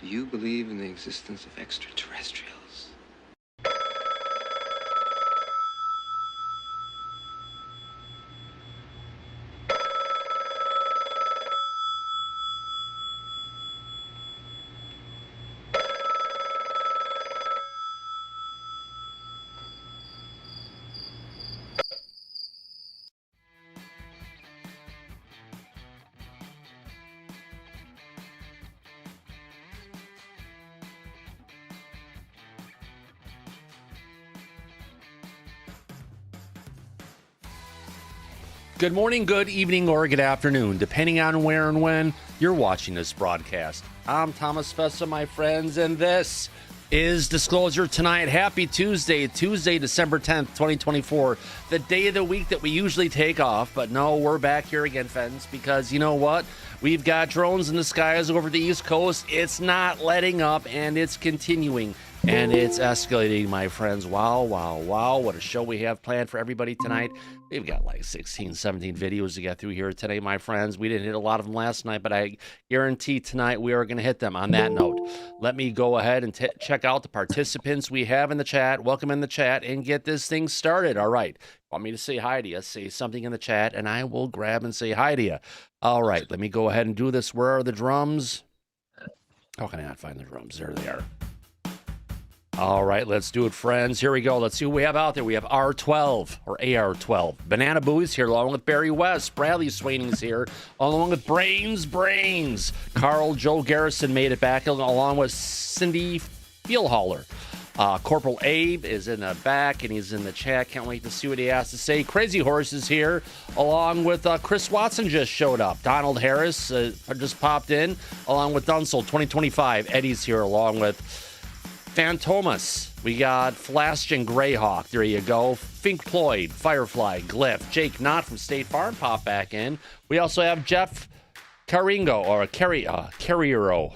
Do you believe in the existence of extraterrestrials? Good morning, good evening, or good afternoon, depending on where and when you're watching this broadcast. I'm Thomas Fessler, my friends, and this is Disclosure Tonight. Happy Tuesday, December 10th, 2024, the day of the week that we usually take off. But no, we're back here again, friends, because you know what? We've got drones in the skies over the East Coast. It's not letting up, and it's continuing. And it's escalating, my friends. Wow, wow, wow. What a show we have planned for everybody tonight. We've got like 16, 17 videos to get through here today, my friends. We didn't hit a lot of them last night, but I guarantee tonight we are going to hit them. On that note, let me go ahead and check out the participants we have in the chat. Welcome in the chat and get this thing started. All right. Want me to say hi to you? Say something in the chat, and I will grab and say hi to you. All right. Let me go ahead and do this. Where are the drums? How can I not find the drums? There they are. All right, let's do it, friends. Here we go. Let's see what we have out there. We have R12 or AR12. Banana Booey's here along with Barry West. Bradley Swaining's here along with Brains. Carl Joe Garrison made it back along with Cindy Feelhauler. Corporal Abe is in the back and he's in the chat. Can't wait to see what he has to say. Crazy Horse is here along with Chris Watson just showed up. Donald Harris just popped in along with Dunsel 2025. Eddie's here along with Phantomas. We got Flash and Greyhawk. There you go. Fink Ployd, Firefly, Glyph, Jake Knott from State Farm pop back in. We also have Jeff Caringo or Carriero.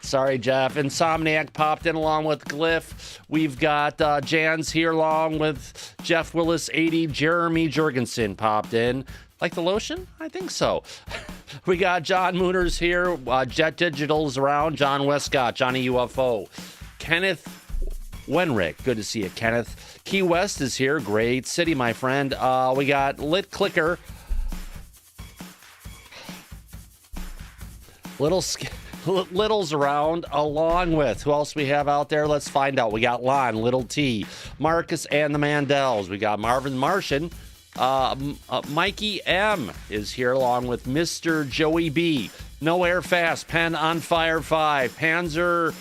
Sorry, Jeff. Insomniac popped in along with Glyph. We've got Jans here along with Jeff Willis 80. Jeremy Jurgensen popped in. Like the lotion? I think so. We got John Mooners here. Jet Digital's around. John Westcott, Johnny UFO. Kenneth Wenrick. Good to see you, Kenneth. Key West is here. Great city, my friend. We got Lit Clicker. Little's around along with, who else we have out there? Let's find out. We got Lon, Little T, Marcus and the Mandels. We got Marvin Martian. Mikey M is here along with Mr. Joey B. No Air Fast, Pen on Fire 5, Panzer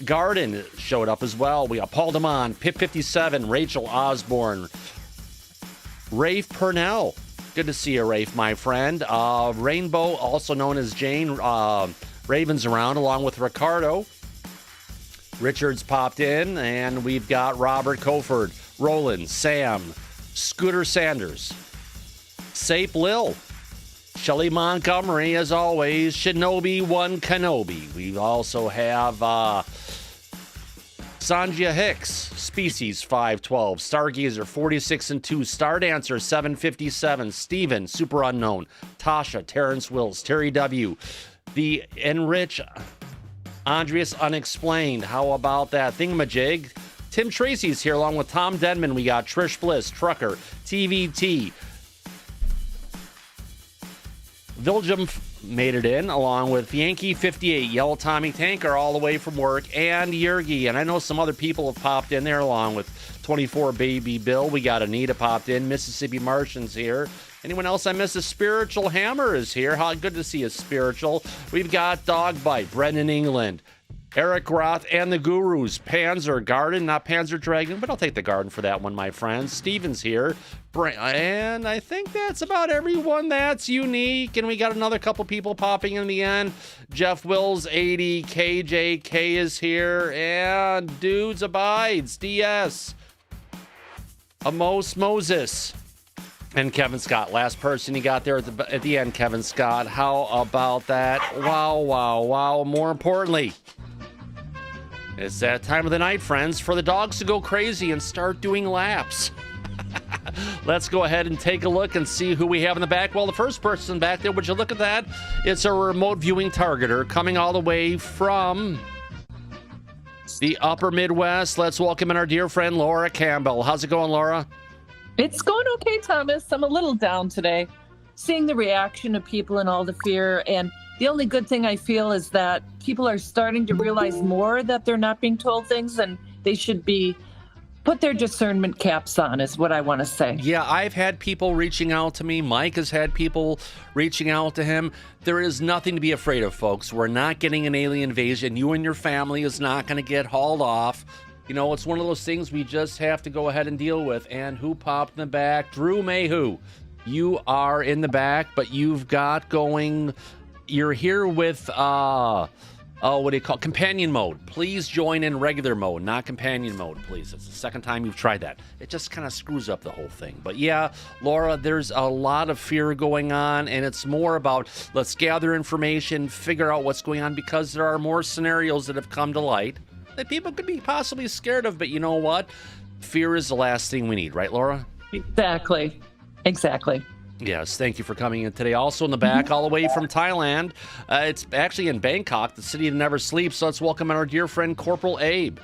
Garden showed up as well. We got Paul Damon, Pip 57, Rachel Osborne, Rafe Purnell. Good to see you, Rafe, my friend. Rainbow, also known as Jane, Raven's around along with Ricardo. Richards popped in, and we've got Robert Coford, Roland, Sam, Scooter Sanders, Sape Lil, Shelly Montgomery, as always, Shinobi One Kenobi. We also have Sanjia Hicks, Species 512, Stargazer 46 and 2, Stardancer 757, Steven, Super Unknown, Tasha, Terrence Wills, Terry W, The Enrich, Andreas Unexplained. How about that? Thingamajig. Tim Tracy's here along with Tom Denman. We got Trish Bliss, Trucker, TVT. Viljum made it in along with Yankee 58, Yellow Tommy Tanker all the way from work, and Yergi. And I know some other people have popped in there along with 24 Baby Bill. We got Anita popped in. Mississippi Martians here. Anyone else I missed? A Spiritual Hammer is here. How good to see a Spiritual. We've got Dogbite, Brendan England, Eric Roth and the Gurus, Panzer Garden, not Panzer Dragon, but I'll take the Garden for that one, my friends. Steven's here, and I think that's about everyone that's unique, and we got another couple people popping in the end. Jeff Wills, 80, KJK is here, and Dudes Abides, DS, Amos Moses, and Kevin Scott. Last person you got there at the end, Kevin Scott. How about that? Wow, wow, wow. More importantly, it's that time of the night, friends, for the dogs to go crazy and start doing laps. Let's go ahead and take a look and see who we have in the back. Well, the first person back there, would you look at that? It's a remote viewing targeter coming all the way from the upper Midwest. Let's welcome in our dear friend, Laura Campbell. How's it going, Laura? It's going okay, Thomas. I'm a little down today, seeing the reaction of people and all the fear. And the only good thing I feel is that people are starting to realize more that they're not being told things, and they should be put their discernment caps on, is what I want to say. Yeah, I've had people reaching out to me. Mike has had people reaching out to him. There is nothing to be afraid of, folks. We're not getting an alien invasion. You and your family is not going to get hauled off. You know, it's one of those things we just have to go ahead and deal with. And who popped in the back? Drew Mayhew. You are in the back, but you've got going... You're here with... what do you call it? Companion mode. Please join in regular mode, not companion mode, please. It's the second time you've tried that. It just kind of screws up the whole thing. But yeah, Laura, there's a lot of fear going on, and it's more about let's gather information, figure out what's going on, because there are more scenarios that have come to light that people could be possibly scared of. But you know what? Fear is the last thing we need, right, Laura? Exactly. Yes, thank you for coming in today. Also in the back, all the way from Thailand. It's actually in Bangkok, the city that never sleeps. So let's welcome our dear friend, Corporal Abe.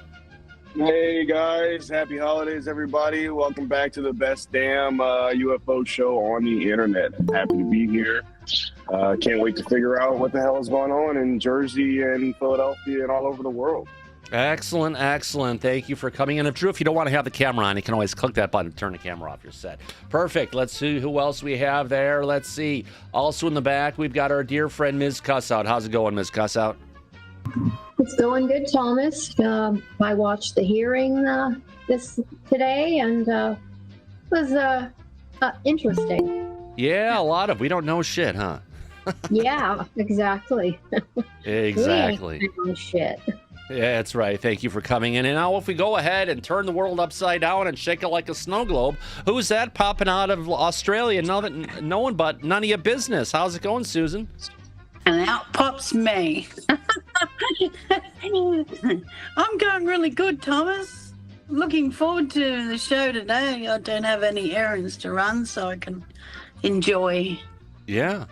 Hey, guys. Happy holidays, everybody. Welcome back to the best damn UFO show on the internet. Happy to be here. Can't wait to figure out what the hell is going on in Jersey and Philadelphia and all over the world. Excellent. Thank you for coming in. Drew, if you don't want to have the camera on, you can always click that button to turn the camera off your set. Perfect. Let's see who else we have there. Let's see. Also in the back, we've got our dear friend, Ms. Cussout. How's it going, Ms. Cussout? It's going good, Thomas. I watched the hearing today, and it was interesting. Yeah, a lot of. We don't know shit, huh? Yeah, exactly. Exactly. We ain't know shit. Yeah, that's right. Thank you for coming in. And now if we go ahead and turn the world upside down and shake it like a snow globe, who's that popping out of Australia? No one but none of your business. How's it going, Susan? And out pops me. I'm going really good, Thomas. Looking forward to the show today. I don't have any errands to run, so I can enjoy. Yeah.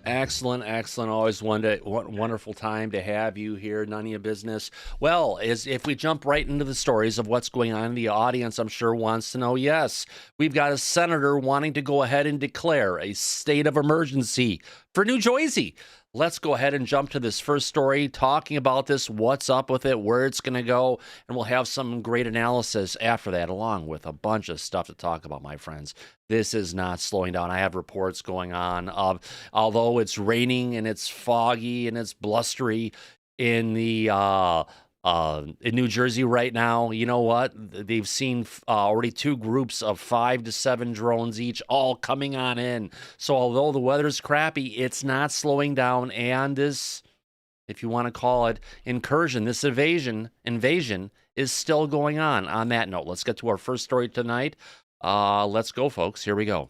Excellent. Always wonderful time to have you here. None of your business. Well, if we jump right into the stories of what's going on, the audience, I'm sure, wants to know. Yes, we've got a senator wanting to go ahead and declare a state of emergency for New Jersey. Let's go ahead and jump to this first story, talking about this, what's up with it, where it's going to go, and we'll have some great analysis after that, along with a bunch of stuff to talk about, my friends. This is not slowing down. I have reports going on of, although it's raining and it's foggy and it's blustery in the in New Jersey right now, you know what? They've seen already 2 groups of 5 to 7 drones each, all coming on in. So although the weather's crappy, it's not slowing down. And this, if you want to call it incursion, this invasion is still going on. On that note, let's get to our first story tonight. Let's go, folks. Here we go.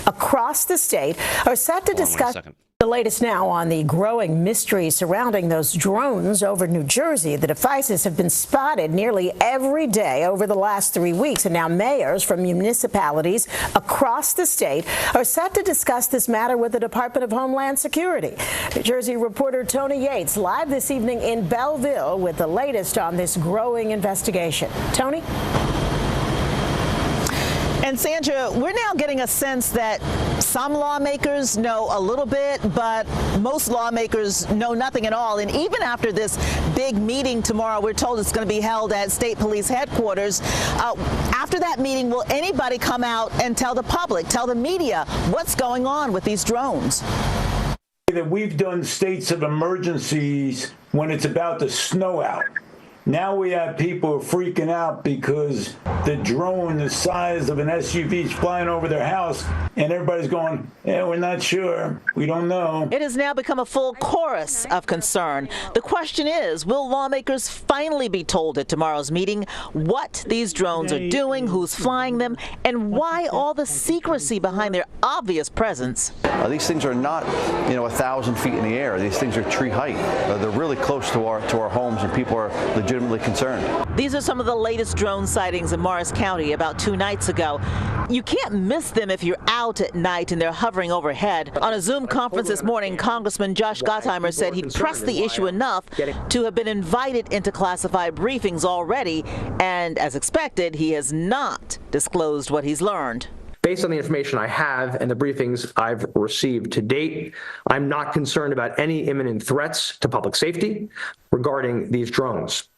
Across the state are set to discuss the latest now on the growing mystery surrounding those drones over New Jersey. The devices have been spotted nearly every day over the last 3 weeks, and now mayors from municipalities across the state are set to discuss this matter with the Department of Homeland Security. New Jersey reporter Tony Yates live this evening in Belleville with the latest on this growing investigation. Tony? And Sandra, we're now getting a sense that some lawmakers know a little bit, but most lawmakers know nothing at all. And even after this big meeting tomorrow, we're told it's going to be held at State Police headquarters. After that meeting, will anybody come out and tell the public, tell the media what's going on with these drones? That we've done states of emergencies when it's about to snow out. Now we have people freaking out because the drone the size of an SUV is flying over their house, and everybody's going, yeah, we're not sure. We don't know. It has now become a full chorus of concern. The question is, will lawmakers finally be told at tomorrow's meeting what these drones are doing, who's flying them, and why all the secrecy behind their obvious presence? These things are not, 1,000 feet in the air. These things are tree height. They're really close to our homes, and people are legitimately legitimately concerned. These are some of the latest drone sightings in Morris County about 2 nights ago. You can't miss them if you're out at night and they're hovering overhead. On a Zoom conference this morning, Congressman Josh Gottheimer said he'd pressed the issue enough to have been invited into classified briefings already, and as expected, he has not disclosed what he's learned. Based on the information I have and the briefings I've received to date, I'm not concerned about any imminent threats to public safety regarding these drones.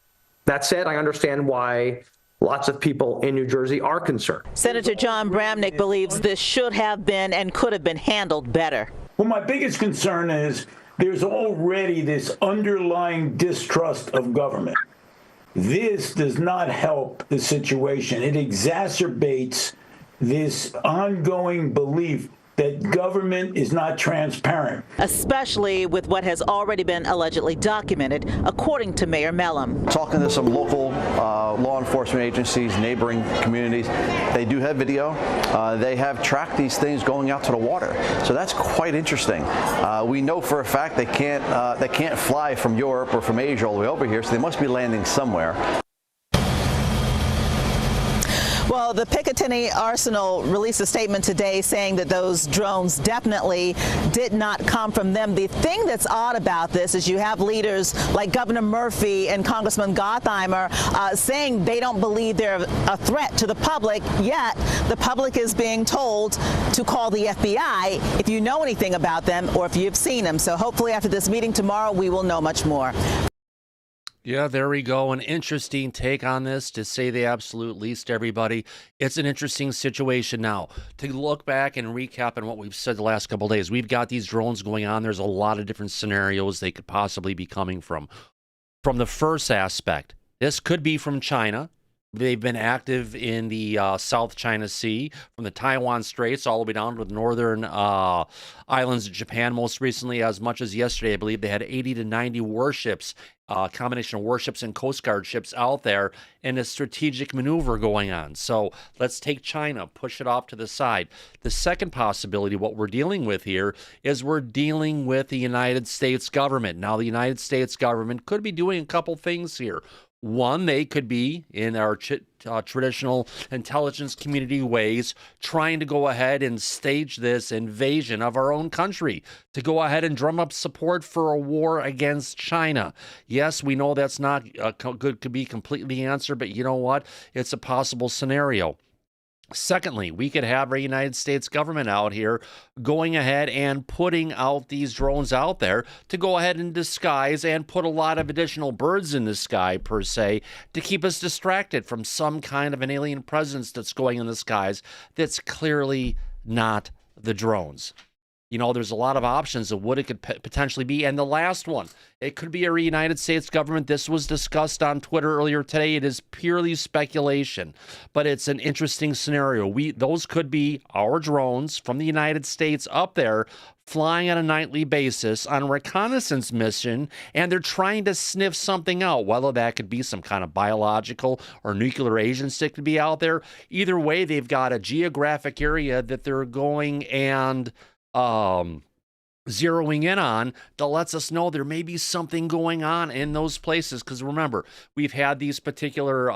That said, I understand why lots of people in New Jersey are concerned. Senator John Bramnick believes this should have been and could have been handled better. Well, my biggest concern is there's already this underlying distrust of government. This does not help the situation. It exacerbates this ongoing belief that government is not transparent. Especially with what has already been allegedly documented, according to Mayor Mellum. Talking to some local law enforcement agencies, neighboring communities, they do have video. They have tracked these things going out to the water. So that's quite interesting. We know for a fact they can't fly from Europe or from Asia all the way over here, so they must be landing somewhere. Well, the Picatinny Arsenal released a statement today saying that those drones definitely did not come from them. The thing that's odd about this is you have leaders like Governor Murphy and Congressman Gottheimer saying they don't believe they're a threat to the public, yet the public is being told to call the FBI if you know anything about them or if you've seen them. So hopefully after this meeting tomorrow, we will know much more. Yeah, there we go. An interesting take on this, to say the absolute least, everybody. It's an interesting situation now. To look back and recap on what we've said the last couple of days, we've got these drones going on. There's a lot of different scenarios they could possibly be coming from. From the first aspect, this could be from China. They've been active in the South China Sea, from the Taiwan Straits all the way down to the northern islands of Japan. Most recently, as much as yesterday, I believe they had 80 to 90 warships, combination of warships and Coast Guard ships out there, and a strategic maneuver going on. So let's take China, push it off to the side. The second possibility, what we're dealing with here, is we're dealing with the United States government. Now, the United States government could be doing a couple things here. One, they could be, in our traditional intelligence community ways, trying to go ahead and stage this invasion of our own country, to go ahead and drum up support for a war against China. Yes, we know that's not could be completely the answer, but you know what? It's a possible scenario. Secondly, we could have our United States government out here going ahead and putting out these drones out there to go ahead and disguise and put a lot of additional birds in the sky, per se, to keep us distracted from some kind of an alien presence that's going in the skies that's clearly not the drones. You know, there's a lot of options of what it could potentially be. And the last one, it could be a United States government. This was discussed on Twitter earlier today. It is purely speculation, but it's an interesting scenario. Those could be our drones from the United States up there flying on a nightly basis on a reconnaissance mission, and they're trying to sniff something out, whether that could be some kind of biological or nuclear agents that could be out there. Either way, they've got a geographic area that they're going and zeroing in on that lets us know there may be something going on in those places. Because remember, we've had these particular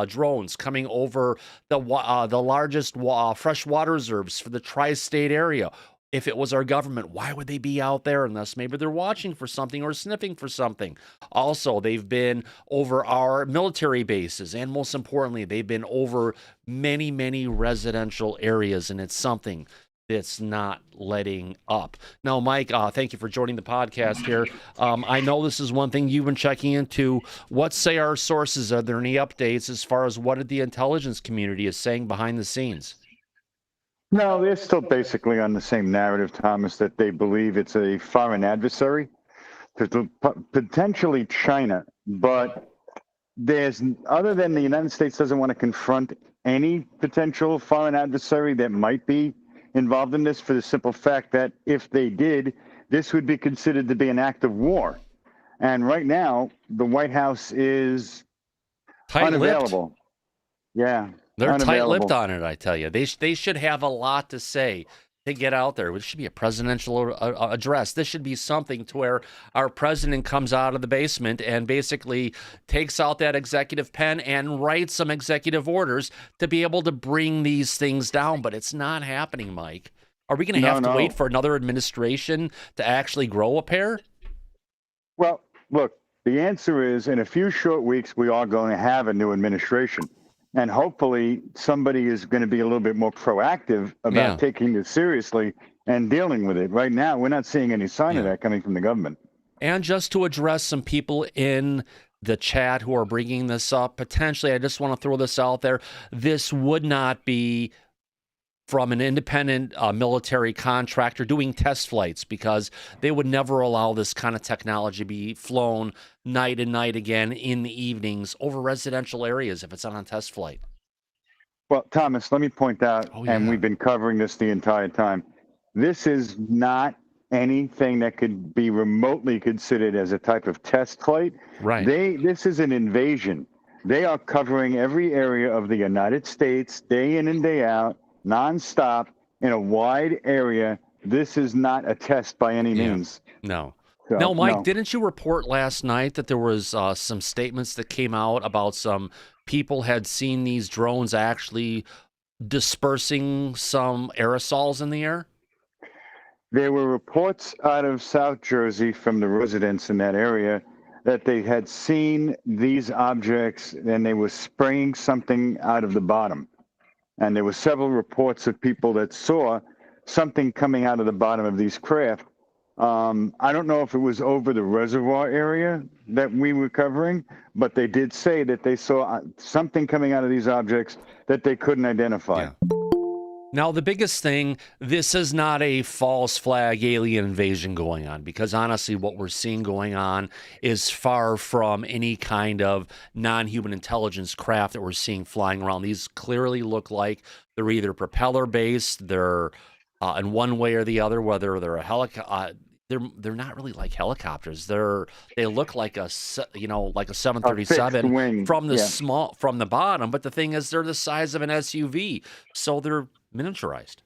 drones coming over the largest freshwater reserves for the tri-state area. If it was our government, why would they be out there? Unless maybe they're watching for something or sniffing for something. Also, they've been over our military bases, and most importantly, they've been over many, many residential areas, and it's something that's not letting up. Now, Mike, thank you for joining the podcast here. I know this is one thing you've been checking into. What say our sources? Are there any updates as far as what the intelligence community is saying behind the scenes? No, they're still basically on the same narrative, Thomas, that they believe it's a foreign adversary, potentially China. But other than the United States doesn't want to confront any potential foreign adversary that might be involved in this, for the simple fact that if they did, this would be considered to be an act of war. And right now, the White House is unavailable. Yeah. They're tight-lipped on it, I tell you. They should have a lot to say. to get out there. This should be a presidential address. This should be something to where our president comes out of the basement and basically takes out that executive pen and writes some executive orders to be able to bring these things down. But it's not happening, Mike. Are we going to have to wait for another administration to actually grow a pair? Well, look, the answer is in a few short weeks, we are going to have a new administration. And hopefully somebody is going to be a little bit more proactive about taking this seriously and dealing with it. Right now, we're not seeing any sign of that coming from the government. And just to address some people in the chat who are bringing this up, potentially, I just want to throw this out there. This would not be from an independent military contractor doing test flights, because they would never allow this kind of technology to be flown night and night again in the evenings over residential areas if it's not on test flight. Well, Thomas, let me point out, and we've been covering this the entire time, this is not anything that could be remotely considered as a type of test flight. Right. This is an invasion. They are covering every area of the United States day in and day out, nonstop, in a wide area. This is not a test by any means. No. So, no, Mike, didn't you report last night that there was some statements that came out about some people had seen these drones actually dispersing some aerosols in the air? There were reports out of South Jersey from the residents in that area that they had seen these objects and they were spraying something out of the bottom. And there were several reports of people that saw something coming out of the bottom of these craft. I don't know if it was over the reservoir area that we were covering, but they did say that they saw something coming out of these objects that they couldn't identify. Now, the biggest thing, this is not a false flag alien invasion going on, because honestly, what we're seeing going on is far from any kind of non-human intelligence craft that we're seeing flying around. These clearly look like they're either propeller-based, they're in one way or the other, whether they're a helicopter. They're not really like helicopters. They look like a 737 from the from the bottom. But the thing is, they're the size of an SUV, so they're miniaturized.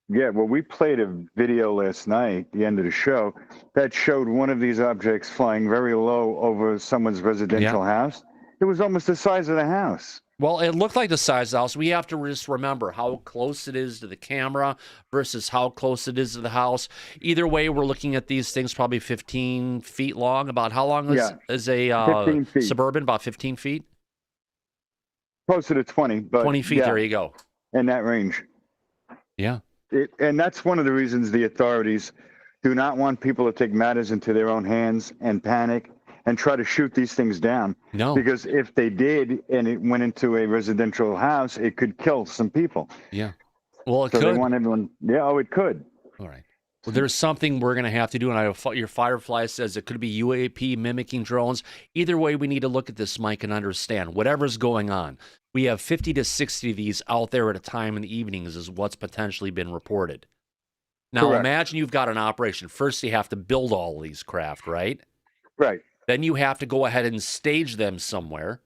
Yeah, well, we played a video last night, the end of the show, that showed one of these objects flying very low over someone's residential house. It was almost the size of the house. Well, it looked like the size of the house. We have to just remember how close it is to the camera versus how close it is to the house. Either way, we're looking at these things probably 15 feet long. About how long is a Suburban? About 15 feet? Closer to 20. But 20 feet, there you go. In that range. Yeah. And that's one of the reasons the authorities do not want people to take matters into their own hands and panic and try to shoot these things down. No. Because if they did and it went into a residential house, it could kill some people. Yeah. Well, it so could. They want everyone. Yeah, it could. All right. Well, there's something we're going to have to do, and your Firefly says it could be UAP mimicking drones. Either way, we need to look at this, Mike, and understand whatever's going on. We have 50 to 60 of these out there at a time in the evenings is what's potentially been reported. Now, imagine you've got an operation. First, you have to build all of these craft, right? Right. Then you have to go ahead and stage them somewhere.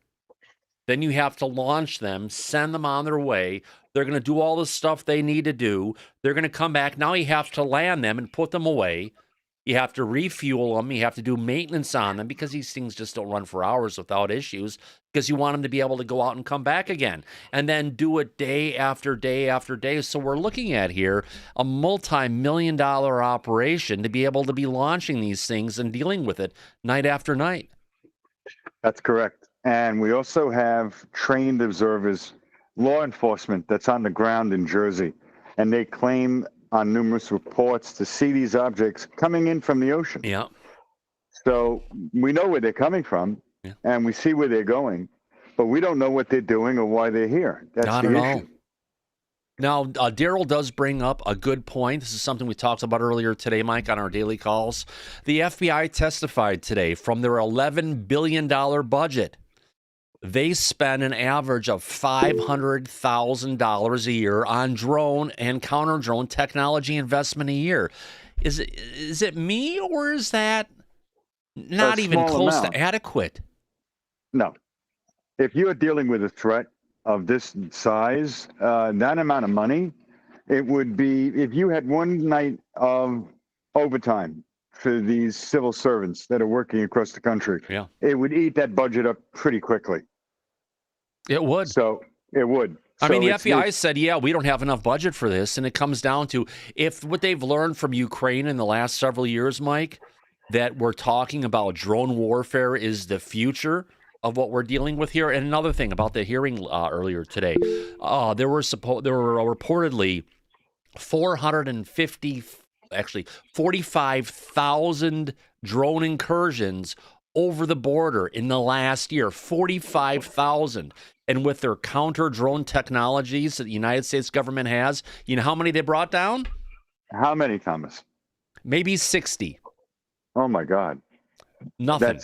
Then you have to launch them, send them on their way. They're going to do all the stuff they need to do. They're going to come back. Now you have to land them and put them away. You have to refuel them. You have to do maintenance on them because these things just don't run for hours without issues because you want them to be able to go out and come back again and then do it day after day after day. So we're looking at here a multi-million-dollar operation to be able to be launching these things and dealing with it night after night. That's correct. And we also have trained observers, law enforcement that's on the ground in Jersey, and they claim on numerous reports to see these objects coming in from the ocean. Yeah. So we know where they're coming from, and we see where they're going, but we don't know what they're doing or why they're here. That's Not the at issue. all. Now, Daryl does bring up a good point. This is something we talked about earlier today, Mike, on our daily calls. The FBI testified today from their $11 billion budget. They spend an average of $500,000 a year on drone and counter-drone technology investment a year. Is it me, or is that not even close to adequate? No. If you are dealing with a threat of this size, that amount of money it would be if you had one night of overtime for these civil servants that are working across the country. Yeah. It would eat that budget up pretty quickly. It would. So it would. I mean, the it's- FBI said, yeah, we don't have enough budget for this. And it comes down to if what they've learned from Ukraine in the last several years, Mike, that we're talking about drone warfare is the future of what we're dealing with here. And another thing about the hearing earlier today, there were reportedly 45,000 drone incursions over the border in the last year. 45,000. And with their counter drone technologies that the United States government has, you know how many they brought down? How many, Thomas? Maybe 60. Oh my God. Nothing.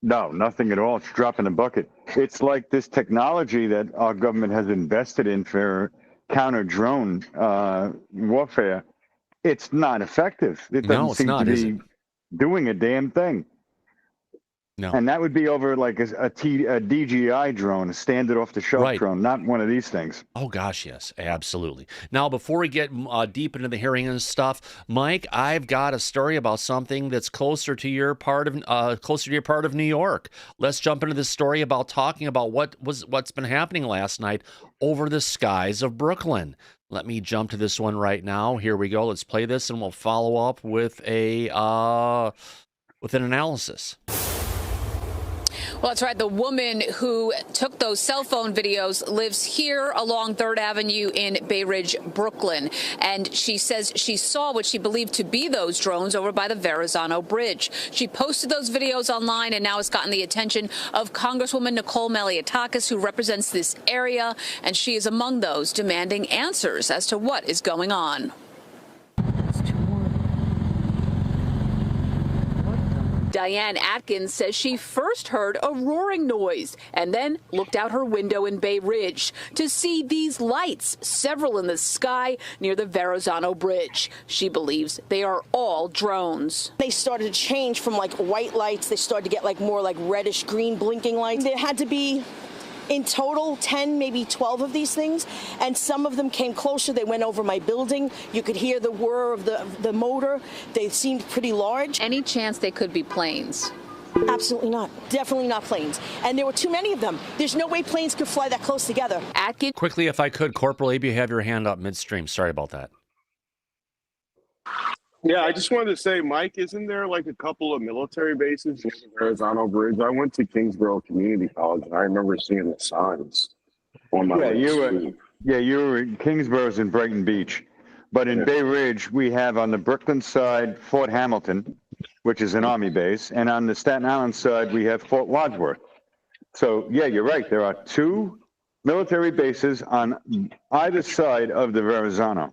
Nothing at all. It's a drop in the bucket. It's like this technology that our government has invested in for counter drone warfare. It's not effective. It doesn't seem to be doing a damn thing. No. And that would be over like a DJI drone, a standard off-the-shelf drone, not one of these things. Oh, gosh, yes, absolutely. Now, before we get deep into the hearing and stuff, Mike, I've got a story about something that's closer to your part of New York. Let's jump into this story about talking about what's been happening last night over the skies of Brooklyn. Let me jump to this one right now. Here we go. Let's play this, and we'll follow up with an analysis. Well, that's right. The woman who took those cell phone videos lives here along 3rd Avenue in Bay Ridge, Brooklyn. And she says she saw what she believed to be those drones over by the Verrazano Bridge. She posted those videos online, and now it's gotten the attention of Congresswoman Nicole Maliotakis, who represents this area. And she is among those demanding answers as to what is going on. Diane Atkins says she first heard a roaring noise and then looked out her window in Bay Ridge to see these lights, several in the sky near the Verrazano Bridge. She believes they are all drones. They started to change from like white lights. They started to get like more like reddish green blinking lights. There had to be in total 10, maybe 12 of these things, and some of them came closer. They went over my building. You could hear the whir of the motor. They seemed pretty large. Any chance they could be planes? Absolutely not. Definitely not planes. And there were too many of them. There's no way planes could fly that close together. Atkins. Quickly, if I could, Corporal Abe, you have your hand up midstream. Sorry about that. Yeah, I just wanted to say, Mike, isn't there like a couple of military bases near the Verrazano Bridge? I went to Kingsborough Community College, and I remember seeing the signs on my way to school. You were in Kingsborough's in Brighton Beach. But in Bay Ridge, we have on the Brooklyn side, Fort Hamilton, which is an Army base. And on the Staten Island side, we have Fort Wadsworth. So, yeah, you're right. There are 2 military bases on either side of the Verrazano.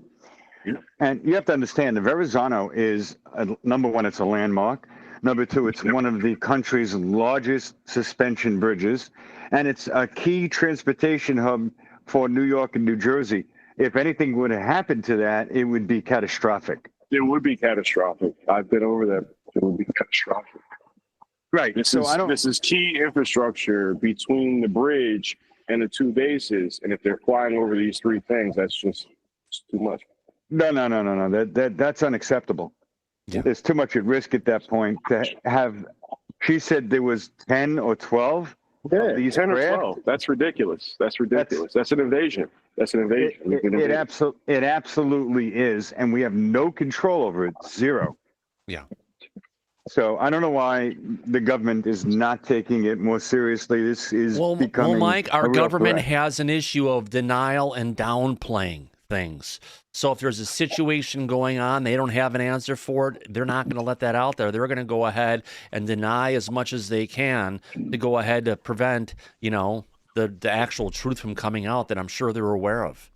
And you have to understand, the Verrazano is, number one, it's a landmark. Number 2, it's one of the country's largest suspension bridges. And it's a key transportation hub for New York and New Jersey. If anything would have happened to that, it would be catastrophic. It would be catastrophic. I've been over there. It would be catastrophic. Right. This is key infrastructure between the bridge and the 2 bases. And if they're flying over these 3 things, that's just too much. No. That's unacceptable. Yeah. There's too much at risk at that point to have. She said there was 10 or 12. Yeah, 10 or 12. That's ridiculous. That's ridiculous. That's an invasion. That's an invasion. It absolutely is, and we have no control over it. Zero. Yeah. So I don't know why the government is not taking it more seriously. This is becoming. Well, Mike, our government has an issue of denial and downplaying things. So if there's a situation going on, they don't have an answer for it, they're not going to let that out there. They're going to go ahead and deny as much as they can to go ahead to prevent, the actual truth from coming out that I'm sure they're aware of.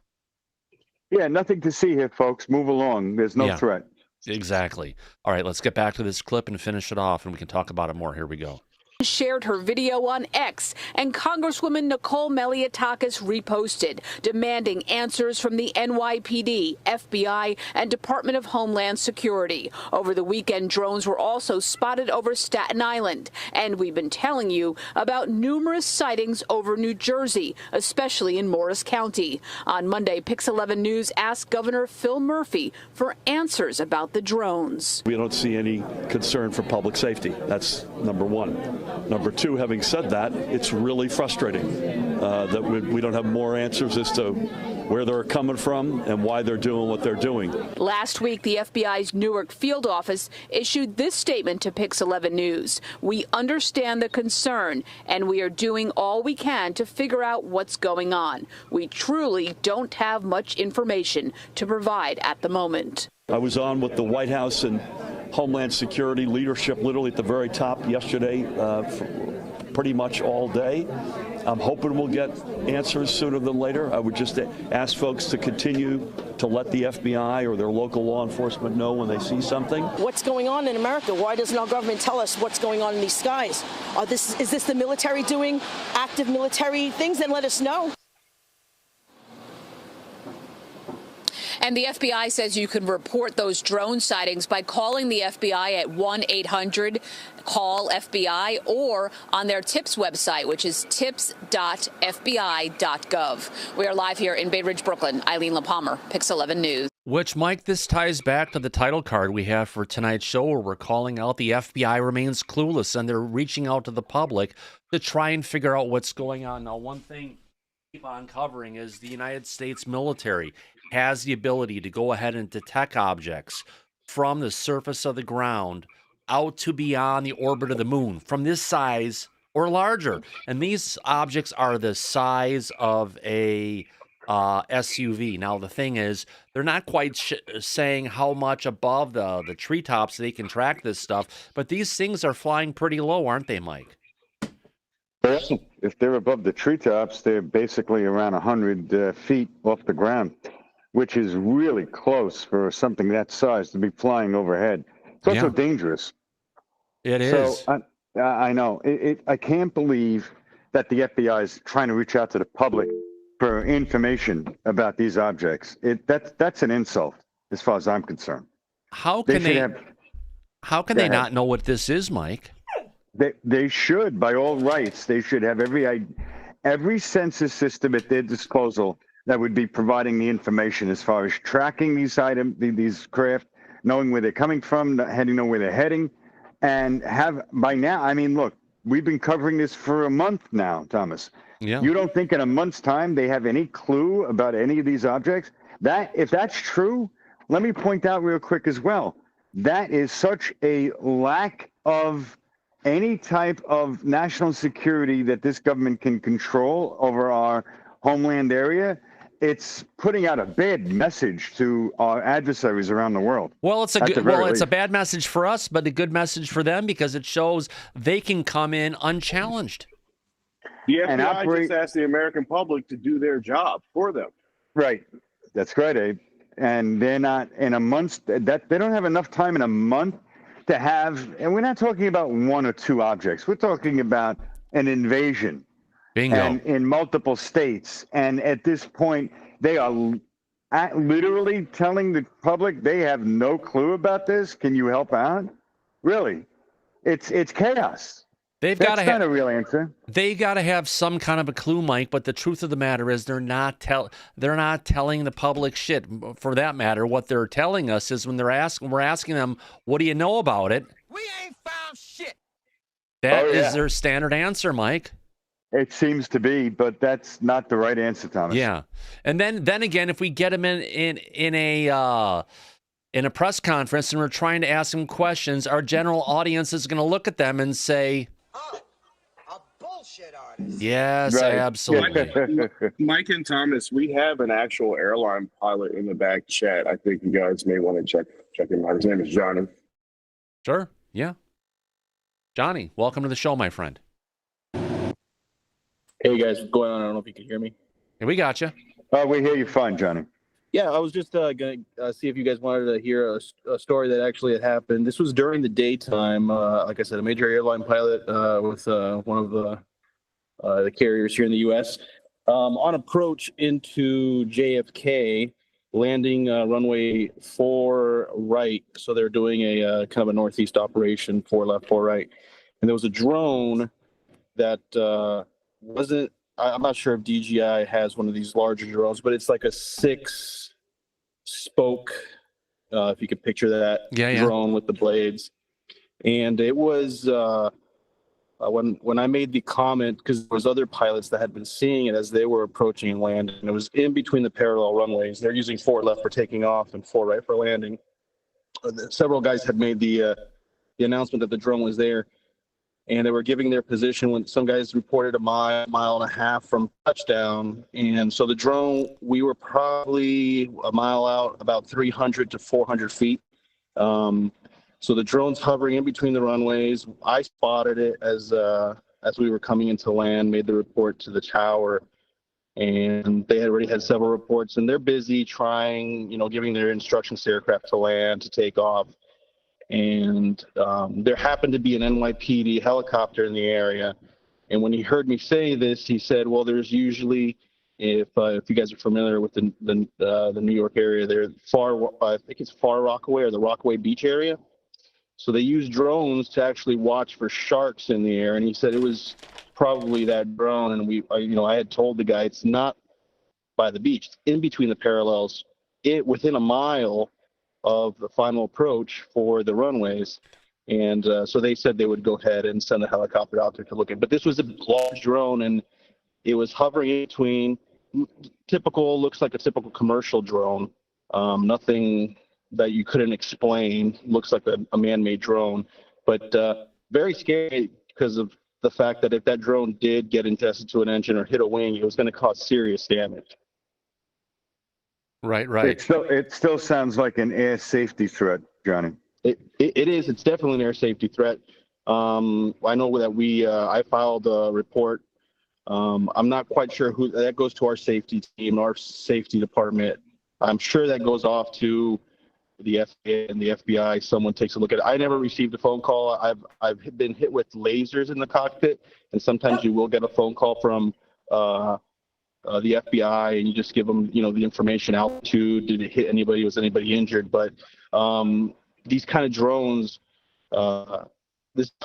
Yeah, nothing to see here, folks. Move along. There's no threat. Exactly. All right, let's get back to this clip and finish it off, and we can talk about it more. Here we go. shared her video on X, and Congresswoman Nicole Malliotakis reposted, demanding answers from the NYPD, FBI, and Department of Homeland Security. Over the weekend, drones were also spotted over Staten Island, and we've been telling you about numerous sightings over New Jersey, especially in Morris County. On Monday, Pix 11 News asked Governor Phil Murphy for answers about the drones. We don't see any concern for public safety. That's number one. Number two, having said that, it's really frustrating that we don't have more answers as to where they're coming from and why they're doing what they're doing. Last week, the FBI's Newark field office issued this statement to Pix 11 News. We understand the concern, and we are doing all we can to figure out what's going on. We truly don't have much information to provide at the moment. I was on with the White House and Homeland Security leadership literally at the very top yesterday pretty much all day. I'm hoping we'll get answers sooner than later. I would just ask folks to continue to let the FBI or their local law enforcement know when they see something. What's going on in America? Why doesn't our government tell us what's going on in these skies? Is this the military doing active military things? Then let us know. And the FBI says you can report those drone sightings by calling the FBI at 1-800-CALL-FBI or on their TIPS website, which is tips.fbi.gov. We are live here in Bay Ridge, Brooklyn. Eileen LaPalmer, Pix 11 News. Which, Mike, this ties back to the title card we have for tonight's show, where we're calling out the FBI remains clueless, and they're reaching out to the public to try and figure out what's going on. Now, one thing we keep on covering is the United States military has the ability to go ahead and detect objects from the surface of the ground out to beyond the orbit of the moon from this size or larger. And these objects are the size of a SUV. Now, the thing is, they're not quite saying how much above the treetops they can track this stuff, but these things are flying pretty low, aren't they, Mike? If they're above the treetops, they're basically around 100 feet off the ground, which is really close for something that size to be flying overhead. It's also dangerous. It is. So I know. I can't believe that the FBI is trying to reach out to the public for information about these objects. That's an insult, as far as I'm concerned. How can they not know what this is, Mike? They should, by all rights. They should have every census system at their disposal that would be providing the information as far as tracking these items, these craft, knowing where they're coming from, know where they're heading, and have by now. I mean, look, we've been covering this for a month now, Thomas. Yeah. You don't think in a month's time they have any clue about any of these objects? If that's true, let me point out real quick as well. That is such a lack of any type of national security that this government can control over our homeland area. It's putting out a bad message to our adversaries around the world. Well, it's a bad message for us, but a good message for them because it shows they can come in unchallenged. The FBI just asked the American public to do their job for them. Right. That's great, Abe. And they're not in a month. That they don't have enough time in a month to have. And we're not talking about one or two objects. We're talking about an invasion. Bingo. And in multiple states. And at this point, they are literally telling the public they have no clue about this. Can you help out? Really? It's chaos. That's not a real answer. They got to have some kind of a clue, Mike, but the truth of the matter is they're not telling the public shit. For that matter, what they're telling us is when we're asking them, what do you know about it? We ain't found shit. That is their standard answer, Mike. It seems to be, but that's not the right answer, Thomas. Yeah, and then again, if we get them in a press conference and we're trying to ask them questions, our general audience is going to look at them and say, a bullshit artist. Yes, right. Absolutely. Mike and Thomas, we have an actual airline pilot in the back chat. I think you guys may want to check him out. His name is Johnny. Sure. Yeah. Johnny, welcome to the show, my friend. Hey guys, what's going on? I don't know if you can hear me. Yeah, we got you. We hear you fine, Johnny. Yeah, I was just going to see if you guys wanted to hear a story that actually had happened. This was during the daytime. Like I said, a major airline pilot with one of the carriers here in the U.S. On approach into JFK, landing runway 4 right. So they're doing a kind of a northeast operation, 4 left, 4 right. And there was a drone that wasn't, I'm not sure if DJI has one of these larger drones, but it's like a 6-spoke, if you could picture that drone with the blades. And it was when I made the comment, because there was other pilots that had been seeing it as they were approaching and landing, and it was in between the parallel runways. They're using 4 left for taking off and 4 right for landing. Several guys had made the announcement that the drone was there, and they were giving their position when some guys reported a mile and a half from touchdown. And so the drone, we were probably a mile out, about 300 to 400 feet. So the drone's hovering in between the runways. I spotted it as we were coming into land, made the report to the tower, and they had already had several reports, and they're busy trying, giving their instructions to aircraft to land, to take off. And there happened to be an NYPD helicopter in the area. And when he heard me say this, he said, well, there's usually, if you guys are familiar with the New York area, they're I think it's Far Rockaway or the Rockaway Beach area. So they use drones to actually watch for sharks in the air. And he said it was probably that drone. And I had told the guy, it's not by the beach, it's in between the parallels, within a mile of the final approach for the runways. And so they said they would go ahead and send a helicopter out there to look at. But this was a large drone, and it was hovering in between. Looks like a typical commercial drone. Nothing that you couldn't explain. Looks like a man-made drone, but very scary because of the fact that if that drone did get intested to an engine or hit a wing, it was going to cause serious damage. Right. It still sounds like an air safety threat, Johnny. It is. It's definitely an air safety threat. I know that I filed a report. I'm not quite sure who that goes to. Our safety team, our safety department. I'm sure that goes off to the FAA and the FBI. Someone takes a look at it. I never received a phone call. I've been hit with lasers in the cockpit, and sometimes you will get a phone call from the FBI, and you just give them, the information, altitude, did it hit anybody, was anybody injured? But these kind of drones, that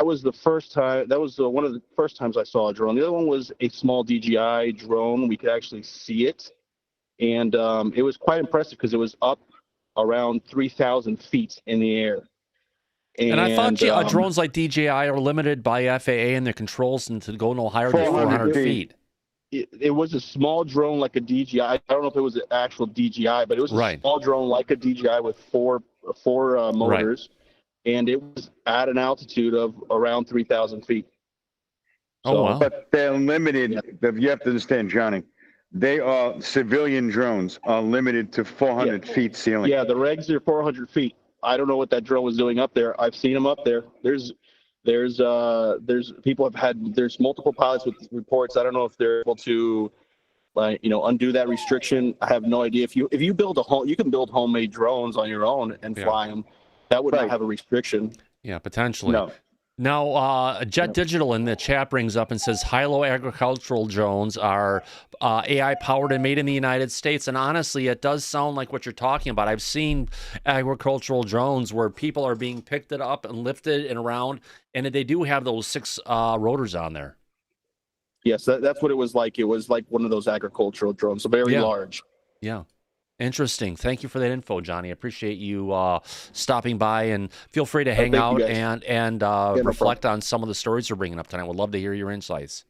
was the first time, that was one of the first times I saw a drone. The other one was a small DJI drone. We could actually see it, and it was quite impressive because it was up around 3,000 feet in the air. And I thought drones like DJI are limited by FAA and their controls and to go no higher than 400 feet. It was a small drone like a DJI. I don't know if it was an actual DJI, but it was a small drone like a DJI with four motors, and it was at an altitude of around 3,000 feet. Oh, wow. But they're limited. Yeah. You have to understand, Johnny. They are civilian drones are limited to 400 feet ceiling. Yeah, the regs are 400 feet. I don't know what that drone was doing up there. I've seen them up there. There's people have had, there's multiple pilots with reports. I don't know if they're able to undo that restriction. I have no idea. If you build you can build homemade drones on your own and fly them. That would not have a restriction. Yeah, potentially. No. Now, Jet Digital in the chat brings up and says high-low agricultural drones are AI-powered and made in the United States. And honestly, it does sound like what you're talking about. I've seen agricultural drones where people are being picked up and lifted and around, and they do have those 6 rotors on there. Yes, that's what it was like. It was like one of those agricultural drones, so very large. Yeah. Interesting. Thank you for that info, Johnny. I appreciate you stopping by, and feel free to hang out and reflect on some of the stories we're bringing up tonight. We'd love to hear your insights.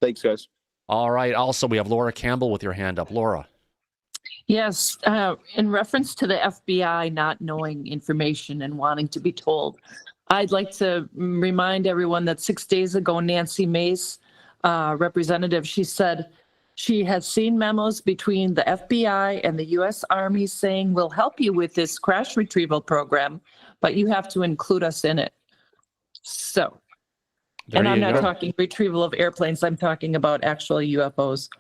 Thanks, guys. All right. Also, we have Laura Campbell with your hand up. Laura. Yes. In reference to the FBI not knowing information and wanting to be told, I'd like to remind everyone that 6 days ago, Nancy Mace, representative, she said, she has seen memos between the FBI and the U.S. Army saying, we'll help you with this crash retrieval program, but you have to include us in it. So, and I'm not talking retrieval of airplanes. I'm talking about actual UFOs.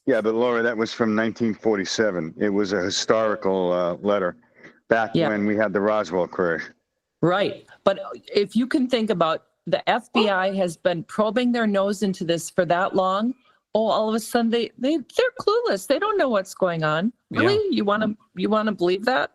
Yeah, but Laura, that was from 1947. It was a historical letter back when we had the Roswell crash. Right. But if you can think about the FBI has been probing their nose into this for that long. Oh, all of a sudden they're clueless. They don't know what's going on. Really? Yeah. You want to believe that?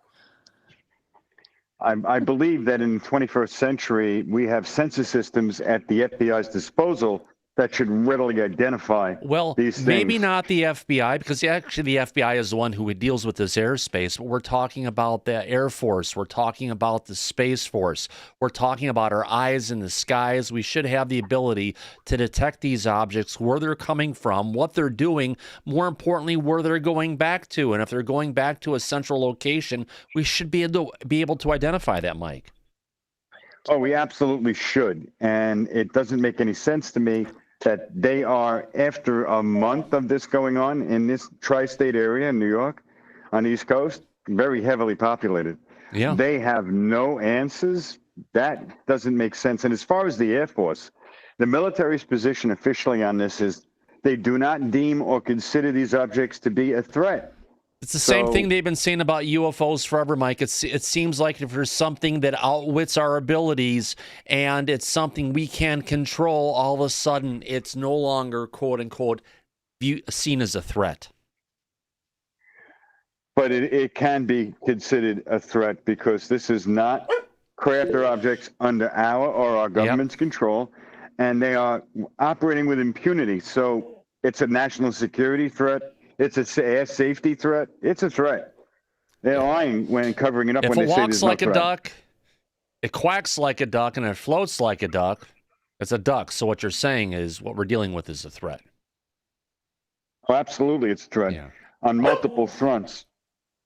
I believe that in the 21st century, we have sensor systems at the FBI's disposal that should readily identify these things. Maybe not the FBI, because actually the FBI is the one who deals with this airspace, but we're talking about the Air Force. We're talking about the Space Force. We're talking about our eyes in the skies. We should have the ability to detect these objects, where they're coming from, what they're doing, more importantly, where they're going back to. And if they're going back to a central location, we should be able to identify that, Mike. Oh, we absolutely should. And it doesn't make any sense to me that they are, after a month of this going on in this tri-state area in New York, on the East Coast, very heavily populated. Yeah. They have no answers. That doesn't make sense. And as far as the Air Force, the military's position officially on this is they do not deem or consider these objects to be a threat. It's the same thing they've been saying about UFOs forever, Mike. It seems like if there's something that outwits our abilities and it's something we can control, all of a sudden it's no longer, quote unquote, seen as a threat. But it can be considered a threat because this is not craft or objects under our or our government's control, and they are operating with impunity. So it's a national security threat. It's a air safety threat. It's a threat. They're lying when covering it up when they say there's no threat. If it walks like a duck, it quacks like a duck, and it floats like a duck, it's a duck. So what you're saying is what we're dealing with is a threat. Oh, absolutely, it's a threat on multiple fronts.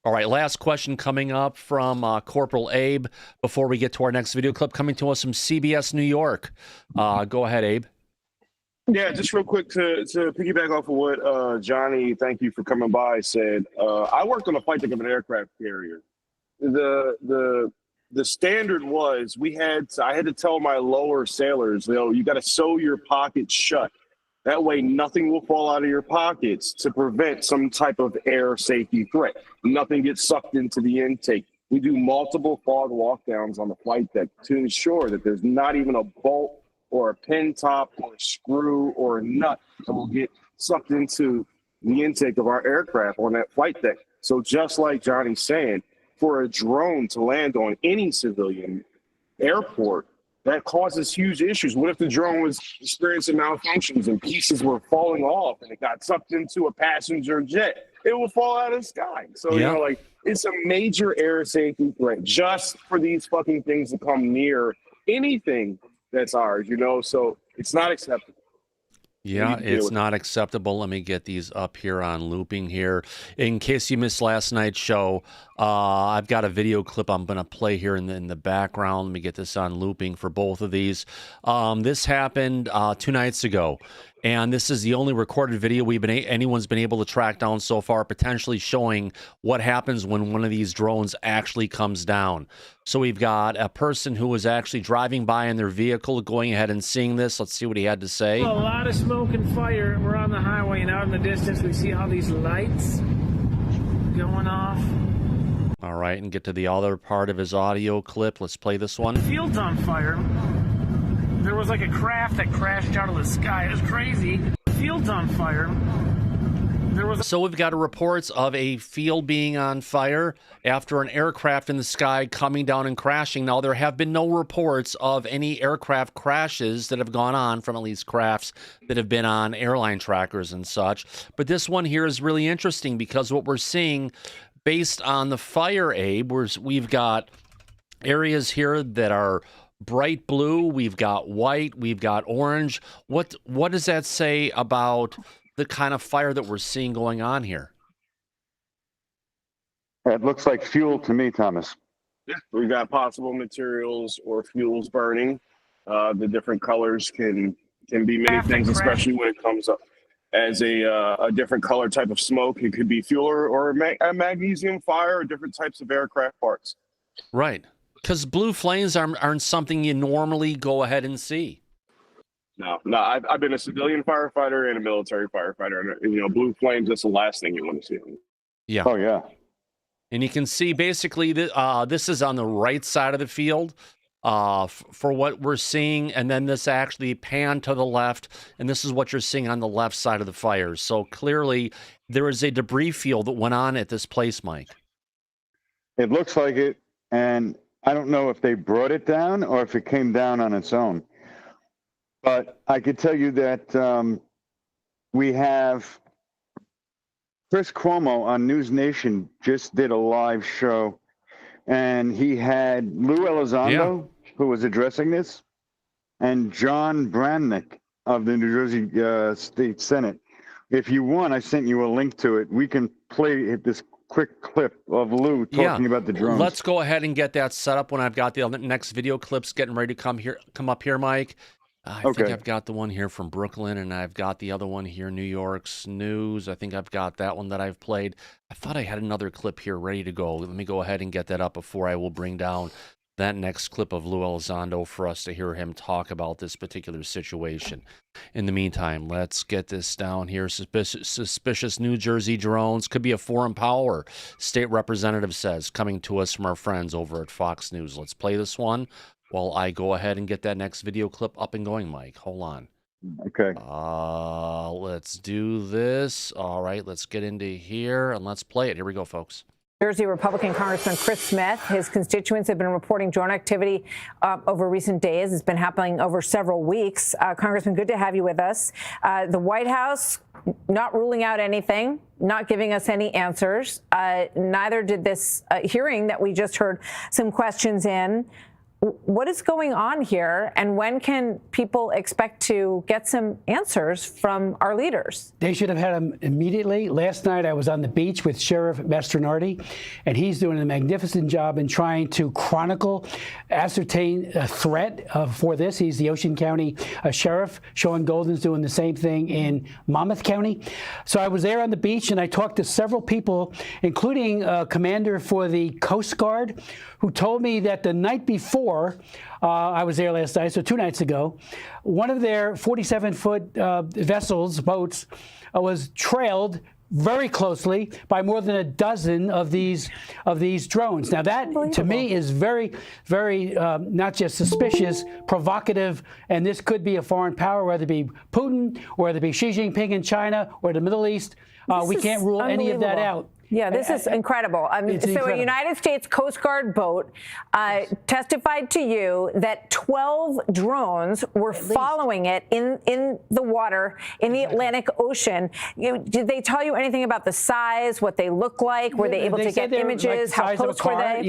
All right, last question coming up from Corporal Abe before we get to our next video clip coming to us from CBS New York. Go ahead, Abe. Yeah, just real quick to piggyback off of what Johnny, thank you for coming by, said. I worked on a flight deck of an aircraft carrier. The standard was I had to tell my lower sailors, you got to sew your pockets shut. That way nothing will fall out of your pockets to prevent some type of air safety threat. Nothing gets sucked into the intake. We do multiple fog walkdowns on the flight deck to ensure that there's not even a bolt or a pin top or a screw or a nut that will get sucked into the intake of our aircraft on that flight deck. So just like Johnny's saying, for a drone to land on any civilian airport, that causes huge issues. What if the drone was experiencing malfunctions and pieces were falling off and it got sucked into a passenger jet? It will fall out of the sky. So, it's a major air safety threat just for these fucking things to come near anything that's ours, so it's not acceptable. Yeah, it's not acceptable. Let me get these up here on looping here. In case you missed last night's show, I've got a video clip I'm going to play here in the background. Let me get this on looping for both of these. This happened 2 nights ago, and this is the only recorded video anyone's been able to track down so far, potentially showing what happens when one of these drones actually comes down. So we've got a person who was actually driving by in their vehicle, going ahead and seeing this. Let's see what he had to say. A lot of smoke and fire. We're on the highway, and out in the distance, we see all these lights going off. All right, and get to the other part of his audio clip. Let's play this one. The field's on fire. There was like a craft that crashed out of the sky. It was crazy. The field's on fire. So we've got reports of a field being on fire after an aircraft in the sky coming down and crashing. Now, there have been no reports of any aircraft crashes that have gone on from at least crafts that have been on airline trackers and such. But this one here is really interesting because what we're seeing based on the fire, Abe, we've got areas here that are bright blue, we've got white, we've got orange. What does that say about the kind of fire that we're seeing going on here? It looks like fuel to me, Thomas. Yeah, we've got possible materials or fuels burning. The different colors can be many things, especially when it comes up as a different color type of smoke. It could be fuel or a magnesium fire or different types of aircraft parts. Right, because blue flames aren't something you normally go ahead and see. No. I've been a civilian firefighter and a military firefighter, and blue flames. That's the last thing you want to see. Yeah. Oh yeah. And you can see basically this is on the right side of the field for what we're seeing, and then this actually panned to the left, and this is what you're seeing on the left side of the fires. So clearly there is a debris field that went on at this place, Mike. It looks like it, and I don't know if they brought it down or if it came down on its own. But I could tell you that we have Chris Cuomo on News Nation just did a live show, and he had Lou Elizondo, who was addressing this, and John Bramnick of the New Jersey State Senate. If you want, I sent you a link to it. We can play this quick clip of Lou talking about the drones. Let's go ahead and get that set up when I've got the next video clips getting ready to come up here, Mike. I think I've got the one here from Brooklyn, and I've got the other one here, New York's News. I think I've got that one that I've played. I thought I had another clip here ready to go. Let me go ahead and get that up before I will bring down that next clip of Lou Elizondo for us to hear him talk about this particular situation. In the meantime, let's get this down here. Suspicious New Jersey drones could be a foreign power, state representative says, coming to us from our friends over at Fox News. Let's play this one while I go ahead and get that next video clip up and going, Mike. Hold on. Okay. Let's do this. All right, let's get into here and let's play it. Here we go, folks. Jersey Republican Congressman Chris Smith, his constituents have been reporting drone activity over recent days. It's been happening over several weeks. Congressman, good to have you with us. The White House not ruling out anything, not giving us any answers. Neither did this hearing that we just heard some questions in. What is going on here, and when can people expect to get some answers from our leaders? They should have had them immediately. Last night I was on the beach with Sheriff Mastronardi, and he's doing a magnificent job in trying to ascertain a threat for this. He's the Ocean County Sheriff. Sean Golden's doing the same thing in Monmouth County. So I was there on the beach, and I talked to several people, including a commander for the Coast Guard, who told me that the night before, I was there last night, so 2 nights ago, one of their 47-foot vessels, boats, was trailed very closely by more than a dozen of these drones. Now that, to me, is very, very not just suspicious, provocative, and this could be a foreign power, whether it be Putin, or whether it be Xi Jinping in China, or the Middle East. We can't rule any of that out. Yeah, this is incredible. So incredible. A United States Coast Guard boat testified to you that 12 drones were following it in the water in the Atlantic Ocean. Did they tell you anything about the size, what they look like? Were they able to get images? How close were they?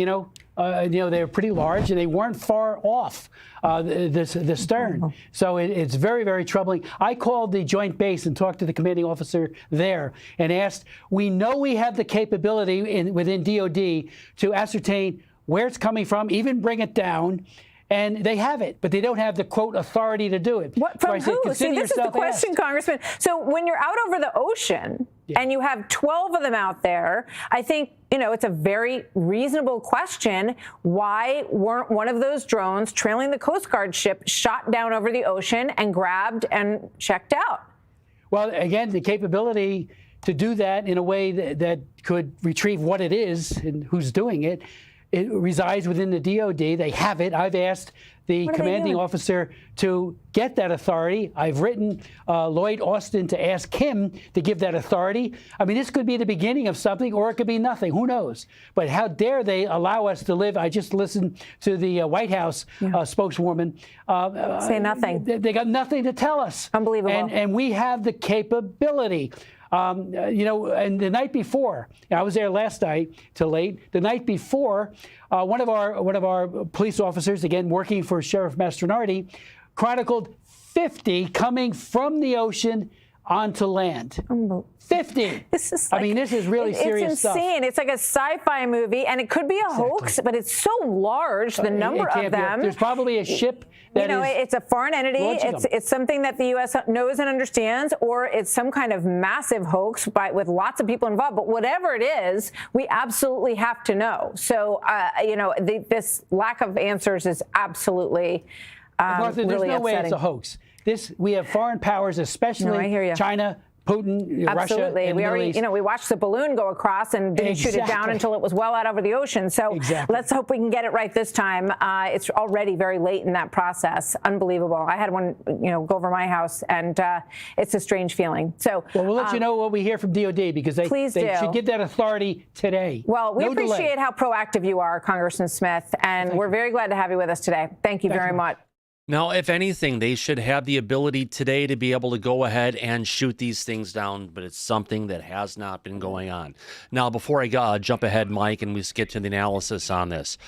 They were pretty large, and they weren't far off the stern. So it's very, very troubling. I called the Joint Base and talked to the commanding officer there and asked, we know we have the capability within DOD to ascertain where it's coming from, even bring it down. And they have it, but they don't have the, quote, authority to do it. What, from who? See, this is the question, Congressman. So when you're out over the ocean and you have 12 of them out there, I think, it's a very reasonable question. Why weren't one of those drones trailing the Coast Guard ship shot down over the ocean and grabbed and checked out? Well, again, the capability to do that in a way that could retrieve what it is and who's doing it, it resides within the DOD. They have it. I've asked the commanding officer to get that authority. I've written Lloyd Austin to ask him to give that authority. I mean, this could be the beginning of something, or it could be nothing. Who knows? But how dare they allow us to live? I just listened to the White House spokeswoman. Say nothing. They got nothing to tell us. Unbelievable. And we have the capability. And the night before, I was there last night till late. The night before, one of our police officers, again working for Sheriff Mastronardi, chronicled 50 coming from the ocean onto land. 50. This is this is really serious stuff. It's insane. It's like a sci-fi movie, and it could be a hoax, but it's so large, the number of them. There's probably a ship that it's a foreign entity. It's something that the U.S. knows and understands, or it's some kind of massive hoax with lots of people involved. But whatever it is, we absolutely have to know. So, this lack of answers is absolutely Martha, really there's no way upsetting. it's a hoax. we have foreign powers, especially China, Putin, Russia, and we already, we watched the balloon go across and didn't shoot it down until it was well out over the ocean. So let's hope we can get it right this time. It's already very late in that process. Unbelievable. I had one, go over my house, and it's a strange feeling. So we'll let you know what we hear from DOD, because they should get that authority today. Well, we appreciate how proactive you are, Congressman Smith, and we're very glad to have you with us today. Thank you very much. Now, if anything, they should have the ability today to be able to go ahead and shoot these things down, but it's something that has not been going on. Now, before I jump ahead, Mike, and we get to the analysis on this,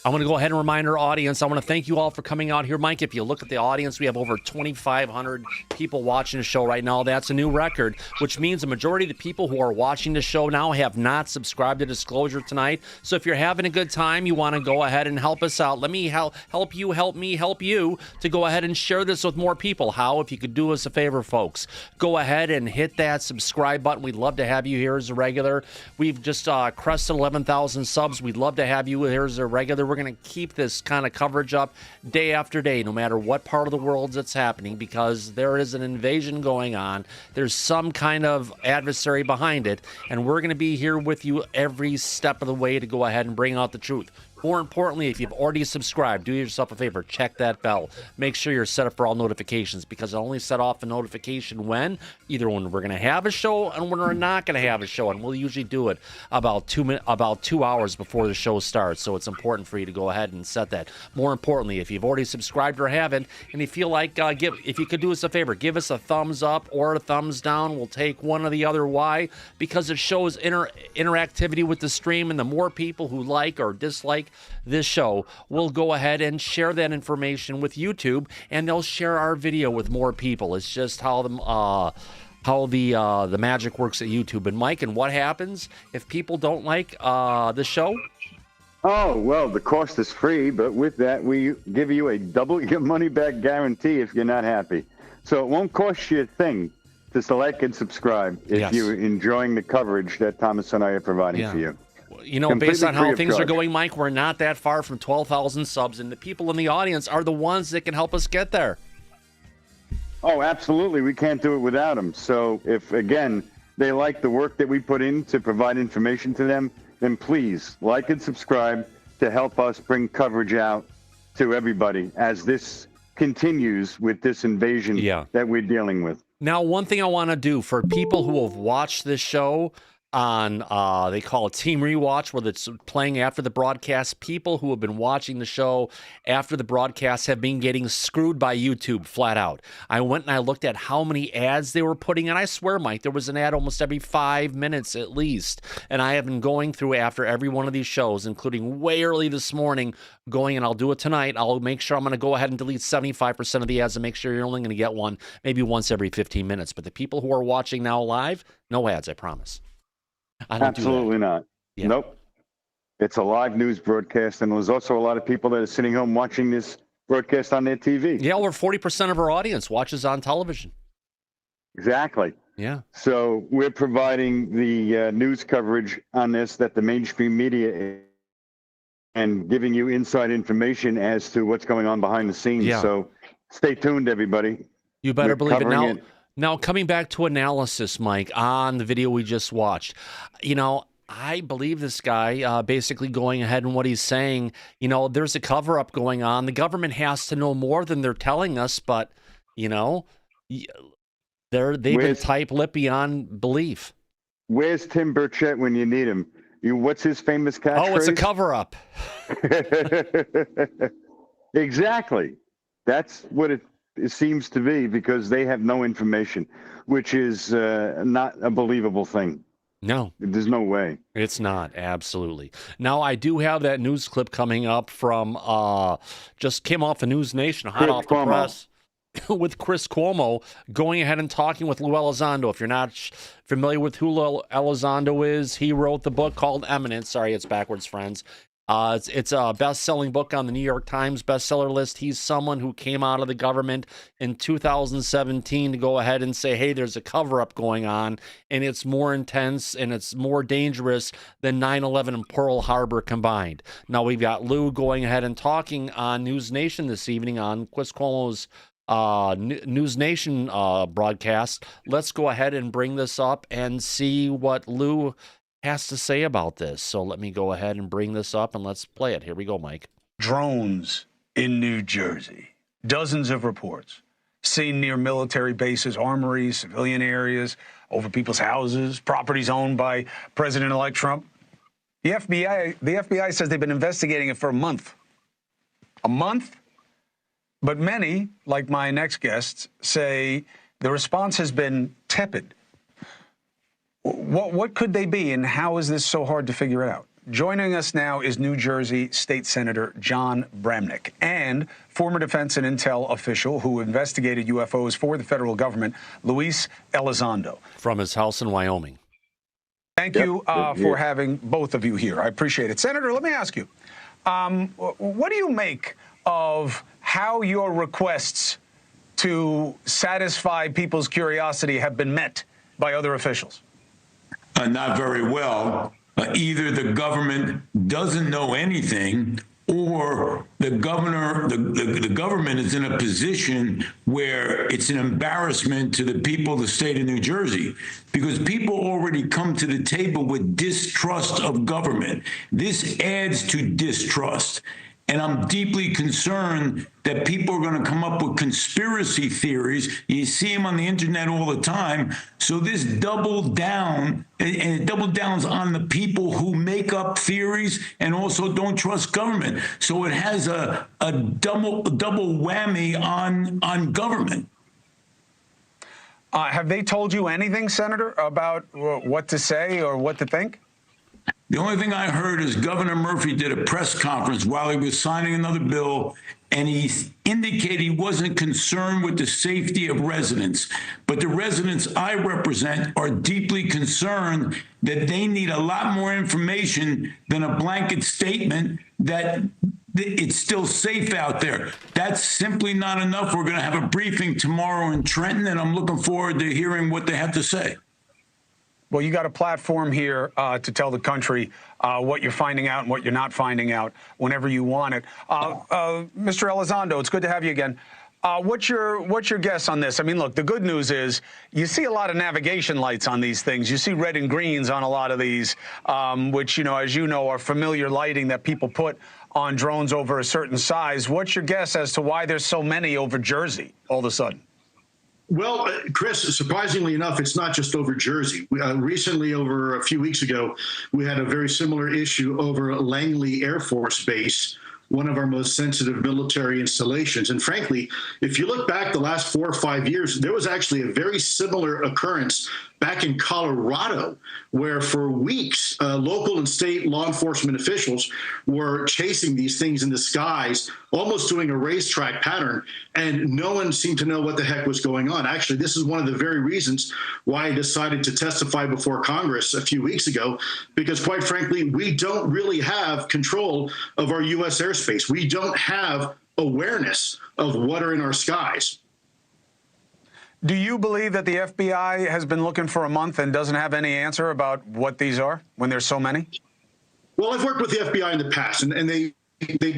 I want to go ahead and remind our audience, I want to thank you all for coming out here. Mike, if you look at the audience, we have over 2,500 people watching the show right now. That's a new record, which means the majority of the people who are watching the show now have not subscribed to Disclosure tonight. So if you're having a good time, you want to go ahead and help us out. Let me help you, help me, help you to go ahead and share this with more people. How? If you could do us a favor, folks, go ahead and hit that subscribe button. We'd love to have you here as a regular. We've just crested 11,000 subs. We'd love to have you here as a regular. We're going to keep this kind of coverage up day after day, no matter what part of the world it's happening, because there is an invasion going on. There's some kind of adversary behind it, and we're going to be here with you every step of the way to go ahead and bring out the truth. More importantly, if you've already subscribed, do yourself a favor, check that bell. Make sure you're set up for all notifications, because I only set off a notification when we're going to have a show and when we're not going to have a show, and we'll usually do it about 2 hours before the show starts. So it's important for you to go ahead and set that. More importantly, if you've already subscribed or haven't, and you feel like if you could do us a favor, give us a thumbs up or a thumbs down. We'll take one or the other. Why? Because it shows interactivity with the stream, and the more people who like or dislike this show will go ahead and share that information with YouTube, and they'll share our video with more people. It's just how the magic works at YouTube. And Mike, and what happens if people don't like the show? Oh, well, the cost is free, but with that, we give you a double your money back guarantee if you're not happy. So it won't cost you a thing to like and subscribe if you're enjoying the coverage that Thomas and I are providing for you. Based on how things are going, Mike, we're not that far from 12,000 subs, and the people in the audience are the ones that can help us get there. Oh, absolutely. We can't do it without them. So if, again, they like the work that we put in to provide information to them, then please like and subscribe to help us bring coverage out to everybody as this continues with this invasion that we're dealing with. Now, one thing I want to do for people who have watched this show on, they call it Team Rewatch, where it's playing after the broadcast. People who have been watching the show after the broadcast have been getting screwed by YouTube flat out. I went and I looked at how many ads they were putting in. I swear, Mike, there was an ad almost every 5 minutes at least. And I have been going through after every one of these shows, including way early this morning, going, and I'll do it tonight. I'll make sure I'm going to go ahead and delete 75% of the ads and make sure you're only going to get one maybe once every 15 minutes. But the people who are watching now live, no ads, I promise. Absolutely not. Yeah. Nope. It's a live news broadcast, and there's also a lot of people that are sitting home watching this broadcast on their TV. Yeah, over 40% of our audience watches on television. Exactly. Yeah. So we're providing the news coverage on this that the mainstream media and giving you inside information as to what's going on behind the scenes. Yeah. So stay tuned, everybody. You better believe it. Now, coming back to analysis, Mike, on the video we just watched, I believe this guy basically going ahead and what he's saying, there's a cover-up going on. The government has to know more than they're telling us, but, they've been tight-lipped beyond belief. Where's Tim Burchett when you need him? What's his famous catchphrase? Oh, it's a cover-up. Exactly. That's what it seems to be, because they have no information, which is not a believable thing. No. There's no way. It's not, absolutely. Now, I do have that news clip coming up from, just came off the News Nation, hot off the press, with Chris Cuomo going ahead and talking with Lou Elizondo. If you're not familiar with who Lou Elizondo is, he wrote the book called Eminence. Sorry, it's backwards, friends. It's a best-selling book on the New York Times bestseller list. He's someone who came out of the government in 2017 to go ahead and say, hey, there's a cover-up going on, and it's more intense and it's more dangerous than 9/11 and Pearl Harbor combined. Now, we've got Lou going ahead and talking on News Nation this evening on Chris Cuomo's News Nation broadcast. Let's go ahead and bring this up and see what Lou has to say about this. So let me go ahead and bring this up and let's play it. Here we go, Mike. Drones in New Jersey. Dozens of reports seen near military bases, armories, civilian areas, over people's houses, properties owned by President-elect Trump. The FBI says they've been investigating it for a month. A month? But many, like my next guests, say the response has been tepid. What could they be, and how is this so hard to figure out? Joining us now is New Jersey State Senator John Bramnick and former defense and intel official who investigated UFOs for the federal government, Luis Elizondo. From his house in Wyoming. Thank you for having both of you here. I appreciate it. Senator, let me ask you, what do you make of how your requests to satisfy people's curiosity have been met by other officials? Not very well. Either the government doesn't know anything, or the government is in a position where it's an embarrassment to the people of the state of New Jersey, because people already come to the table with distrust of government. This adds to distrust. And I'm deeply concerned that people are going to come up with conspiracy theories. You see them on the internet all the time. So this doubled down, and it double downs on the people who make up theories and also don't trust government. So it has a double whammy on government. Have they told you anything, Senator, about what to say or what to think? The only thing I heard is Governor Murphy did a press conference while he was signing another bill, and he indicated he wasn't concerned with the safety of residents. But the residents I represent are deeply concerned that they need a lot more information than a blanket statement that it's still safe out there. That's simply not enough. We're going to have a briefing tomorrow in Trenton, and I'm looking forward to hearing what they have to say. Well, you got a platform here to tell the country what you're finding out and what you're not finding out whenever you want it. Mr. Elizondo, it's good to have you again. What's your guess on this? I mean, look, the good news is you see a lot of navigation lights on these things. You see red and greens on a lot of these, which, as you know, are familiar lighting that people put on drones over a certain size. What's your guess as to why there's so many over Jersey all of a sudden? Well, Chris, surprisingly enough, it's not just over Jersey. Recently, over a few weeks ago, we had a very similar issue over Langley Air Force Base, one of our most sensitive military installations. And frankly, if you look back the last 4 or 5 years, there was actually a very similar occurrence back in Colorado, where for weeks, local and state law enforcement officials were chasing these things in the skies, almost doing a racetrack pattern, and no one seemed to know what the heck was going on. Actually, this is one of the very reasons why I decided to testify before Congress a few weeks ago, because quite frankly, we don't really have control of our U.S. airspace. We don't have awareness of what are in our skies. Do you believe that the FBI has been looking for a month and doesn't have any answer about what these are when there's so many? Well, I've worked with the FBI in the past, and they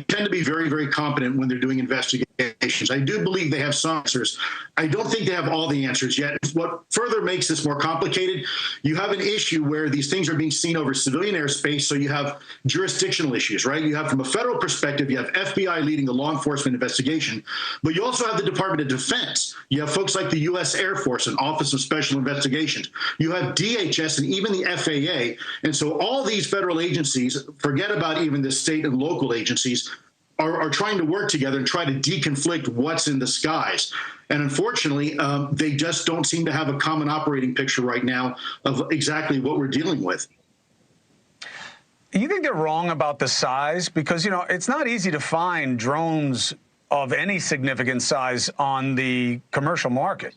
tend to be very, very competent when they're doing investigations. I do believe they have some answers. I don't think they have all the answers yet. What further makes this more complicated, you have an issue where these things are being seen over civilian airspace, so you have jurisdictional issues, right? You have, from a federal perspective, you have FBI leading the law enforcement investigation, but you also have the Department of Defense. You have folks like the U.S. Air Force and Office of Special Investigations. You have DHS and even the FAA. And so all these federal agencies, forget about even the state and local agencies, are trying to work together and try to deconflict what's in the skies. And unfortunately, they just don't seem to have a common operating picture right now of exactly what we're dealing with. You think they're wrong about the size? Because, it's not easy to find drones of any significant size on the commercial market.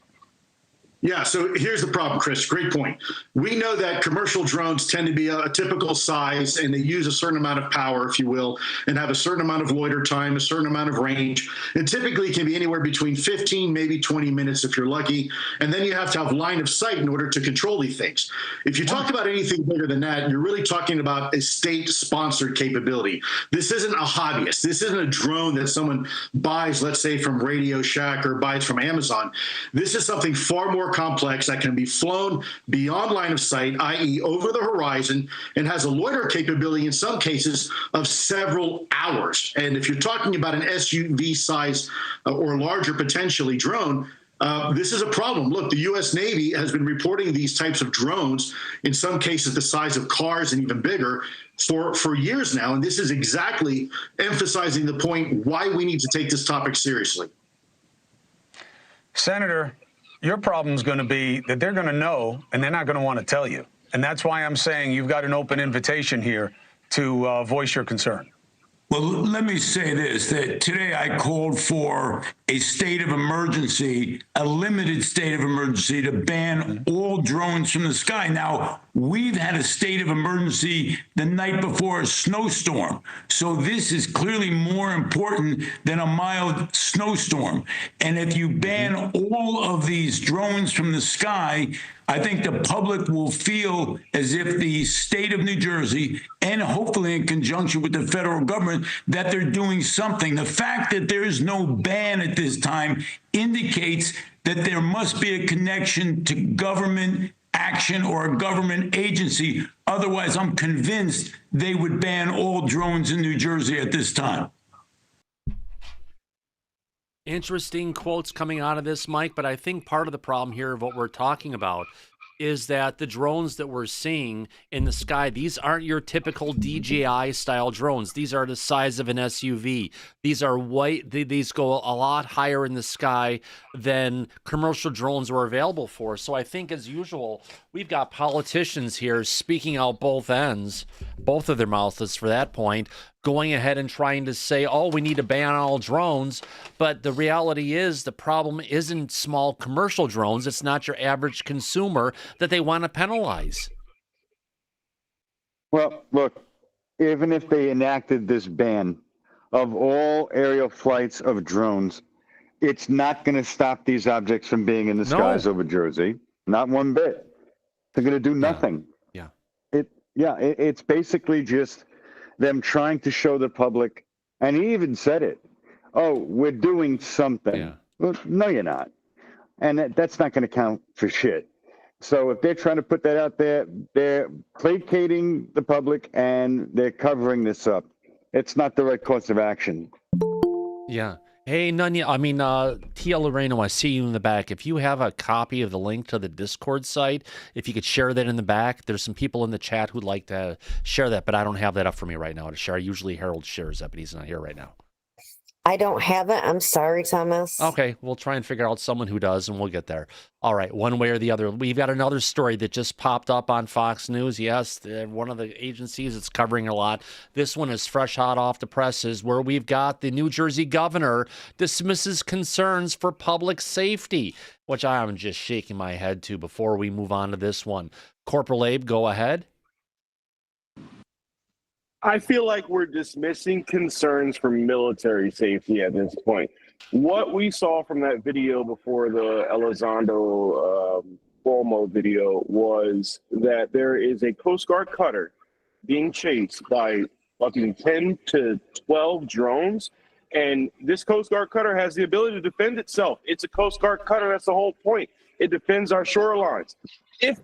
Yeah, so here's the problem, Chris. Great point. We know that commercial drones tend to be a typical size, and they use a certain amount of power, if you will, and have a certain amount of loiter time, a certain amount of range, and typically can be anywhere between 15, maybe 20 minutes if you're lucky. And then you have to have line of sight in order to control these things. If you talk about anything bigger than that, you're really talking about a state-sponsored capability. This isn't a hobbyist. This isn't a drone that someone buys, let's say, from Radio Shack or buys from Amazon. This is something far more complex that can be flown beyond line of sight, i.e. over the horizon, and has a loiter capability in some cases of several hours. And if you're talking about an SUV size or larger potentially drone, this is a problem. Look, the U.S. Navy has been reporting these types of drones, in some cases the size of cars and even bigger, for years now. And this is exactly emphasizing the point why we need to take this topic seriously. Senator, your problem is going to be that they're going to know and they're not going to want to tell you. And that's why I'm saying you've got an open invitation here to voice your concern. Well, let me say this, that today I called for a state of emergency, a limited state of emergency to ban all drones from the sky. Now, we've had a state of emergency the night before a snowstorm. So this is clearly more important than a mild snowstorm. And if you ban all of these drones from the sky, I think the public will feel as if the state of New Jersey, and hopefully in conjunction with the federal government, that they're doing something. The fact that there is no ban at this time indicates that there must be a connection to government action or a government agency. Otherwise, I'm convinced they would ban all drones in New Jersey at this time. Interesting quotes coming out of this, Mike, but I think part of the problem here of what we're talking about is that the drones that we're seeing in the sky, these aren't your typical DJI style drones. These are the size of an SUV. These are white. These go a lot higher in the sky than commercial drones were available for. So I think, as usual, we've got politicians here speaking out both ends, both of their mouths for that point, going ahead and trying to say, oh, we need to ban all drones. But the reality is the problem isn't small commercial drones. It's not your average consumer that they want to penalize. Well, look, even if they enacted this ban of all aerial flights of drones, it's not going to stop these objects from being in the skies over Jersey. Not one bit. They're going to do nothing. It's basically just them trying to show the public, and he even said it, oh, we're doing something. Well, no, you're not. And that's not going to count for shit. So if they're trying to put that out there, they're placating the public and they're covering this up. It's not the right course of action. Yeah. Hey, Tia Loreno, I see you in the back. If you have a copy of the link to the Discord site, if you could share that in the back. There's some people in the chat who'd like to share that, but I don't have that up for me right now to share. Usually Harold shares that, but he's not here right now. I don't have it. I'm sorry, Thomas. Okay, we'll try and figure out someone who does, and we'll get there. All right, one way or the other. We've got another story that just popped up on Fox News. Yes, one of the agencies it's covering a lot. This one is fresh hot off the presses, where we've got the New Jersey governor dismisses concerns for public safety, which I'm just shaking my head to before we move on to this one. Corporal Abe, go ahead. I feel like we're dismissing concerns for military safety at this point. What we saw from that video before the Elizondo Cuomo video was that there is a Coast Guard cutter being chased by fucking 10 to 12 drones, and this Coast Guard cutter has the ability to defend itself. It's a Coast Guard cutter. That's the whole point. It defends our shorelines.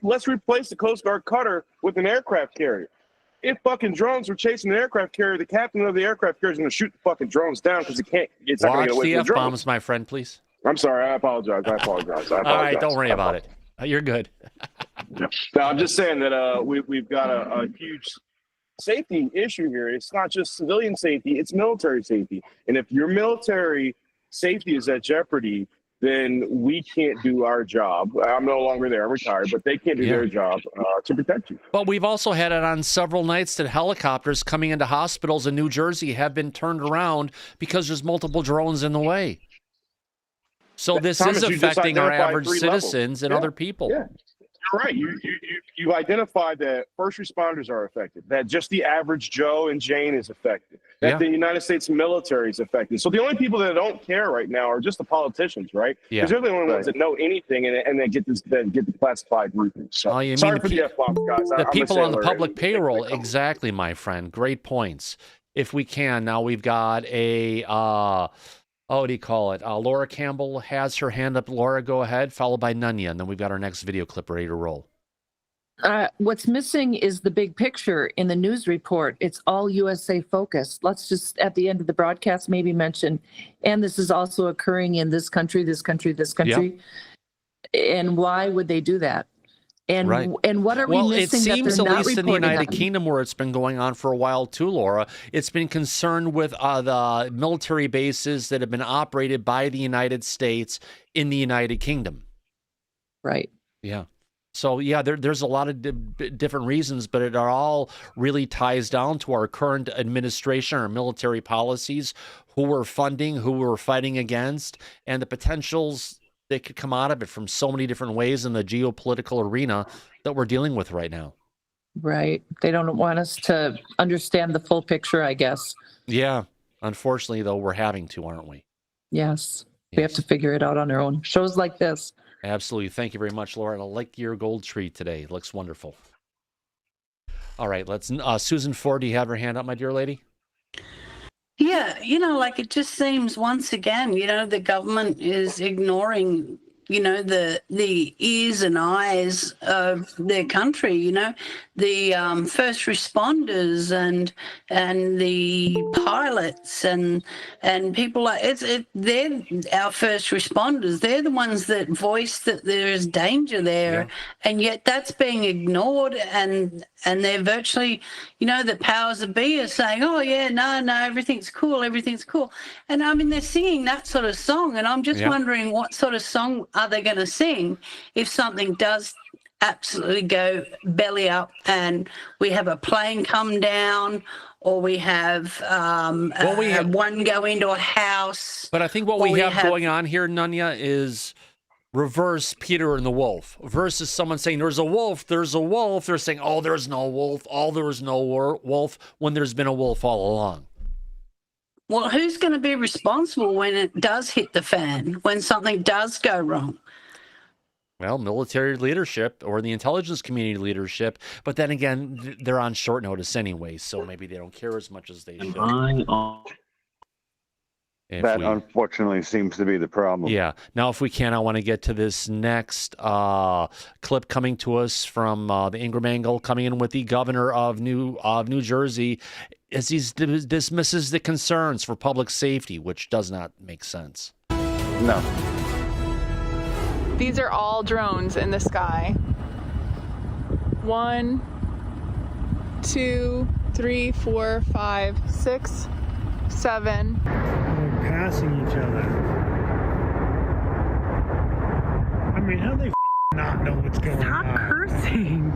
Let's replace the Coast Guard cutter with an aircraft carrier. If fucking drones were chasing an aircraft carrier, the captain of the aircraft carrier is going to shoot the fucking drones down because he can't. It's not going to get away Watch from the F-bombs, my friend, please. I'm sorry. I apologize. All right, don't worry about it. You're good. No, I'm just saying that we've got a huge safety issue here. It's not just civilian safety; it's military safety. And if your military safety is at jeopardy, then we can't do our job. I'm no longer there. I'm retired, but they can't do their job to protect you. But we've also had it on several nights that helicopters coming into hospitals in New Jersey have been turned around because there's multiple drones in the way. So this Thomas, is you just affecting our identified average 3 citizens levels. and Yeah. other people. Yeah. You're right. You identified that first responders are affected, that just the average Joe and Jane is affected, that the United States military is affected. So the only people that don't care right now are just the politicians, right? Yeah. Because they're the only ones that know anything and they get the classified briefings. So you sorry mean for the F-bombs, guys. The I'm a people on the sailor, public and- payroll, exactly, my friend. Great points. If we can, now we've got a, what do you call it? Laura Campbell has her hand up. Laura, go ahead, followed by Nunya, and then we've got our next video clip ready to roll. What's missing is the big picture in the news report. It's all USA focused. Let's just, at the end of the broadcast, maybe mention, and this is also occurring in this country, this country, this country. And why would they do that? And Right. and what are we missing it seems, that at they're not least in the reporting United on? Kingdom, where it's been going on for a while too, Laura, it's been concerned with the military bases that have been operated by the United States in the United Kingdom. Right. Yeah. So, yeah, there's a lot of different reasons, but it all really ties down to our current administration, our military policies, who we're funding, who we're fighting against, and the potentials that could come out of it from so many different ways in the geopolitical arena that we're dealing with right now. Right. They don't want us to understand the full picture, I guess. Yeah. Unfortunately, though, we're having to, aren't we? Yes. We have to figure it out on our own. Shows like this. Absolutely. Thank you very much, Laura. I like your gold tree today. It looks wonderful. All right. Let's. Susan Ford, do you have your hand up, my dear lady? Yeah, like it just seems once again, the government is ignoring, the ears and eyes of their country, the first responders and the pilots and people like they're our first responders. They're the ones that voice that there is danger there, and yet that's being ignored and they're virtually, the powers that be are saying, oh yeah, no, everything's cool. And I mean, they're singing that sort of song, and I'm just wondering what sort of song are they going to sing if something does absolutely go belly up and we have a plane come down or we have one go into a house. But I think what we have going on here, Nunya, is reverse Peter and the Wolf versus someone saying there's a wolf. They're saying, oh, there's no wolf. There is no wolf when there's been a wolf all along. Well, who's going to be responsible when it does hit the fan, when something does go wrong? Well, military leadership or the intelligence community leadership. But then again, they're on short notice anyway, so maybe they don't care as much as they should. That unfortunately seems to be the problem. Yeah. Now, if we can, I want to get to this next clip coming to us from the Ingram angle, coming in with the governor of New Jersey, as he dismisses the concerns for public safety, which does not make sense. No. These are all drones in the sky. 1, 2, 3, 4, 5, 6, 7. They're passing each other. I mean, how do they not know what's going on? Stop cursing.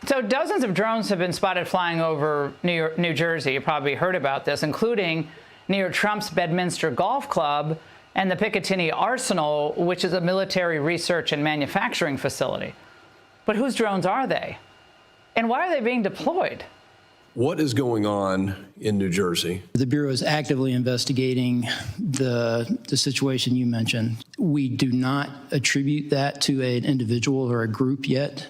So dozens of drones have been spotted flying over New Jersey. You probably heard about this, including near Trump's Bedminster Golf Club and the Picatinny Arsenal, which is a military research and manufacturing facility. But whose drones are they? And why are they being deployed? What is going on in New Jersey? The Bureau is actively investigating the situation you mentioned. We do not attribute that to an individual or a group yet.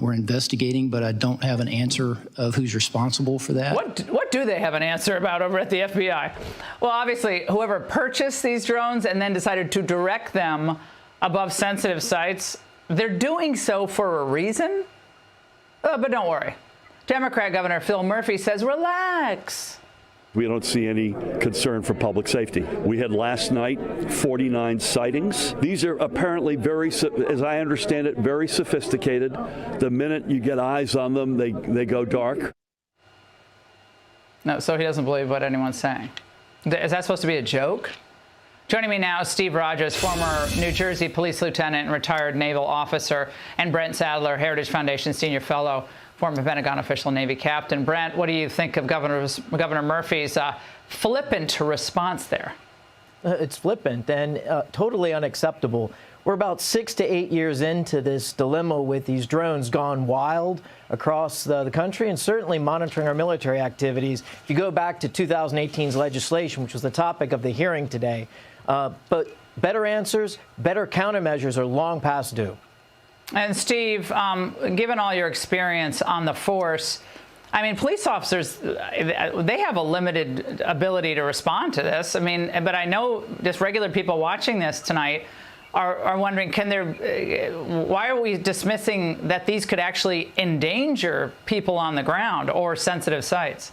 We're investigating, but I don't have an answer of who's responsible for that. What do they have an answer about over at the FBI? Well, obviously, whoever purchased these drones and then decided to direct them above sensitive sites, they're doing so for a reason. But don't worry. Democrat Governor Phil Murphy says, relax. We don't see any concern for public safety. We had last night 49 sightings. These are apparently as I understand it, very sophisticated. The minute you get eyes on them, they go dark. No, so he doesn't believe what anyone's saying. Is that supposed to be a joke? Joining me now, Steve Rogers, former New Jersey police lieutenant and retired naval officer, and Brent Sadler, Heritage Foundation senior fellow, former Pentagon official, Navy captain. Brent, what do you think of Governor Murphy's flippant response there? It's flippant and totally unacceptable. We're about 6 to 8 years into this dilemma with these drones gone wild across the country and certainly monitoring our military activities. If you go back to 2018's legislation, which was the topic of the hearing today, but better answers, better countermeasures are long past due. And Steve, given all your experience on the force, I mean, police officers, they have a limited ability to respond to this. I mean, but I know just regular people watching this tonight are wondering, why are we dismissing that these could actually endanger people on the ground or sensitive sites?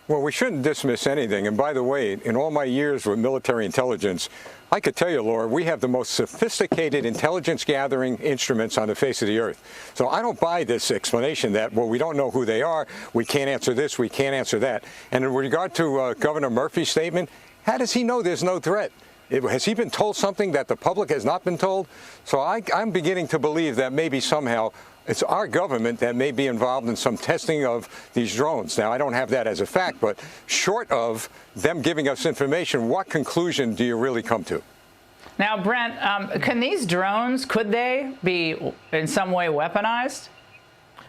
Well, we shouldn't dismiss anything. And by the way, in all my years with military intelligence, I could tell you, Laura, we have the most sophisticated intelligence gathering instruments on the face of the earth. So I don't buy this explanation that, well, we don't know who they are, we can't answer this, we can't answer that. And in regard to Governor Murphy's statement, how does he know there's no threat? Has he been told something that the public has not been told? So I'm beginning to believe that maybe somehow it's our government that may be involved in some testing of these drones. Now, I don't have that as a fact, but short of them giving us information, what conclusion do you really come to? Now, Brent, can these drones, could they be in some way weaponized?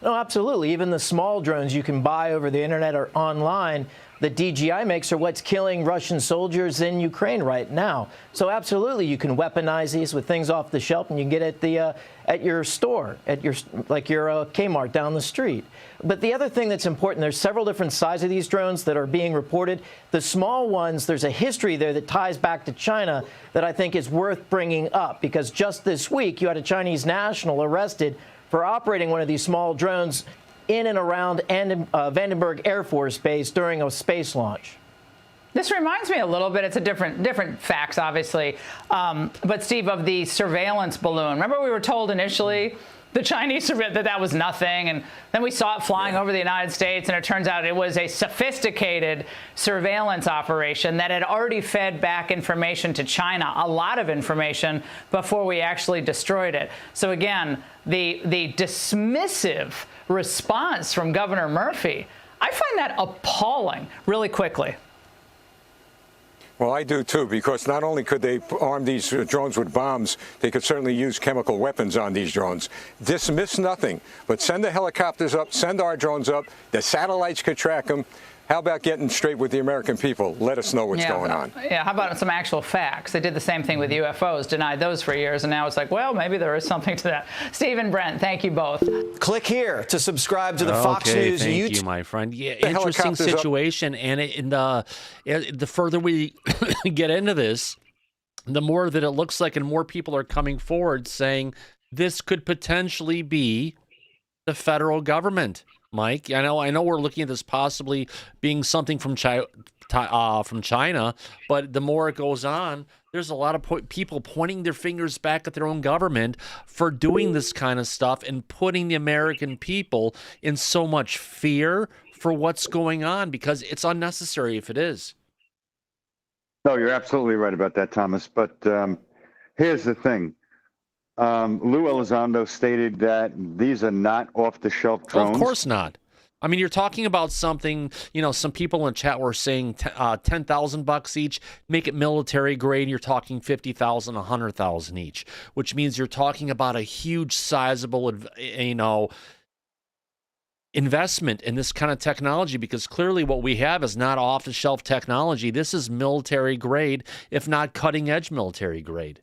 No, absolutely. Even the small drones you can buy over the internet or online that DJI makes are what's killing Russian soldiers in Ukraine right now. So absolutely, you can weaponize these with things off the shelf, and you can get it at your store, at your Kmart down the street. But the other thing that's important, there's several different sizes of these drones that are being reported. The small ones, there's a history there that ties back to China that I think is worth bringing up, because just this week you had a Chinese national arrested for operating one of these small drones in and around Vandenberg Air Force Base during a space launch. This reminds me a little bit, it's a different facts, obviously, but Steve, of the surveillance balloon. Remember we were told initially the Chinese that was nothing, and then we saw it flying over the United States, and it turns out it was a sophisticated surveillance operation that had already fed back information to China, a lot of information, before we actually destroyed it. So again, the dismissive response from Governor Murphy, I find that appalling really quickly. Well, I do, too, because not only could they arm these drones with bombs, they could certainly use chemical weapons on these drones. Dismiss nothing, but send the helicopters up, send our drones up. The satellites could track them. How about getting straight with the American people? Let us know what's going on. Yeah, how about some actual facts? They did the same thing with UFOs, denied those for years, and now it's like, well, maybe there is something to that. Steve and Brent, thank you both. Click here to subscribe to the Fox News YouTube. Thank you, my friend. Yeah, interesting situation, and the further we get into this, the more that it looks like, and more people are coming forward saying this could potentially be the federal government. Mike, I know we're looking at this possibly being something from China, but the more it goes on, there's a lot of people pointing their fingers back at their own government for doing this kind of stuff and putting the American people in so much fear for what's going on, because it's unnecessary if it is. No, you're absolutely right about that, Thomas. But here's the thing. Lou Elizondo stated that these are not off-the-shelf drones. Well, of course not. I mean, you're talking about something, some people in chat were saying $10,000 each, make it military grade. You're talking $50,000, $100,000 each, which means you're talking about a huge, sizable, investment in this kind of technology, because clearly what we have is not off-the-shelf technology. This is military grade, if not cutting-edge military grade.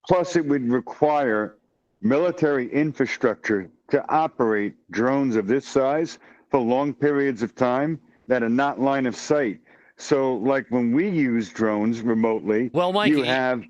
Plus, it would require military infrastructure to operate drones of this size for long periods of time that are not line of sight. So, like when we use drones remotely, well, Mike, you have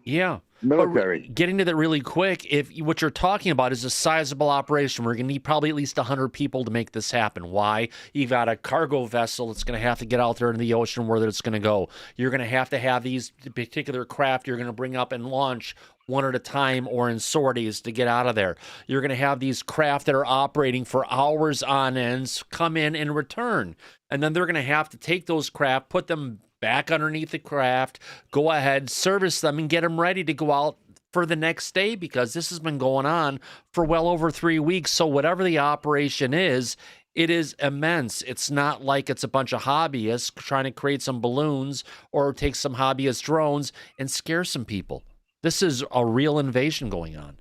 military. But getting to that really quick, if what you're talking about is a sizable operation, we're going to need probably at least 100 people to make this happen. Why? You've got a cargo vessel that's going to have to get out there into the ocean where it's going to go. You're going to have these particular craft you're going to bring up and launch one at a time or in sorties to get out of there. You're going to have these craft that are operating for hours on ends come in and return. And then they're going to have to take those craft, put them back underneath the craft, go ahead, service them, and get them ready to go out for the next day, because this has been going on for well over 3 weeks. So whatever the operation is, It is immense. It's not like it's a bunch of hobbyists trying to create some balloons or take some hobbyist drones and scare some people. This is a real invasion going on.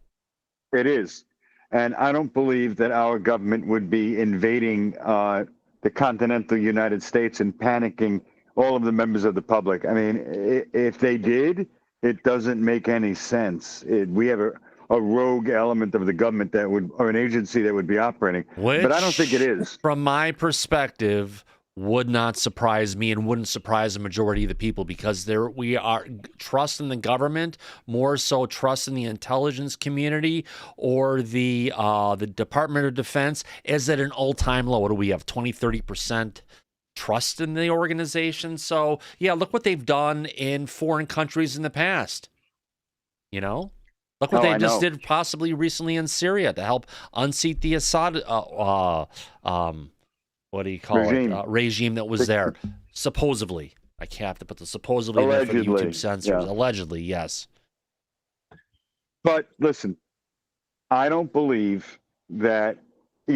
It is. And I don't believe that our government would be invading the continental United States and panicking all of the members of the public. I mean, if they did, it doesn't make any sense. We have a rogue element of the government that would, or an agency that would be operating. But I don't think it is. From my perspective, would not surprise me and wouldn't surprise the majority of the people, because we are trusting the government, more so trusting the intelligence community or the Department of Defense is at an all-time low. What do we have, 20-30% trust in the organization? So yeah, look what they've done in foreign countries in the past. You know, look what they just did possibly recently in Syria to help unseat the Assad what do you call it? Regime that was there. Supposedly. I have to put the supposedly in there for the YouTube censors. Yeah. Allegedly, yes. But listen, I don't believe that.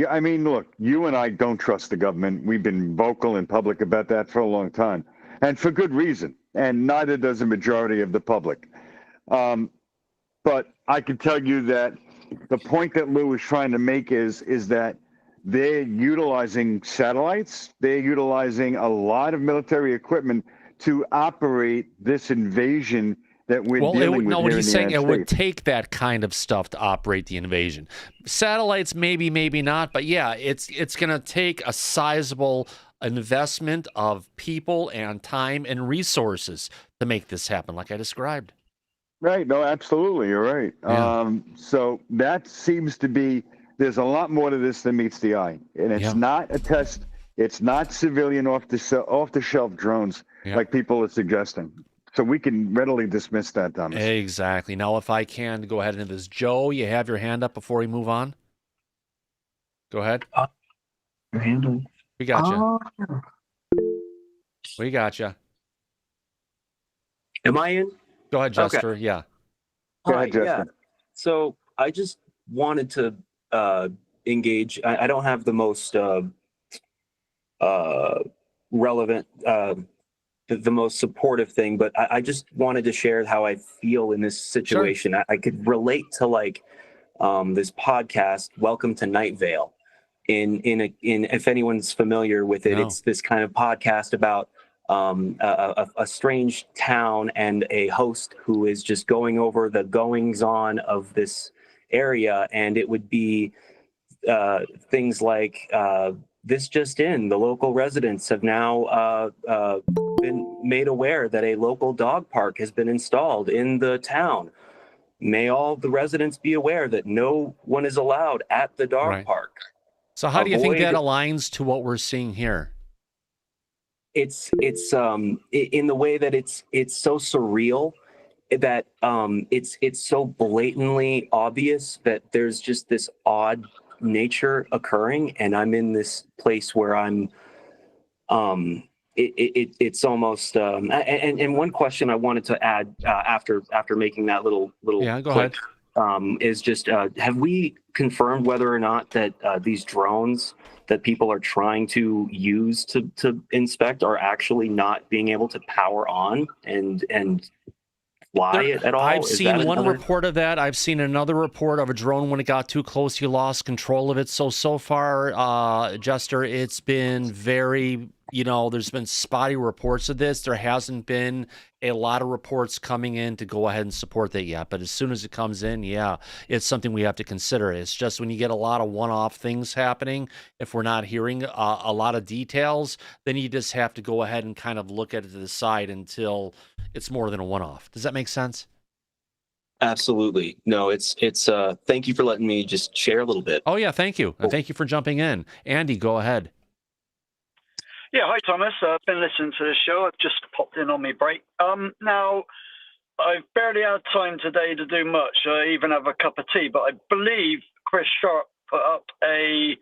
I mean, look, you and I don't trust the government. We've been vocal and public about that for a long time, and for good reason. And neither does the majority of the public. But I can tell you that the point that Lou is trying to make is that they're utilizing satellites. They're utilizing a lot of military equipment to operate this invasion that we're dealing with. No, here what in he's the saying, United it would States. take that kind of stuff to operate the invasion. Satellites, maybe, maybe not. But yeah, it's going to take a sizable investment of people and time and resources to make this happen, like I described. Right. No, absolutely. You're right. Yeah. So that seems to be, there's a lot more to this than meets the eye. And it's not a test. It's not civilian off-the-shelf drones like people are suggesting. So we can readily dismiss that, Thomas. Exactly. Now, if I can go ahead into this. Joe, you have your hand up before we move on? Go ahead. Your hand up. We got you. We got you. Am I in? Go ahead, Jester. Okay. Yeah. Go ahead, Jester. Yeah. So I just wanted to engage. I don't have the most relevant, the most supportive thing, but I just wanted to share how I feel in this situation. Sure. I could relate to like this podcast, Welcome to Night Vale. In if anyone's familiar with it, it's this kind of podcast about a strange town and a host who is just going over the goings on of this area, and it would be things like this just in: the local residents have now been made aware that a local dog park has been installed in the town. May all the residents be aware that no one is allowed at the dog park. So how do you think that aligns to what we're seeing here? It's in the way that it's so surreal that it's so blatantly obvious that there's just this odd nature occurring, and I'm in this place where I'm it's almost and one question I wanted to add after making that little go ahead. Is just have we confirmed whether or not that these drones that people are trying to use to inspect are actually not being able to power on and fly at all? I've seen one report of that. I've seen another report of a drone when it got too close, you lost control of it. So far, Jester, it's been very, there's been spotty reports of this. There hasn't been a lot of reports coming in to go ahead and support that yet. But as soon as it comes in, it's something we have to consider. It's just when you get a lot of one-off things happening, if we're not hearing a lot of details, then you just have to go ahead and kind of look at it to the side until it's more than a one-off. Does that make sense? Absolutely. No, it's thank you for letting me just share a little bit. Oh yeah, thank you. And thank you for jumping in. Andy, go ahead. Yeah, hi Thomas. I've been listening to the show. I've just popped in on my break. Now, I've barely had time today to do much. I even have a cup of tea, but I believe Chris Sharp put up a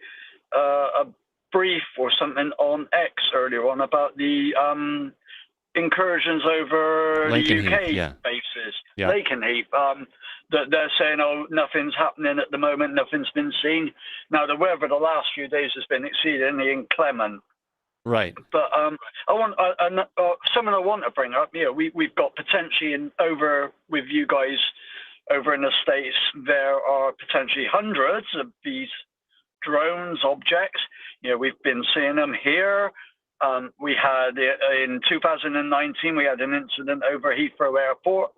brief or something on X earlier on about the incursions over Lakenheath, the UK yeah. bases, Yeah. Lakenheath. That they're saying, oh, nothing's happening at the moment, nothing's been seen. Now, the weather the last few days has been exceedingly inclement. Right. But I want something I want to bring up. We've got potentially over with you guys over in the States, there are potentially hundreds of these drones objects. We've been seeing them here. We had in 2019 we had an incident over Heathrow Airport.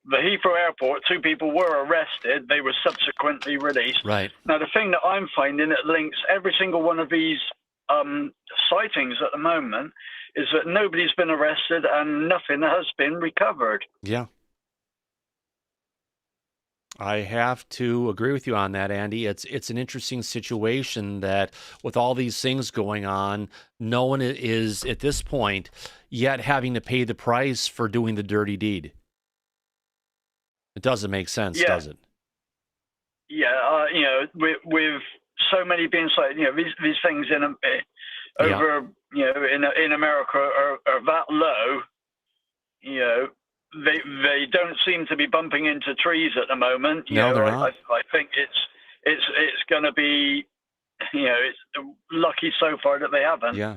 The Heathrow Airport, 2 people were arrested. They were subsequently released. Right. Now, the thing that I'm finding that links every single one of these sightings at the moment is that nobody's been arrested and nothing has been recovered. Yeah. I have to agree with you on that, Andy. It's an interesting situation that with all these things going on, no one is at this point yet having to pay the price for doing the dirty deed. It doesn't make sense, does it? Yeah, with so many being cited, these things in America are that low. They don't seem to be bumping into trees at the moment. No, they're not. I think it's going to be, it's lucky so far that they haven't. Yeah.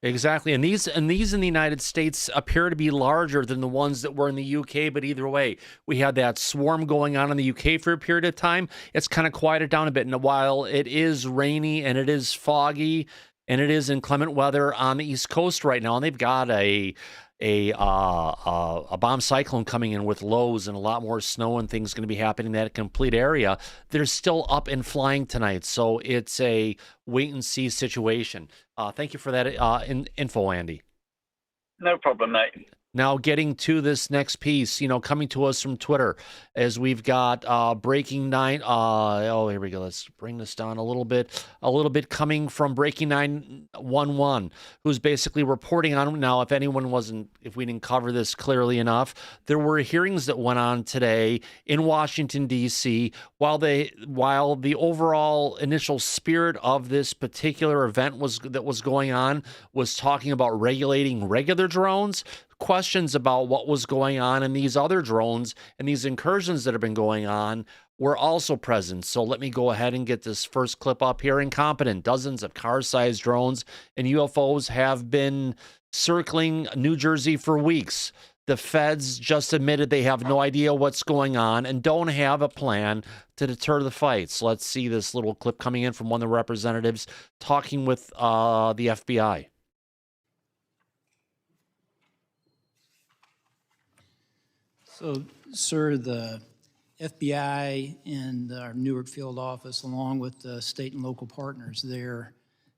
Exactly. And these in the United States appear to be larger than the ones that were in the UK, but either way, we had that swarm going on in the UK for a period of time. It's kind of quieted down a bit. And while it is rainy and it is foggy and it is inclement weather on the East Coast right now, and they've got a bomb cyclone coming in with lows and a lot more snow and things going to be happening in that complete area. They're still up and flying tonight, so it's a wait and see situation. Thank you for that info, Andy. No problem, mate. Now, getting to this next piece, coming to us from Twitter, as we've got Breaking 9. Here we go. Let's bring this down a little bit. Coming from Breaking 911, who's basically reporting on now. If we didn't cover this clearly enough, there were hearings that went on today in Washington D.C. While the overall initial spirit of this particular event was going on was talking about regulating regular drones. Questions about what was going on in these other drones and these incursions that have been going on were also present. So let me go ahead and get this first clip up here. Incompetent. Dozens of car-sized drones and UFOs have been circling New Jersey for weeks. The feds just admitted they have no idea what's going on and don't have a plan to deter the fights. Let's see this little clip coming in from one of the representatives talking with the FBI. So, sir, the FBI and our Newark field office, along with the state and local partners there,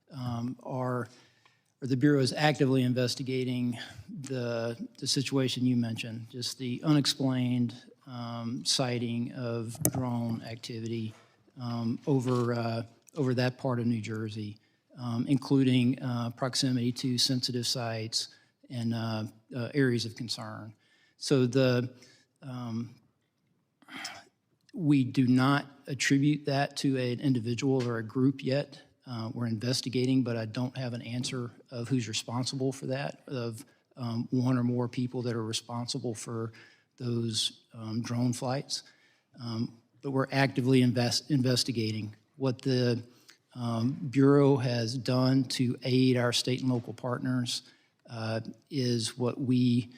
the Bureau is actively investigating the situation you mentioned, just the unexplained sighting of drone activity over that part of New Jersey, including proximity to sensitive sites and areas of concern. So we do not attribute that to an individual or a group yet. We're investigating, but I don't have an answer of who's responsible for that, of one or more people that are responsible for those drone flights. But we're actively investigating. What the Bureau has done to aid our state and local partners is what we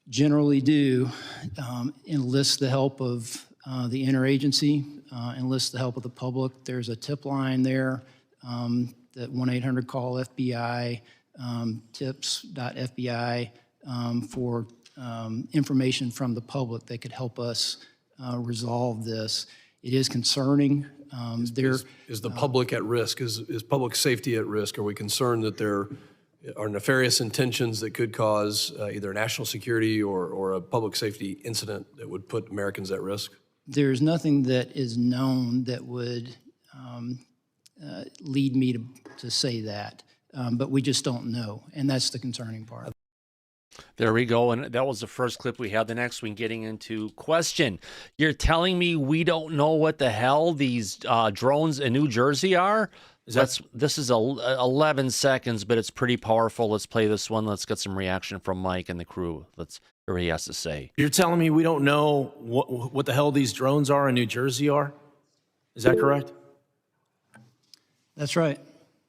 generally do, enlist the help of the interagency, enlist the help of the public. There's a tip line there, that 1-800-CALL-FBI, tips.fbi, for information from the public that could help us resolve this. It is concerning. Is the public at risk? Is public safety at risk? Are we concerned that there are nefarious intentions that could cause either national security or a public safety incident that would put Americans at risk? There's nothing that is known that would lead me to say that, but we just don't know, and that's the concerning part. There we go, and that was the first clip we had. The next one getting into question. You're telling me we don't know what the hell these drones in New Jersey are? This is 11 seconds, but it's pretty powerful. Let's play this one. Let's get some reaction from Mike and the crew. Let's hear what he has to say. You're telling me we don't know what the hell these drones are in New Jersey are? Is that correct? That's right.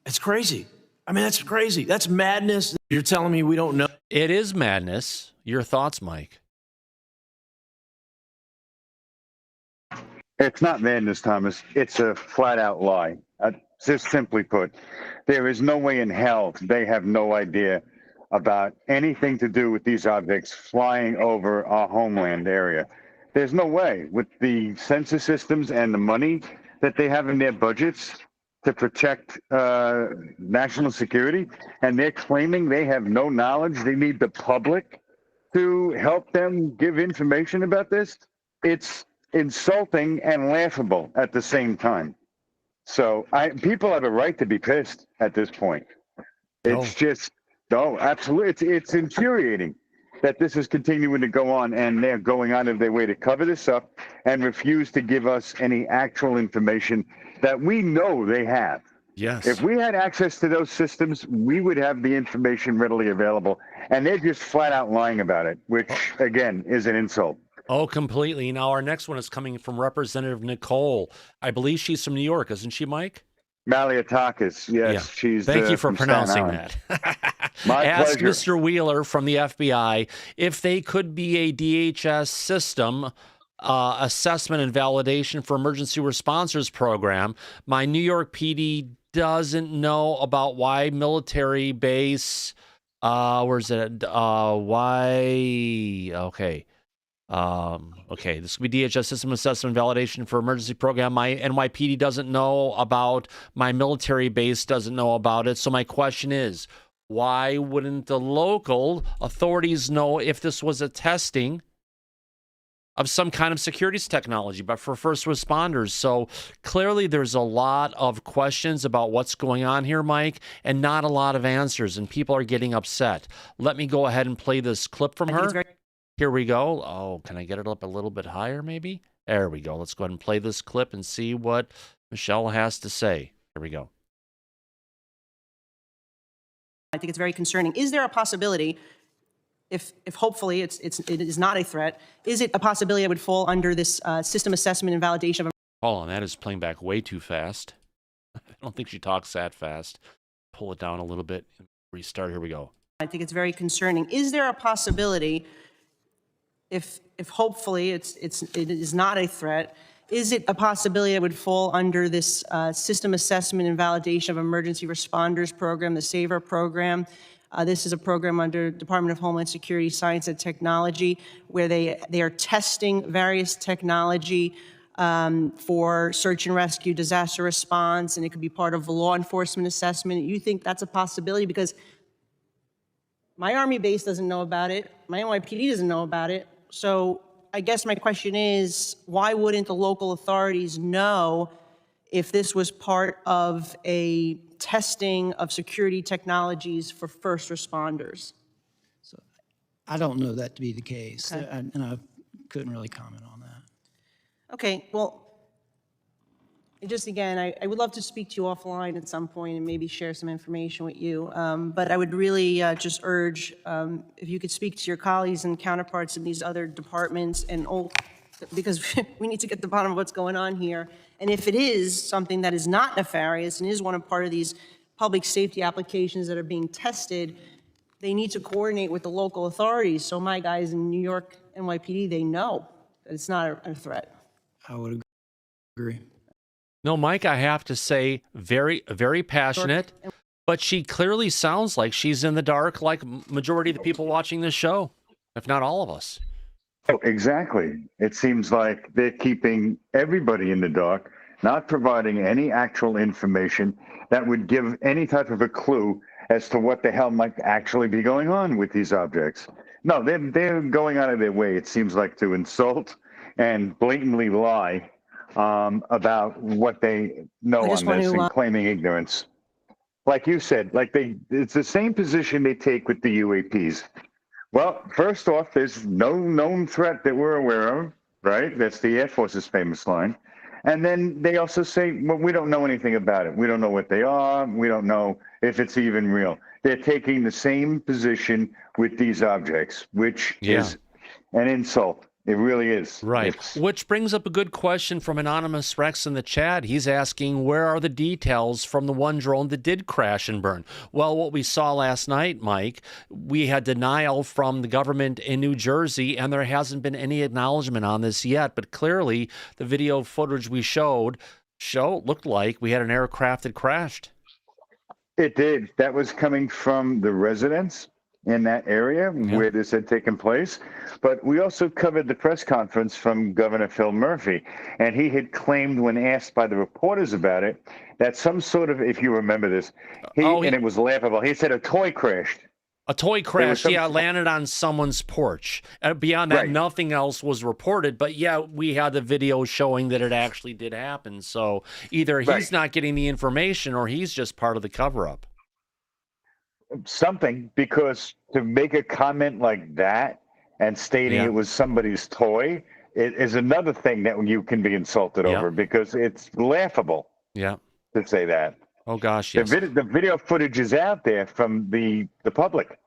It's crazy. I mean, that's crazy. That's madness. You're telling me we don't know. It is madness. Your thoughts, Mike? It's not madness, Thomas. It's a flat-out lie. Just simply put, there is no way in hell they have no idea about anything to do with these objects flying over our homeland area. There's no way with the sensor systems and the money that they have in their budgets to protect national security, and they're claiming they have no knowledge. They need the public to help them give information about this. It's insulting and laughable at the same time. So people have a right to be pissed at this point. It's absolutely. It's infuriating that this is continuing to go on, and they're going out of their way to cover this up and refuse to give us any actual information that we know they have. Yes. If we had access to those systems, we would have the information readily available, and they're just flat out lying about it, which, again, is an insult. Oh, completely. Now, our next one is coming from Representative Nicole. I believe she's from New York, isn't she, Mike? Maliatakis, yes. Yeah. She's Thank you for from pronouncing Staten that. My Ask pleasure. Mr. Wheeler from the FBI if they could be a DHS system assessment and validation for emergency responses program. My New York PD doesn't know about why military base, where's it? Why? Okay. Okay, this could be DHS system assessment and validation for emergency program. My NYPD doesn't know about, my military base doesn't know about it. So my question is, why wouldn't the local authorities know if this was a testing of some kind of securities technology, but for first responders? So clearly there's a lot of questions about what's going on here, Mike, and not a lot of answers, and people are getting upset. Let me go ahead and play this clip from her. Here we go. Oh, can I get it up a little bit higher, maybe? There we go. Let's go ahead and play this clip and see what Michelle has to say. Here we go. I think it's very concerning. Is there a possibility, if hopefully it is not a threat, is it a possibility it would fall under this system assessment and validation of? Hold on, that is playing back way too fast. I don't think she talks that fast. Pull it down a little bit. Restart. Here we go. I think it's very concerning. Is there a possibility, if hopefully it is not a threat, is it a possibility it would fall under this system assessment and validation of emergency responders program, the SAVER program? This is a program under Department of Homeland Security, Science and Technology, where they are testing various technology for search and rescue, disaster response, and it could be part of a law enforcement assessment. You think that's a possibility? Because my Army base doesn't know about it. My NYPD doesn't know about it. So I guess my question is, why wouldn't the local authorities know if this was part of a testing of security technologies for first responders? So I don't know that to be the case, and I couldn't really comment on that. Okay, well, just again, I would love to speak to you offline at some point and maybe share some information with you. But I would really just urge, if you could speak to your colleagues and counterparts in these other departments, and because we need to get to the bottom of what's going on here. And if it is something that is not nefarious and is part of these public safety applications that are being tested, they need to coordinate with the local authorities. So my guys in New York NYPD, they know that it's not a threat. I would agree. No, Mike, I have to say, very, very passionate, but she clearly sounds like she's in the dark, like majority of the people watching this show, if not all of us. Oh, exactly. It seems like they're keeping everybody in the dark, not providing any actual information that would give any type of a clue as to what the hell might actually be going on with these objects. No, they're going out of their way, it seems like, to insult and blatantly lie about what they know on this and claiming ignorance. Like you said, it's the same position they take with the UAPs. Well, first off, there's no known threat that we're aware of, right? That's the Air Force's famous line. And then they also say, well, we don't know anything about it. We don't know what they are. We don't know if it's even real. They're taking the same position with these objects, which is an insult. It really is. Right. Which brings up a good question from Anonymous Rex in the chat. He's asking, where are the details from the one drone that did crash and burn? Well, what we saw last night, Mike, we had denial from the government in New Jersey, and there hasn't been any acknowledgement on this yet. But clearly, the video footage we showed looked like we had an aircraft that crashed. It did. That was coming from the residents in that area where this had taken place. But we also covered the press conference from Governor Phil Murphy, and he had claimed when asked by the reporters about it that some sort of, if you remember this, and it was laughable, he said a toy crashed. A toy crash, landed on someone's porch. Beyond that, nothing else was reported. But we had the video showing that it actually did happen. So either he's not getting the information or he's just part of the cover-up. Something, because to make a comment like that and stating it was somebody's toy, it is another thing that you can be insulted over, because it's laughable to say that. Oh, gosh, yes. The video footage is out there from the public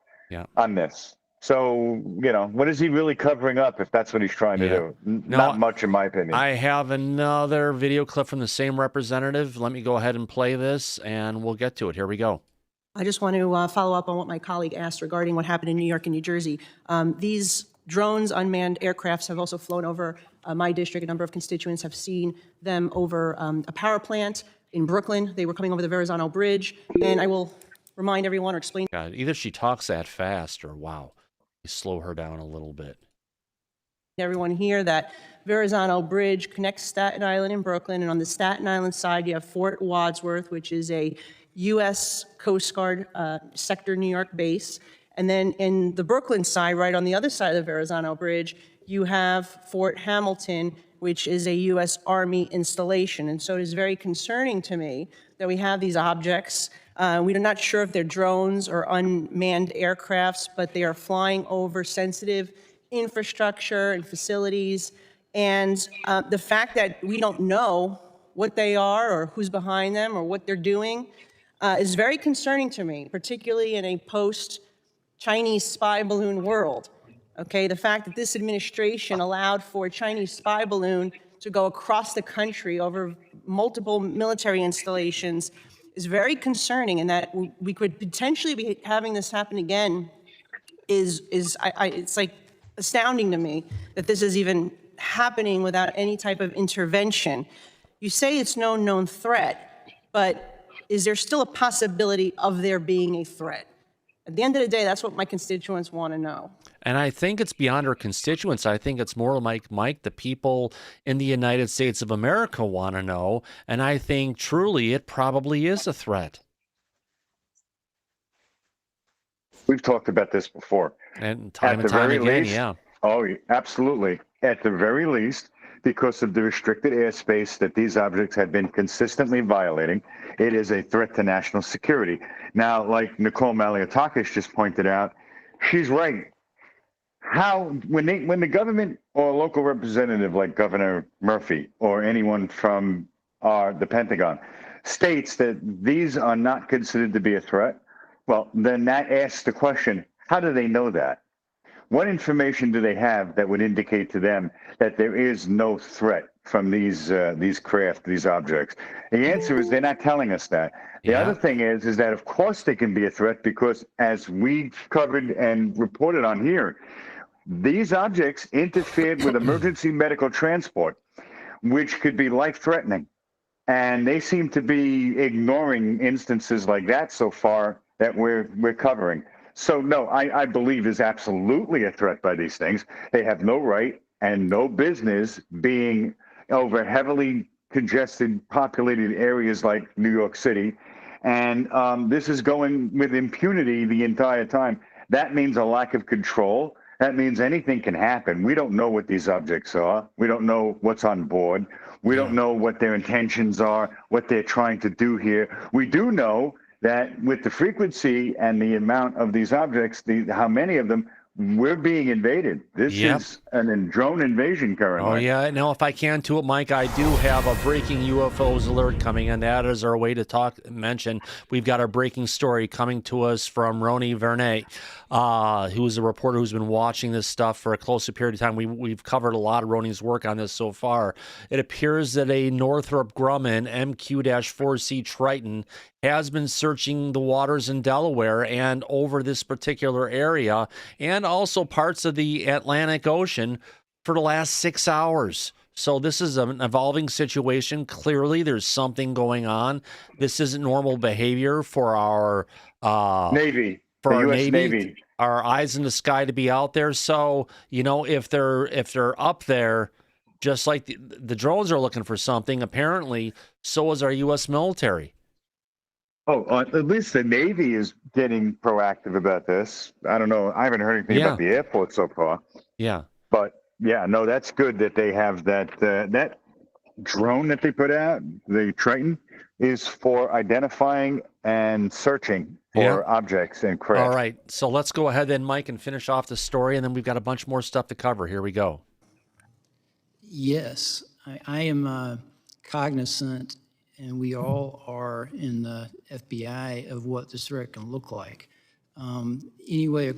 on this. So, what is he really covering up if that's what he's trying to do? Not much, in my opinion. I have another video clip from the same representative. Let me go ahead and play this, and we'll get to it. Here we go. I just want to follow up on what my colleague asked regarding what happened in New York and New Jersey. These drones, unmanned aircrafts, have also flown over my district. A number of constituents have seen them over a power plant in Brooklyn. They were coming over the Verrazano Bridge. And I will remind everyone or explain. God, either she talks that fast or, wow, you slow her down a little bit. Everyone here that Verrazano Bridge connects Staten Island and Brooklyn. And on the Staten Island side, you have Fort Wadsworth, which is a U.S. Coast Guard sector New York base. And then in the Brooklyn side, right on the other side of the Verrazano Bridge, you have Fort Hamilton, which is a U.S. Army installation. And so it is very concerning to me that we have these objects. We're not sure if they're drones or unmanned aircrafts, but they are flying over sensitive infrastructure and facilities. And the fact that we don't know what they are or who's behind them or what they're doing is very concerning to me, particularly in a post-Chinese spy balloon world. Okay, the fact that this administration allowed for a Chinese spy balloon to go across the country over multiple military installations is very concerning, and that we could potentially be having this happen again it's like astounding to me that this is even happening without any type of intervention. You say it's no known threat, but is there still a possibility of there being a threat? At the end of the day, that's what my constituents want to know. And I think it's beyond our constituents. I think it's more like, Mike, the people in the United States of America want to know. And I think truly it probably is a threat. We've talked about this before. And time again, Oh, absolutely. At the very least, because of the restricted airspace that these objects have been consistently violating, it is a threat to national security. Now, like Nicole Maliotakis just pointed out, she's right. When the government or a local representative like Governor Murphy or anyone from the Pentagon states that these are not considered to be a threat, well, then that asks the question, how do they know that? What information do they have that would indicate to them that there is no threat from these craft, these objects? The answer is they're not telling us that. The other thing is that of course they can be a threat because, as we covered and reported on here, these objects interfered with emergency medical transport, which could be life-threatening. And they seem to be ignoring instances like that so far that we're covering. So no, I believe is absolutely a threat by these things. They have no right and no business being over heavily congested, populated areas like New York City. And this is going with impunity the entire time. That means a lack of control. That means anything can happen. We don't know what these objects are. We don't know what's on board. We don't know what their intentions are, what they're trying to do here. We do know that with the frequency and the amount of these objects, how many of them, we're being invaded. This is an drone invasion currently. Oh, yeah. Now, if I can to it, Mike, I do have a breaking UFOs alert coming in. That is our way to mention. We've got our breaking story coming to us from Roni Vernet, who is a reporter who's been watching this stuff for a closer period of time. We've covered a lot of Roni's work on this so far. It appears that a Northrop Grumman MQ-4C Triton has been searching the waters in Delaware and over this particular area, and also parts of the Atlantic Ocean for the last 6 hours. So this is an evolving situation. Clearly, there's something going on. This isn't normal behavior for our Navy, for our US Navy, our eyes in the sky to be out there. So if they're up there, just like the drones are looking for something, apparently, so is our U.S. military. Oh, at least the Navy is getting proactive about this. I don't know. I haven't heard anything about the airport so far. Yeah. But yeah, no, that's good that they have that. That drone that they put out, the Triton, is for identifying and searching for objects and craft. All right. So let's go ahead then, Mike, and finish off the story, and then we've got a bunch more stuff to cover. Here we go. Yes, I am cognizant, and we all are in the FBI, of what this threat can look like. Anyway,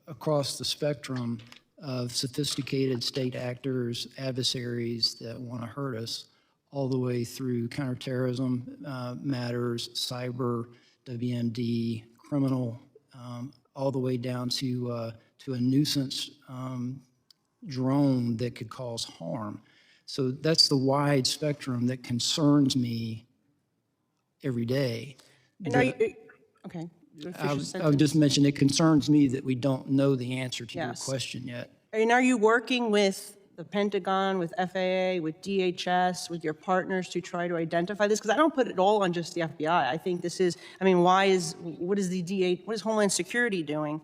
across the spectrum of sophisticated state actors, adversaries that want to hurt us, all the way through counterterrorism matters, cyber, WMD, criminal, all the way down to a nuisance drone that could cause harm. So that's the wide spectrum that concerns me every day. Okay. I would just mention it concerns me that we don't know the answer to your question yet. And are you working with the Pentagon, with FAA, with DHS, with your partners to try to identify this? Because I don't put it all on just the FBI. I think this is, what is Homeland Security doing?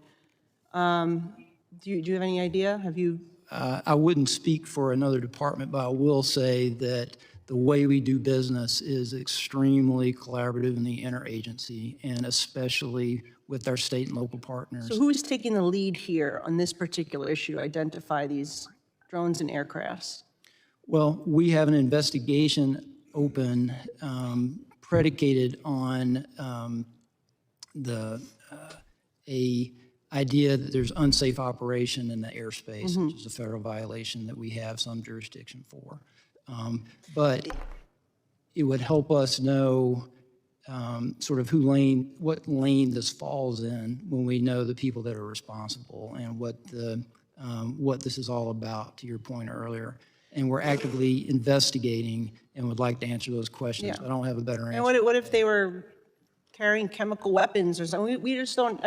Do you have any idea? Have you? I wouldn't speak for another department, but I will say that the way we do business is extremely collaborative in the interagency, and especially with our state and local partners. So who's taking the lead here on this particular issue to identify these drones and aircrafts? Well, we have an investigation open predicated on a idea that there's unsafe operation in the airspace, which is a federal violation that we have some jurisdiction for. But it would help us know sort of what lane this falls in when we know the people that are responsible and what this is all about, to your point earlier. And we're actively investigating and would like to answer those questions. I don't have a better answer. And what if they were carrying chemical weapons or something? We just don't,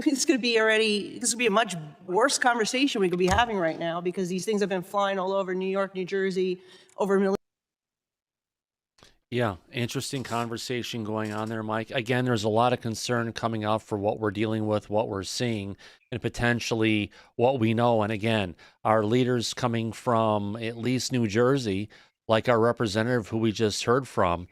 this could be a much worse conversation we could be having right now, because these things have been flying all over New York, New Jersey, over Yeah, interesting conversation going on there, Mike. Again, there's a lot of concern coming up for what we're dealing with, what we're seeing, and potentially what we know. And again, our leaders coming from at least New Jersey, like our representative who we just heard from,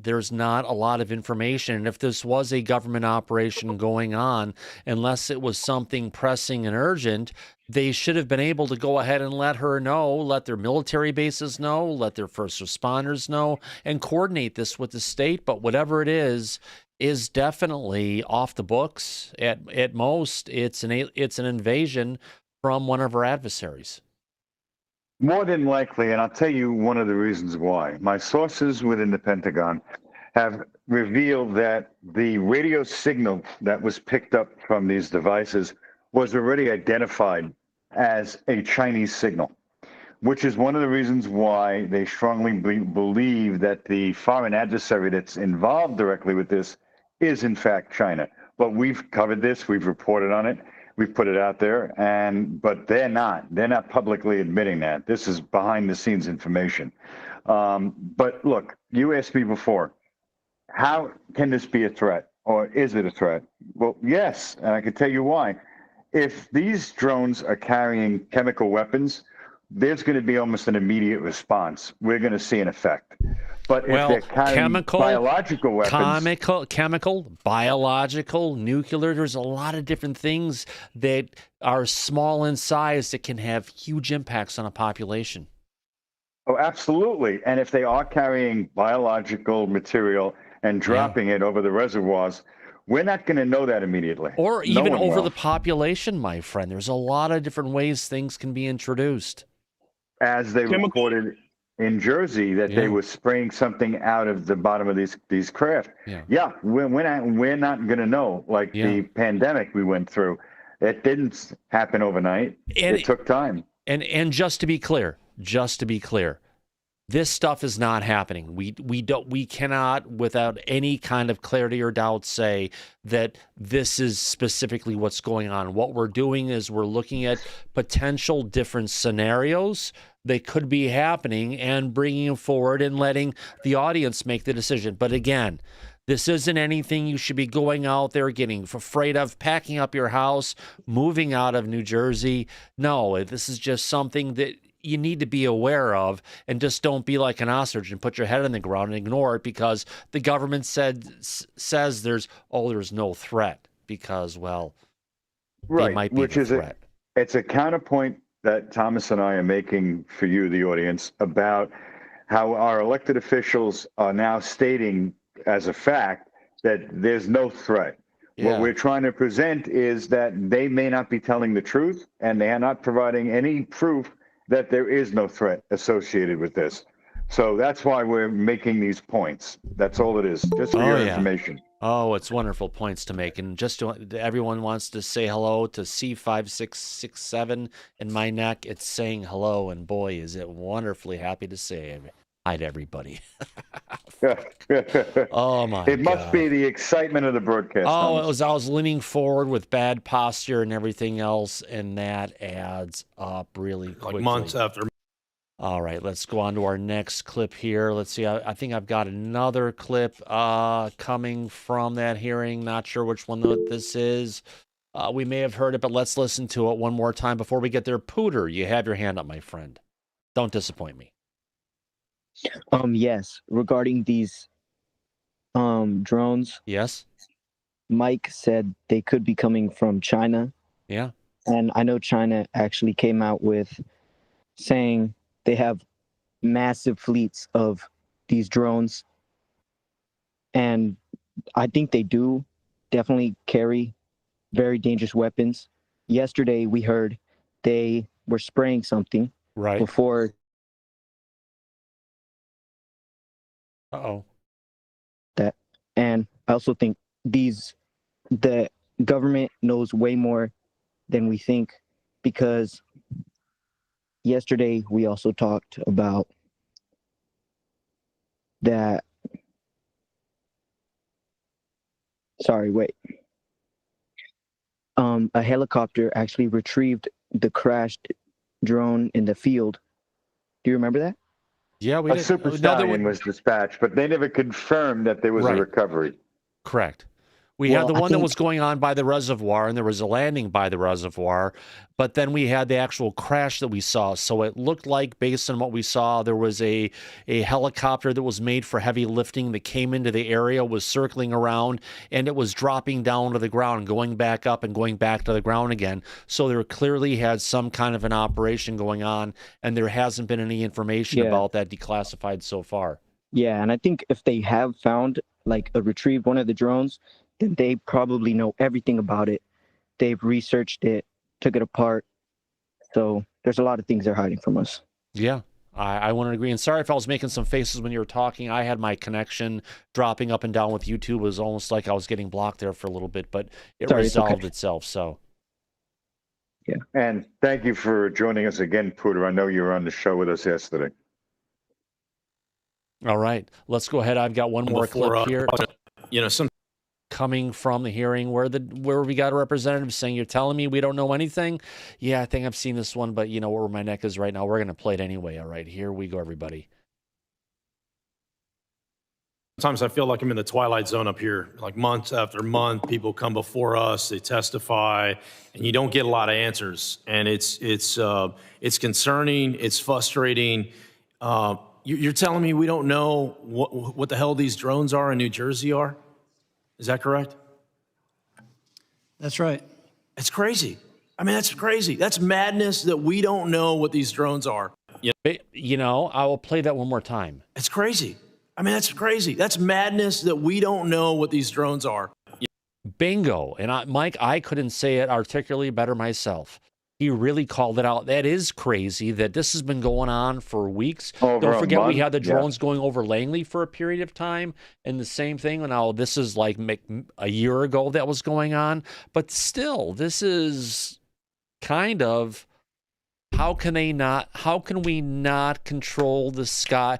there's not a lot of information. And if this was a government operation going on, unless it was something pressing and urgent, they should have been able to go ahead and let her know, let their military bases know, let their first responders know, and coordinate this with the state. But whatever it is definitely off the books. At most, it's an invasion from one of our adversaries. More than likely, and I'll tell you one of the reasons why. My sources within the Pentagon have revealed that the radio signal that was picked up from these devices was already identified as a Chinese signal, which is one of the reasons why they strongly believe that the foreign adversary that's involved directly with this is in fact China. But we've covered this, we've reported on it. We've put it out there, but they're not publicly admitting that. This is behind the scenes information. But look, you asked me before, how can this be a threat, or is it a threat? Well, yes, and I can tell you why. If these drones are carrying chemical weapons, there's going to be almost an immediate response. We're going to see an effect. But if they're carrying biological weapons, chemical, biological, nuclear, there's a lot of different things that are small in size that can have huge impacts on a population. oh, absolutely. And if they are carrying biological material and dropping it over the reservoirs, we're not going to know that immediately. Or even over the population, my friend. There's a lot of different ways things can be introduced. As they reported in Jersey that they were spraying something out of the bottom of these craft. We're not going to know. Like the pandemic we went through, it didn't happen overnight. It took time. And just to be clear, this stuff is not happening. We cannot, without any kind of clarity or doubt, say that this is specifically what's going on. What we're doing is we're looking at potential different scenarios that could be happening and bringing them forward and letting the audience make the decision. But again, this isn't anything you should be going out there getting afraid of, packing up your house, moving out of New Jersey. No, this is just something that you need to be aware of, and just don't be like an ostrich and put your head in the ground and ignore it because the government says there's no threat because, well, right, they might be which the is threat. It's a counterpoint that Thomas and I are making for you, the audience, about how our elected officials are now stating as a fact that there's no threat. What we're trying to present is that they may not be telling the truth, and they are not providing any proof that there is no threat associated with this. So that's why we're making these points. That's all it is, just for your information. Oh, it's wonderful points to make. And just everyone wants to say hello to C5667 in my neck. It's saying hello, and boy, is it wonderfully happy to say hi to everybody. Oh, my God. It must be the excitement of the broadcast. Oh, I was leaning forward with bad posture and everything else, and that adds up really quickly. Like months after. All right, let's go on to our next clip here. Let's see. I think I've got another clip coming from that hearing. Not sure which one this is. We may have heard it, but let's listen to it one more time before we get there. Pooter, you have your hand up, my friend. Don't disappoint me. Yes, regarding these drones. Yes. Mike said they could be coming from China. Yeah. And I know China actually came out with saying they have massive fleets of these drones. And I think they do definitely carry very dangerous weapons. Yesterday, we heard they were spraying something before. Uh-oh. That, and I also think the government knows way more than we think, because yesterday we also talked about that. Sorry, wait. A helicopter actually retrieved the crashed drone in the field. Do you remember that? Yeah, we a did. Super Stallion was dispatched, but they never confirmed that there was a recovery. Correct. We had the one that was going on by the reservoir, and there was a landing by the reservoir, but then we had the actual crash that we saw. So it looked like, based on what we saw, there was a helicopter that was made for heavy lifting that came into the area, was circling around, and it was dropping down to the ground, going back up and going back to the ground again. So there clearly had some kind of an operation going on, and there hasn't been any information about that declassified so far. Yeah, and I think if they have found, like, retrieved one of the drones, then they probably know everything about it. They've researched it, took it apart. So there's a lot of things they're hiding from us. Yeah, I want to agree. And sorry if I was making some faces when you were talking. I had my connection dropping up and down with YouTube. It was almost like I was getting blocked there for a little bit, but it resolved itself. So. Yeah. And thank you for joining us again, Pooter. I know you were on the show with us yesterday. All right, let's go ahead. I've got one more clip here. Some coming from the hearing where we got a representative saying, "You're telling me we don't know anything?" Yeah, I think I've seen this one, but you know where my neck is right now. We're going to play it anyway. All right, here we go, everybody. Sometimes I feel like I'm in the twilight zone up here. Like months after month, people come before us, they testify, and you don't get a lot of answers. And it's concerning, it's frustrating. You're telling me we don't know what the hell these drones are in New Jersey are? Is that correct? That's right. It's crazy. I mean, that's crazy. That's madness that we don't know what these drones are. You know, I will play that one more time. It's crazy. I mean, that's crazy. That's madness that we don't know what these drones are. Bingo. And Mike, I couldn't say it articulately better myself. He really called it out. That is crazy that this has been going on for weeks. Don't forget we had the drones going over Langley for a period of time, and the same thing. Now this is like a year ago that was going on, but still, this is kind of how can we not control the skies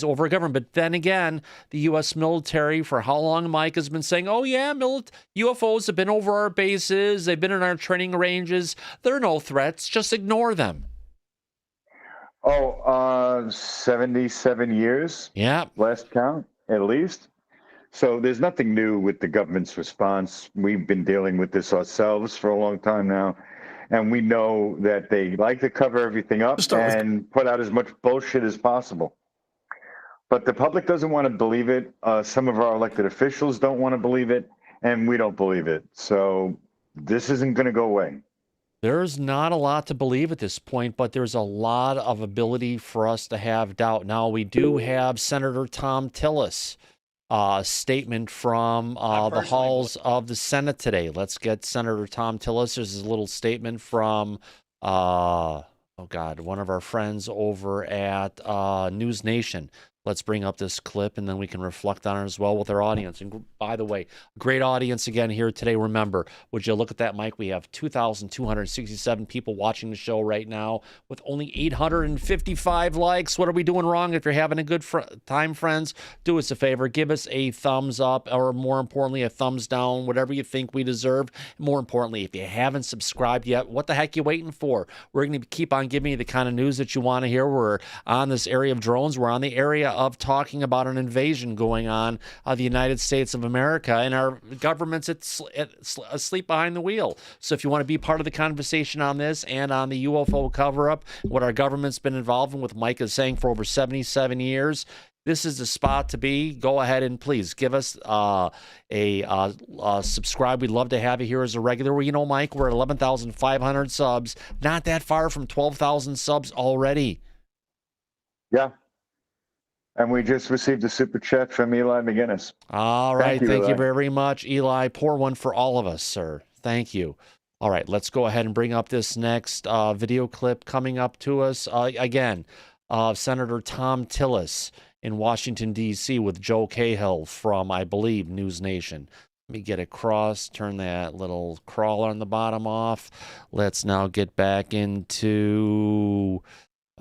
over a government? But then again, the U.S. military, for how long Mike has been saying, oh yeah, UFOs have been over our bases, they've been in our training ranges, they're no threats, just ignore them. 77 years. Yeah. Last count, at least. So there's nothing new with the government's response. We've been dealing with this ourselves for a long time now. And we know that they like to cover everything up and put out as much bullshit as possible. But the public doesn't want to believe it. Some of our elected officials don't want to believe it, and we don't believe it. So this isn't going to go away. There's not a lot to believe at this point, but there's a lot of ability for us to have doubt. Now, we do have Senator Tom Tillis. Statement from the halls of the Senate today. Let's get Senator Tom Tillis. There's a little statement from, one of our friends over at News Nation. Let's bring up this clip, and then we can reflect on it as well with our audience. And by the way, great audience again here today. Remember, would you look at that, Mike? We have 2,267 people watching the show right now with only 855 likes. What are we doing wrong? If you're having a good time, friends, do us a favor. Give us a thumbs up, or more importantly, a thumbs down, whatever you think we deserve. More importantly, if you haven't subscribed yet, what the heck are you waiting for? We're going to keep on giving you the kind of news that you want to hear. We're on this area of drones. We're on the area of talking about an invasion going on of the United States of America, and our government's asleep behind the wheel. So if you want to be part of the conversation on this and on the UFO cover-up, what our government's been involved in, with Mike is saying for over 77 years, this is the spot to be. Go ahead and please give us a subscribe. We'd love to have you here as a regular. You know, Mike, we're at 11,500 subs, not that far from 12,000 subs already. Yeah. And we just received a super chat from Eli McGinnis. All right. Thank you very much, Eli. Pour one for all of us, sir. Thank you. All right. Let's go ahead and bring up this next video clip coming up to us. Again, Senator Tom Tillis in Washington, D.C. with Joe Cahill from, I believe, News Nation. Let me get across, turn that little crawler on the bottom off. Let's now get back into...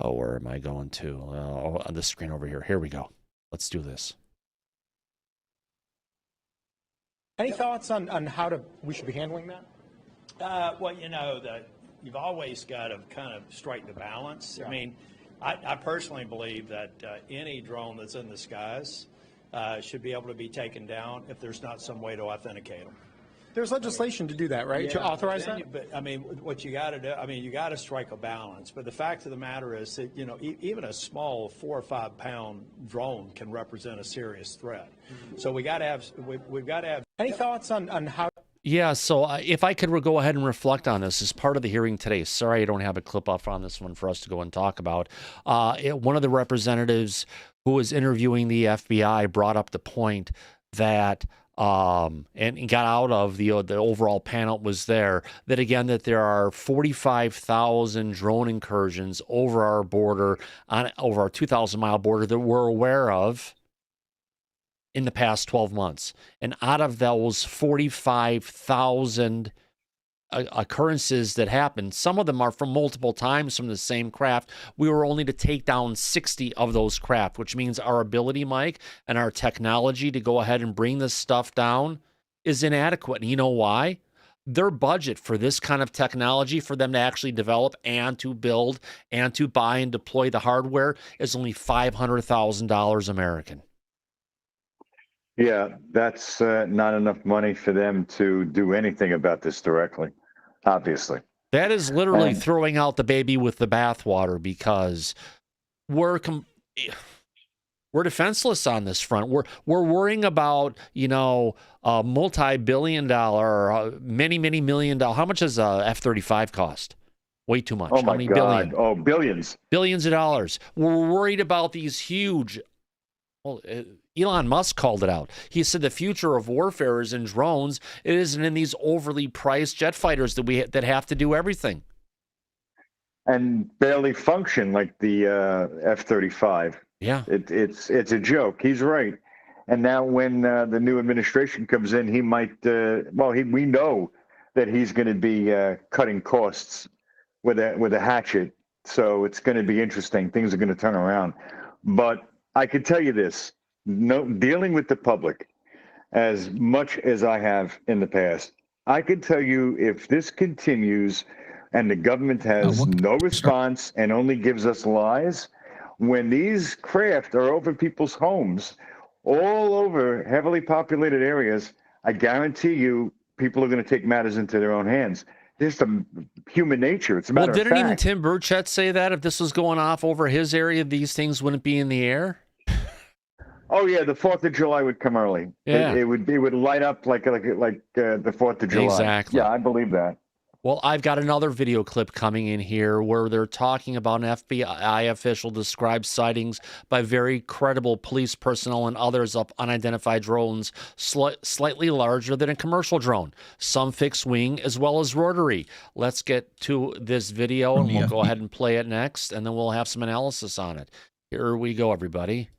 Oh, where am I going to? On the screen over here. Here we go. Let's do this. Any thoughts on how we should be handling that? Well, you know, you've always got to kind of strike the balance. Yeah. I mean, I personally believe that any drone that's in the skies should be able to be taken down if there's not some way to authenticate them. There's legislation to do that, right? Yeah, to authorize that? But I mean, what you got to do, I mean, you got to strike a balance. But the fact of the matter is that, you know, even a small 4 or 5 pound drone can represent a serious threat. Mm-hmm. So we've got to have. Any thoughts on how? Yeah, so if I could go ahead and reflect on this as part of the hearing today. Sorry, I don't have a clip up on this one for us to go and talk about. One of the representatives who was interviewing the FBI brought up the point that and got out of the overall panel was there, that again, that there are 45,000 drone incursions over our border, over our 2,000-mile border that we're aware of in the past 12 months. And out of those 45,000 occurrences that happened, some of them are from multiple times from the same craft. We were only to take down 60 of those craft, which means our ability, Mike, and our technology to go ahead and bring this stuff down is inadequate. And you know why? Their budget for this kind of technology, for them to actually develop and to build and to buy and deploy the hardware, is only $500,000 American. Yeah, that's not enough money for them to do anything about this directly. Obviously. That is literally throwing out the baby with the bathwater, because we're defenseless on this front. We're worrying about, you know, a multi-billion-dollar, many million-dollar. How much does a F-35 cost? Way too much. Oh How my many God! billion? Oh, billions. Billions of dollars. We're worried about these huge. Well, Elon Musk called it out. He said the future of warfare is in drones. It isn't in these overly priced jet fighters that have to do everything And barely function like the F-35. Yeah, it's a joke. He's right. And now when the new administration comes in, he might. We know that he's going to be cutting costs with a hatchet. So it's going to be interesting. Things are going to turn around. But I could tell you this: dealing with the public as much as I have in the past, I could tell you if this continues and the government has no response and only gives us lies, when these craft are over people's homes, all over heavily populated areas, I guarantee you people are going to take matters into their own hands. There's some human nature. It's a matter of fact. Didn't even Tim Burchett say that if this was going off over his area, these things wouldn't be in the air? Oh yeah, the 4th of July would come early. Yeah. It would light up like the 4th of July. Exactly. Yeah, I believe that. Well, I've got another video clip coming in here where they're talking about an FBI official describes sightings by very credible police personnel and others of unidentified drones slightly larger than a commercial drone, some fixed wing as well as rotary. Let's get to this video and we'll go ahead and play it next, and then we'll have some analysis on it. Here we go, everybody.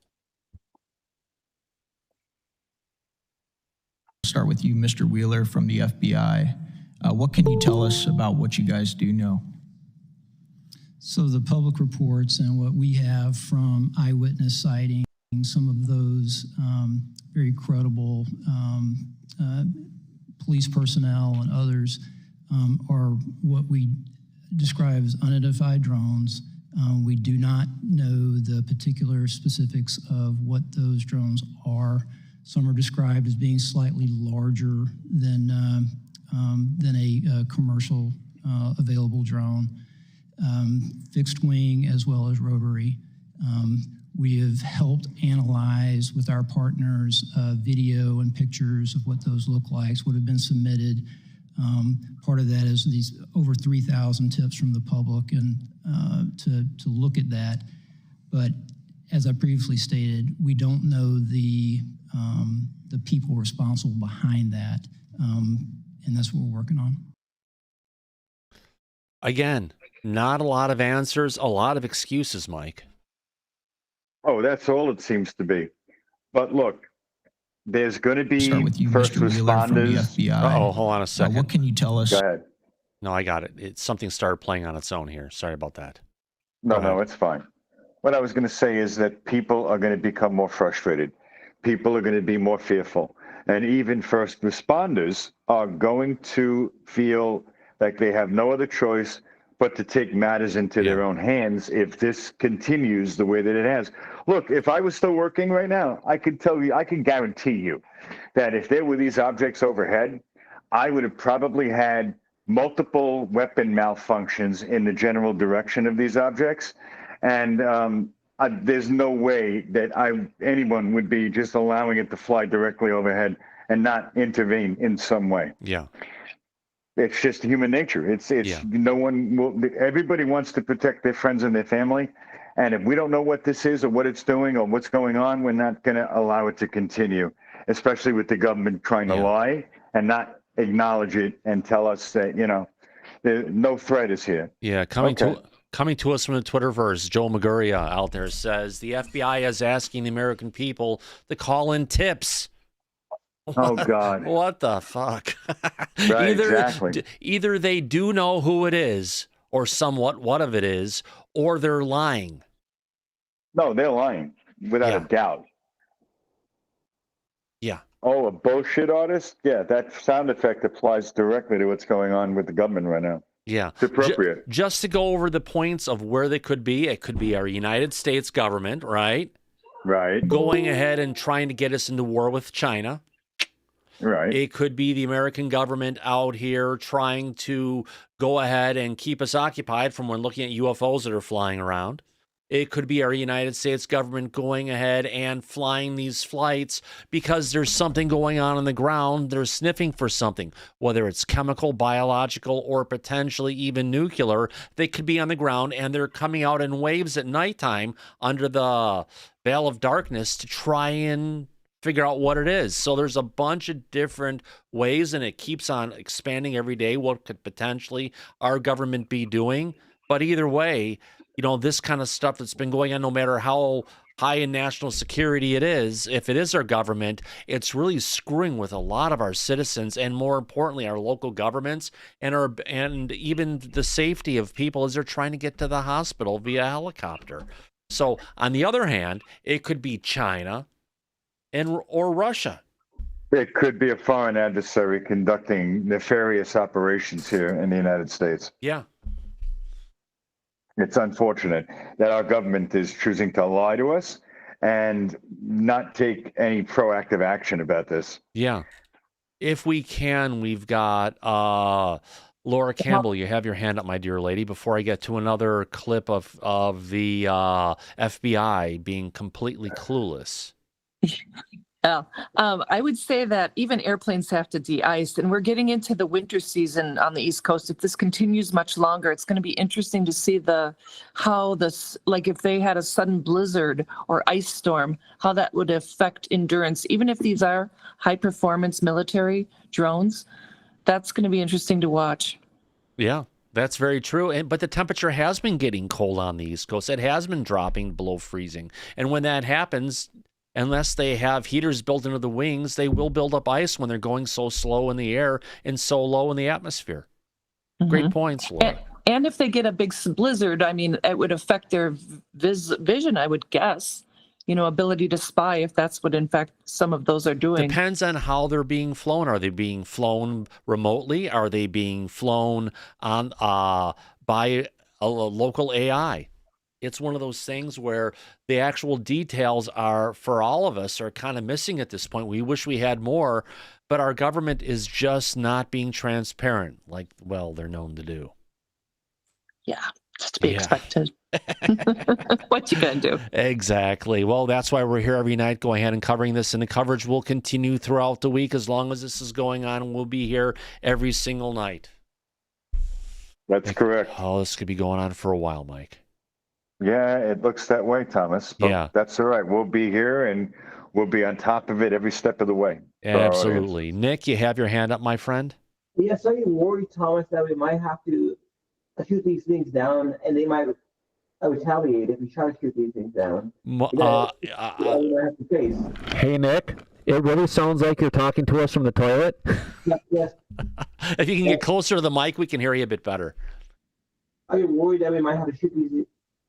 Start with you, Mr. Wheeler from the FBI. What can you tell us about what you guys do know? So the public reports and what we have from eyewitness sightings, some of those very credible police personnel and others are what we describe as unidentified drones. We do not know the particular specifics of what those drones are. Some are described as being slightly larger than a commercial available drone, fixed wing as well as rotary. We have helped analyze with our partners video and pictures of what those look like, what have been submitted. Part of that is these over 3,000 tips from the public, and to look at that. But as I previously stated, we don't know the people responsible behind that, and that's what we're working on. Again, not a lot of answers, a lot of excuses, Mike. Oh, that's all it seems to be. But look, there's going to be first responders. Oh, hold on a second. What can you tell us? Go ahead. No, I got it. Something started playing on its own here. Sorry about that. No, it's fine. What I was going to say is that people are going to become more frustrated. People are going to be more fearful. And even first responders are going to feel like they have no other choice but to take matters into their own hands if this continues the way that it has. Look, if I was still working right now, I could tell you, I can guarantee you that if there were these objects overhead, I would have probably had multiple weapon malfunctions in the general direction of these objects. And there's no way that anyone would be just allowing it to fly directly overhead and not intervene in some way. Yeah. It's just human nature. It's no one will. Everybody wants to protect their friends and their family, and if we don't know what this is or what it's doing or what's going on, we're not going to allow it to continue. Especially with the government trying to lie and not acknowledge it and tell us that no threat is here. Yeah, coming to us from the Twitterverse, Joel Maguria out there says the FBI is asking the American people to call in tips. Oh, God. What the fuck? Right, exactly. Either they do know who it is or somewhat what of it is, or they're lying. No, they're lying, without a doubt. Yeah. Oh, a bullshit artist? Yeah, that sound effect applies directly to what's going on with the government right now. Yeah. It's appropriate. Just to go over the points of where they could be, it could be our United States government, right? Right. Going ahead and trying to get us into war with China. Right. It could be the American government out here trying to go ahead and keep us occupied from when looking at UFOs that are flying around. It could be our United States government going ahead and flying these flights because there's something going on the ground. They're sniffing for something, whether it's chemical, biological, or potentially even nuclear. They could be on the ground, and they're coming out in waves at nighttime under the veil of darkness to try and figure out what it is. So there's a bunch of different ways, and it keeps on expanding every day. What could potentially our government be doing? But either way, you know, this kind of stuff that's been going on, no matter how high in national security it is, if it is our government, it's really screwing with a lot of our citizens, and more importantly, our local governments and even the safety of people as they're trying to get to the hospital via helicopter. So on the other hand, it could be China or Russia. It could be a foreign adversary conducting nefarious operations here in the United States. Yeah. It's unfortunate that our government is choosing to lie to us and not take any proactive action about this. Yeah. If we can, we've got Laura Campbell. You have your hand up, my dear lady, before I get to another clip of the FBI being completely clueless. I would say that even airplanes have to de-ice, and we're getting into the winter season on the East Coast. If this continues much longer, it's going to be interesting to see how this, like if they had a sudden blizzard or ice storm, how that would affect endurance. Even if these are high-performance military drones, that's going to be interesting to watch. Yeah. That's very true. But the temperature has been getting cold on the East Coast. It has been dropping below freezing. And when that happens, unless they have heaters built into the wings, they will build up ice when they're going so slow in the air and so low in the atmosphere. Mm-hmm. Great points, Laura. And if they get a big blizzard, I mean, it would affect their vision, I would guess. You know, ability to spy, if that's what, in fact, some of those are doing. Depends on how they're being flown. Are they being flown remotely? Are they being flown on by a local AI? It's one of those things where the actual details are, for all of us, are kind of missing at this point. We wish we had more, but our government is just not being transparent like, well, they're known to do. Yeah, just to be expected. What you gonna do? Exactly. Well, that's why we're here every night going ahead and covering this, and the coverage will continue throughout the week as long as this is going on. We'll be here every single night. That's correct. Oh, this could be going on for a while, Mike. Yeah, it looks that way, Thomas. But yeah, that's all right. We'll be here, and we'll be on top of it every step of the way. Absolutely. Nick, you have your hand up, my friend? Yes, are you worried, Thomas, that we might have to shoot these things down, and they might retaliate if we try to shoot these things down? Hey, Nick, it really sounds like you're talking to us from the toilet. Yes. If you can get closer to the mic, we can hear you a bit better. Are you worried that we might have to shoot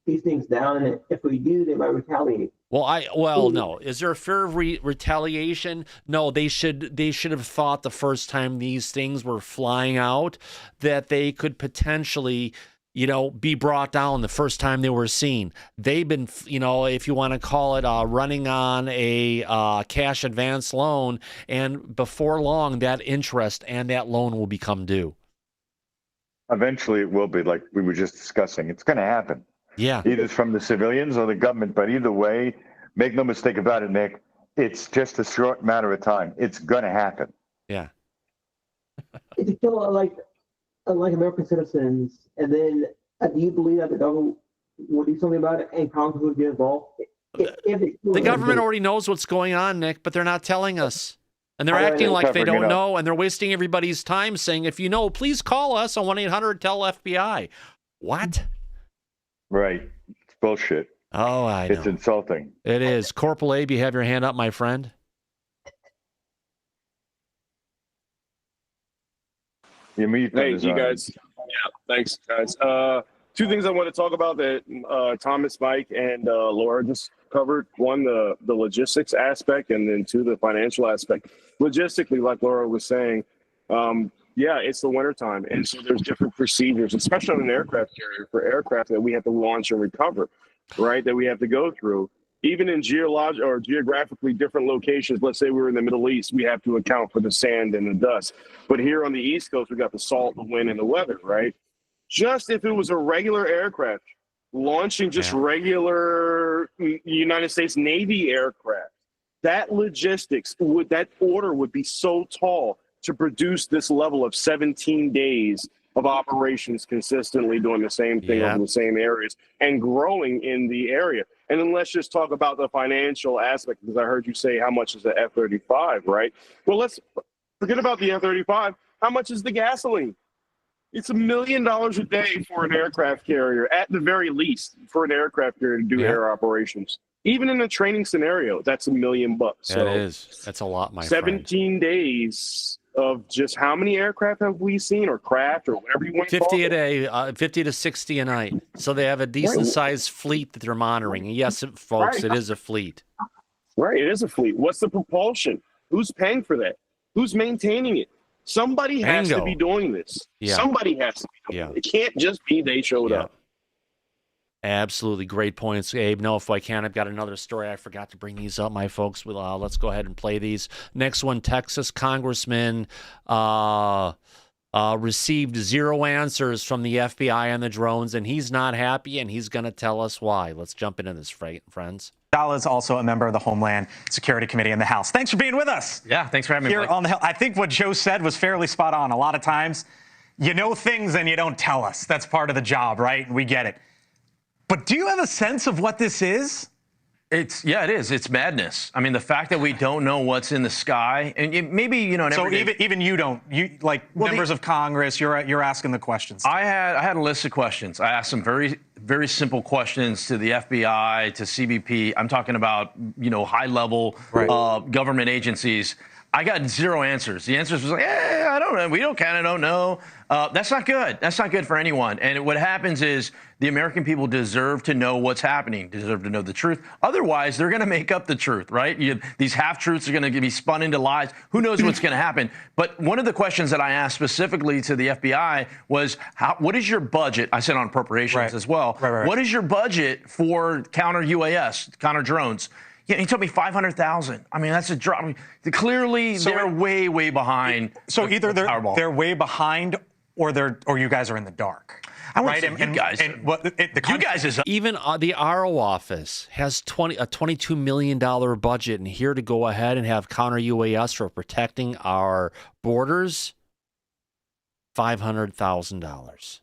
these things down, and if we do, they might retaliate? Well, no. Is there a fear of retaliation? No, they should have thought the first time these things were flying out that they could potentially, be brought down the first time they were seen. They've been, if you want to call it running on a cash advance loan, and before long, that interest and that loan will become due. Eventually, it will be, like we were just discussing. It's going to happen. Yeah. Either from the civilians or the government, but either way, make no mistake about it, Nick, it's just a short matter of time. It's going to happen. Yeah. It's still like American citizens, and then do you believe that the government will do something about it and Congress will get involved? The government already knows what's going on, Nick, but they're not telling us. And they're acting like they don't know, and they're wasting everybody's time saying, if you know, please call us on 1-800-TEL-FBI. What? Right. It's bullshit. Oh, I know. It's insulting. It is. Corporal Abe, you have your hand up, my friend. Hey, you guys. Yeah, thanks, guys. Two things I want to talk about that Thomas, Mike, and Laura just covered. One, the logistics aspect, and then two, the financial aspect. Logistically, like Laura was saying, it's the wintertime, and so there's different procedures, especially on an aircraft carrier, for aircraft that we have to launch and recover, right, that we have to go through. Even in geographically different locations, let's say we're in the Middle East, we have to account for the sand and the dust. But here on the East Coast, we got the salt, the wind, and the weather, right? Just if it was a regular aircraft, launching just regular United States Navy aircraft. That logistics that order would be so tall to produce this level of 17 days of operations consistently doing the same thing over the same areas and growing in the area. And then let's just talk about the financial aspect, because I heard you say how much is the F-35, right? Well, let's forget about the F-35. How much is the gasoline? It's $1 million a day for an aircraft carrier, at the very least, for an aircraft carrier to do air operations. Even in a training scenario, that's $1 million. So That is. That's a lot, my 17 days of just how many aircraft have we seen, or craft, or whatever you want to call 50 it? a day, 50 to 60 a night. So they have a decent-sized fleet that they're monitoring. And yes, folks, it is a fleet. Right, it is a fleet. What's the propulsion? Who's paying for that? Who's maintaining it? Somebody has to be doing this. Yeah. Somebody has to be doing it. It can't just be they showed up. Absolutely. Great points, Abe. No, if I can, I've got another story. I forgot to bring these up, my folks. Let's go ahead and play these. Next one, Texas Congressman received 0 answers from the FBI on the drones, and he's not happy, and he's going to tell us why. Let's jump into this, friends. Dalla is also a member of the Homeland Security Committee in the House. Thanks for being with us. Yeah, thanks for having me. Here on the Hill. I think what Joe said was fairly spot on. A lot of times, you know things and you don't tell us. That's part of the job, right? We get it. But do you have a sense of what this is? It is. It's madness. I mean, the fact that we don't know what's in the sky, and maybe, you know. So even you don't. You members of Congress. You're asking the questions. I had a list of questions. I asked some very, very simple questions to the FBI, to CBP. I'm talking about, high level government agencies. I got 0 answers. The answers was like, I don't know. We don't kind of don't know. That's not good. That's not good for anyone. And what happens is the American people deserve to know what's happening, deserve to know the truth. Otherwise, they're going to make up the truth, right? These half-truths are going to be spun into lies. Who knows what's going to happen? But one of the questions that I asked specifically to the FBI was, what is your budget? I said on appropriations as well. What is your budget for counter UAS, counter drones? Yeah, he told me 500,000. I mean, that's a drop. Clearly, they're way, way behind. So either they're way behind, or you guys are in the dark. I would say you guys. You guys is even the RO office has a $22 million budget, and here to go ahead and have counter UAS for protecting our borders, $500,000.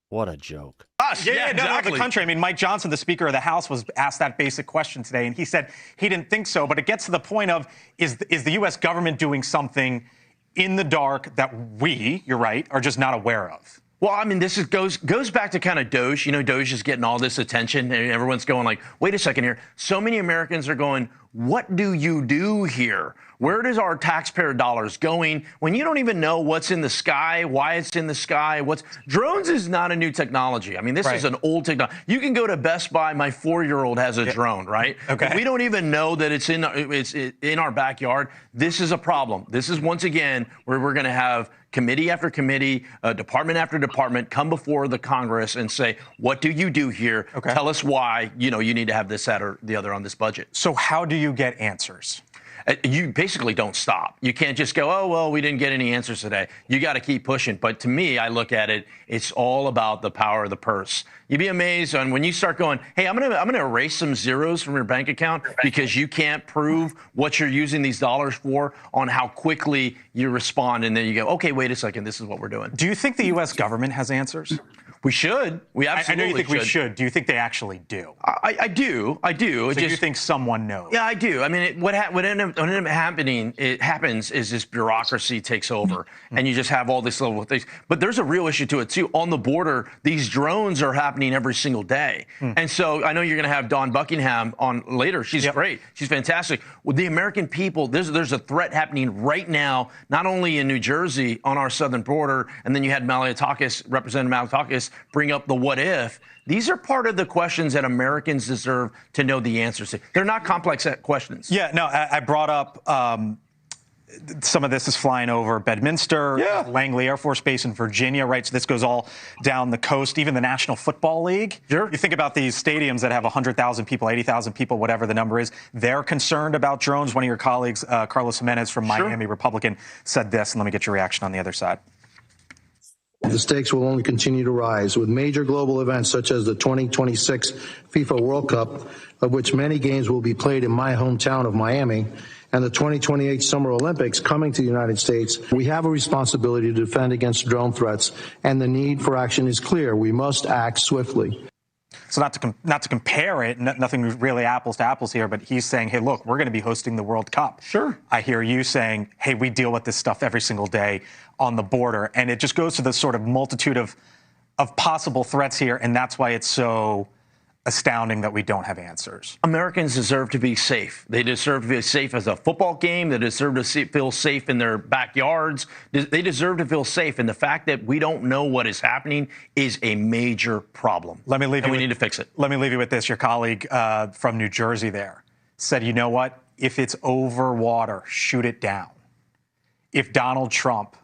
What a joke. Yeah, exactly. No, the country. I mean, Mike Johnson, the Speaker of the House, was asked that basic question today, and he said he didn't think so. But it gets to the point of, is the U.S. government doing something in the dark that you're right, are just not aware of? Well, I mean, this goes back to kind of Doge. Doge is getting all this attention, and everyone's going like, wait a second here. So many Americans are going, what do you do here? Where does our taxpayer dollars going when you don't even know what's in the sky, why it's in the sky? Drones is not a new technology. I mean, this is an old technology. You can go to Best Buy. My 4-year-old has a drone, right? Okay. If we don't even know that it's in our backyard. This is a problem. This is, once again, where we're going to have committee after committee, department after department come before the Congress and say, what do you do here? Okay. Tell us why, you need to have this, that, or the other on this budget. So how do you get answers? You basically don't stop. You can't just go, oh, well, we didn't get any answers today. You got to keep pushing. But to me, I look at it, it's all about the power of the purse. You'd be amazed when you start going, hey, I'm gonna erase some zeros from your bank account because you can't prove what you're using these dollars for, on how quickly you respond. And then you go, okay, wait a second, this is what we're doing. Do you think the U.S. government has answers? We should. We absolutely I know you think we should. Do you think they actually do? I do. So you think someone knows? Yeah, I do. I mean, what ends up happening, is this bureaucracy takes over, and you just have all these little things. But there's a real issue to it, too. On the border, these drones are happening every single day. And so I know you're going to have Dawn Buckingham on later. She's great. She's fantastic. With the American people, there's a threat happening right now, not only in New Jersey on our southern border, and then you had Representative Malliotakis bring up the what if. These are part of the questions that Americans deserve to know the answers to. They're not complex questions. Yeah, no, I brought up some of this is flying over Bedminster, Langley Air Force Base in Virginia, right? So this goes all down the coast, even the National Football League. Sure. You think about these stadiums that have 100,000 people, 80,000 people, whatever the number is. They're concerned about drones. One of your colleagues, Carlos Jimenez from Miami, Republican, said this, and let me get your reaction on the other side. The stakes will only continue to rise, with major global events such as the 2026 FIFA World Cup, of which many games will be played in my hometown of Miami, and the 2028 Summer Olympics coming to the United States. We have a responsibility to defend against drone threats, and the need for action is clear. We must act swiftly. So not to compare it, nothing really apples to apples here, but he's saying, hey, look, we're going to be hosting the World Cup. Sure. I hear you saying, hey, we deal with this stuff every single day on the border. And it just goes to the sort of multitude of possible threats here, and that's why it's so astounding that we don't have answers. Americans deserve to be safe. They deserve to be safe as a football game. They deserve to feel safe in their backyards. They deserve to feel safe. And the fact that we don't know what is happening is a major problem. Let me leave and you. We need to fix it. Let me leave you with this. Your colleague from New Jersey there said, you know what? If it's over water, shoot it down. If Donald Trump,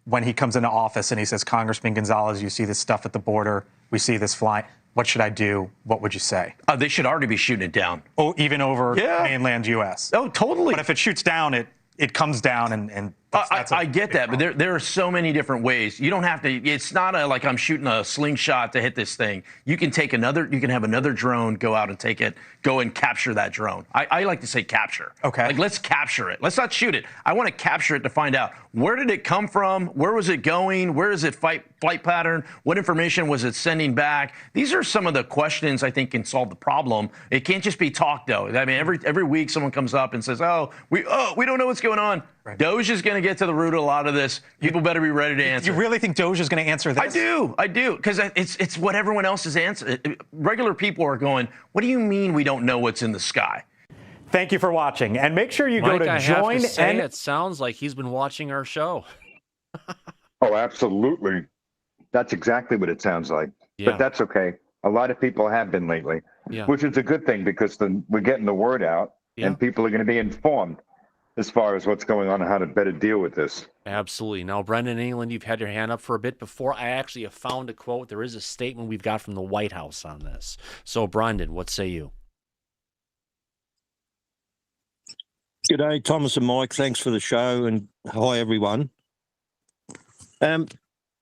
when he comes into office and he says, Congressman Gonzalez, you see this stuff at the border, we see this flying, what should I do? What would you say? They should already be shooting it down. Oh, even over mainland U.S.? Oh, totally. But if it shoots down, it comes down and I get that, but there are so many different ways. You don't have to. It's not like I'm shooting a slingshot to hit this thing. You can take another. You can have another drone go out and take it. Go and capture that drone. I like to say capture. Okay. Like let's capture it. Let's not shoot it. I want to capture it to find out where did it come from, where was it going, where is it flight pattern, what information was it sending back. These are some of the questions I think can solve the problem. It can't just be talk though. I mean, every week someone comes up and says, we don't know what's going on. Right. Doge is going to get to the root of a lot of this. People better be ready to answer. You really think Doge is going to answer this? I do, because it's what everyone else is answering. Regular people are going, what do you mean we don't know what's in the sky? Thank you for watching, and make sure you Mike, go to join. Have to say, it sounds like he's been watching our show. Oh, absolutely. That's exactly what it sounds like. Yeah. But that's okay. A lot of people have been lately, which is a good thing because we're getting the word out, and people are going to be informed as far as what's going on and how to better deal with this. Absolutely. Now, Brendan England, you've had your hand up for a bit before. I actually have found a quote. There is a statement we've got from the White House on this. So, Brendan, what say you? G'day, Thomas and Mike. Thanks for the show, and hi, everyone.